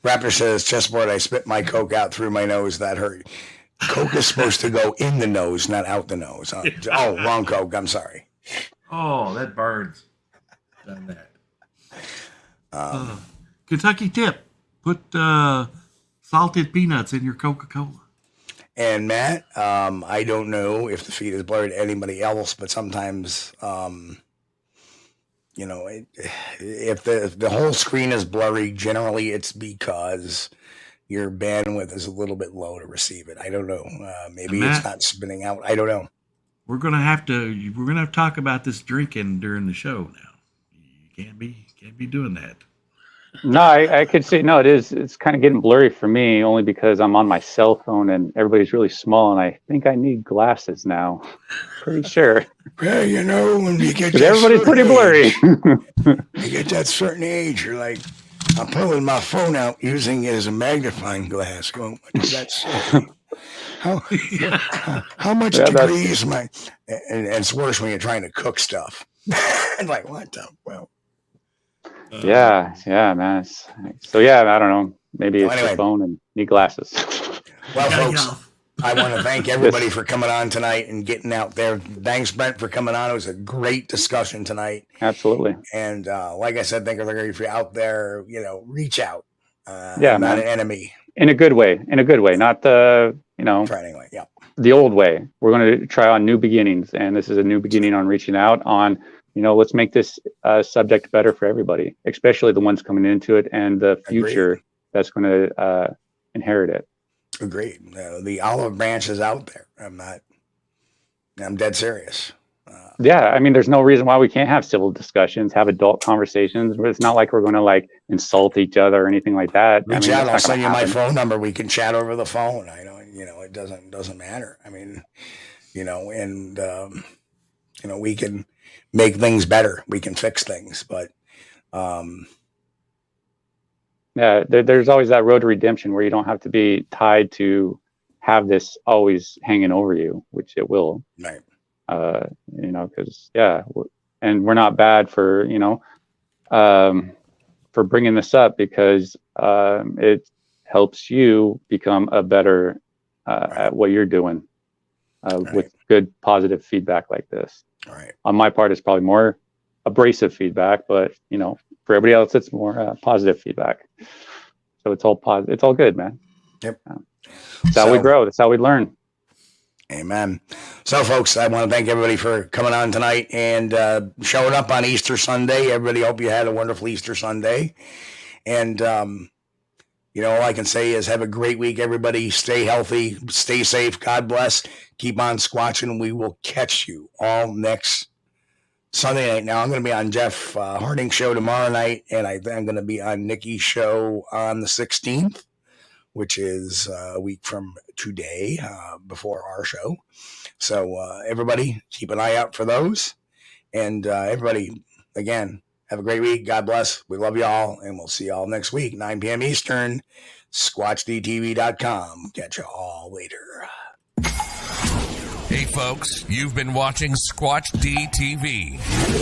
Raptor says, "Chessboard, I spit my Coke out through my nose. That hurt." Coke is supposed to go in the nose, not out the nose. Oh, wrong Coke. I'm sorry. Oh, that burns. Done that. Kentucky tip. Put salted peanuts in your Coca-Cola. And Matt, I don't know if the feed is blurry to anybody else, but sometimes, you know, if the whole screen is blurry, generally it's because your bandwidth is a little bit low to receive it. I don't know. Maybe Matt, it's not spinning out. I don't know. We're gonna have to talk about this drinking during the show now. You can't be doing that. No, I could see. No, it's kind of getting blurry for me only because I'm on my cell phone and everybody's really small, and I think I need glasses now. Pretty sure. Well, you know, when you get everybody's pretty blurry. You get that certain age, you're like, I'm pulling my phone out using it as a magnifying glass. Going, what does that say? How much degrees am I? And it's worse when you're trying to cook stuff. And like, what the? Well. Yeah, man. So yeah, I don't know. Maybe it's the phone and need glasses. Well, folks, I want to thank everybody for coming on tonight and getting out there. Thanks, Brent, for coming on. It was a great discussion tonight. Absolutely. And like I said, Thinker Thunker, if you're out there, you know, reach out. Yeah, I'm not man. an enemy. In a good way. Not the, you know, try anyway. Yeah. The old way. We're going to try on new beginnings, and this is a new beginning on reaching out on. You know, let's make this subject better for everybody, especially the ones coming into it and the future that's going to inherit it. Agreed. The olive branch is out there. I'm dead serious. Yeah, I mean, there's no reason why we can't have civil discussions, have adult conversations. It's not like we're going to like insult each other or anything like that. Reach out. I'll send you my phone number. We can chat over the phone. I know, you know, it doesn't matter. I mean, you know, and you know, we can make things better. We can fix things, but yeah, there's always that road to redemption where you don't have to be tied to have this always hanging over you, which it will. Right. You know, because and we're not bad for, you know, for bringing this up because it helps you become a better at what you're doing with good positive feedback like this. All right. On my part, it's probably more abrasive feedback, but you know, for everybody else, it's more positive feedback. So it's all positive. It's all good, man. Yep. That's how we grow. That's how we learn. Amen. So, folks, I want to thank everybody for coming on tonight and showing up on Easter Sunday. Everybody, hope you had a wonderful Easter Sunday. And you know, all I can say is have a great week, everybody. Stay healthy, stay safe. God bless. Keep on squatching. We will catch you all next Sunday night. Now, I'm going to be on Jeff Harding's show tomorrow night, and I'm going to be on Nikki's show on the 16th, which is a week from today, before our show. So, everybody, keep an eye out for those. And everybody, again, have a great week. God bless. We love you all, and we'll see you all next week, 9 p.m. Eastern, SquatchDTV.com. Catch you all later. Hey folks, you've been watching Squatch-D TV.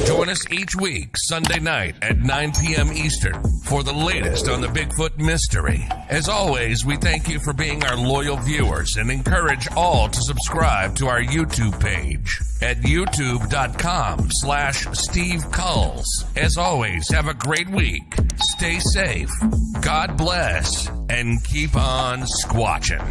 Join us each week, Sunday night at 9 p.m. Eastern for the latest on the Bigfoot mystery. As always, we thank you for being our loyal viewers and encourage all to subscribe to our YouTube page at youtube.com/Steve Kulls. As always, have a great week. Stay safe. God bless and keep on squatching.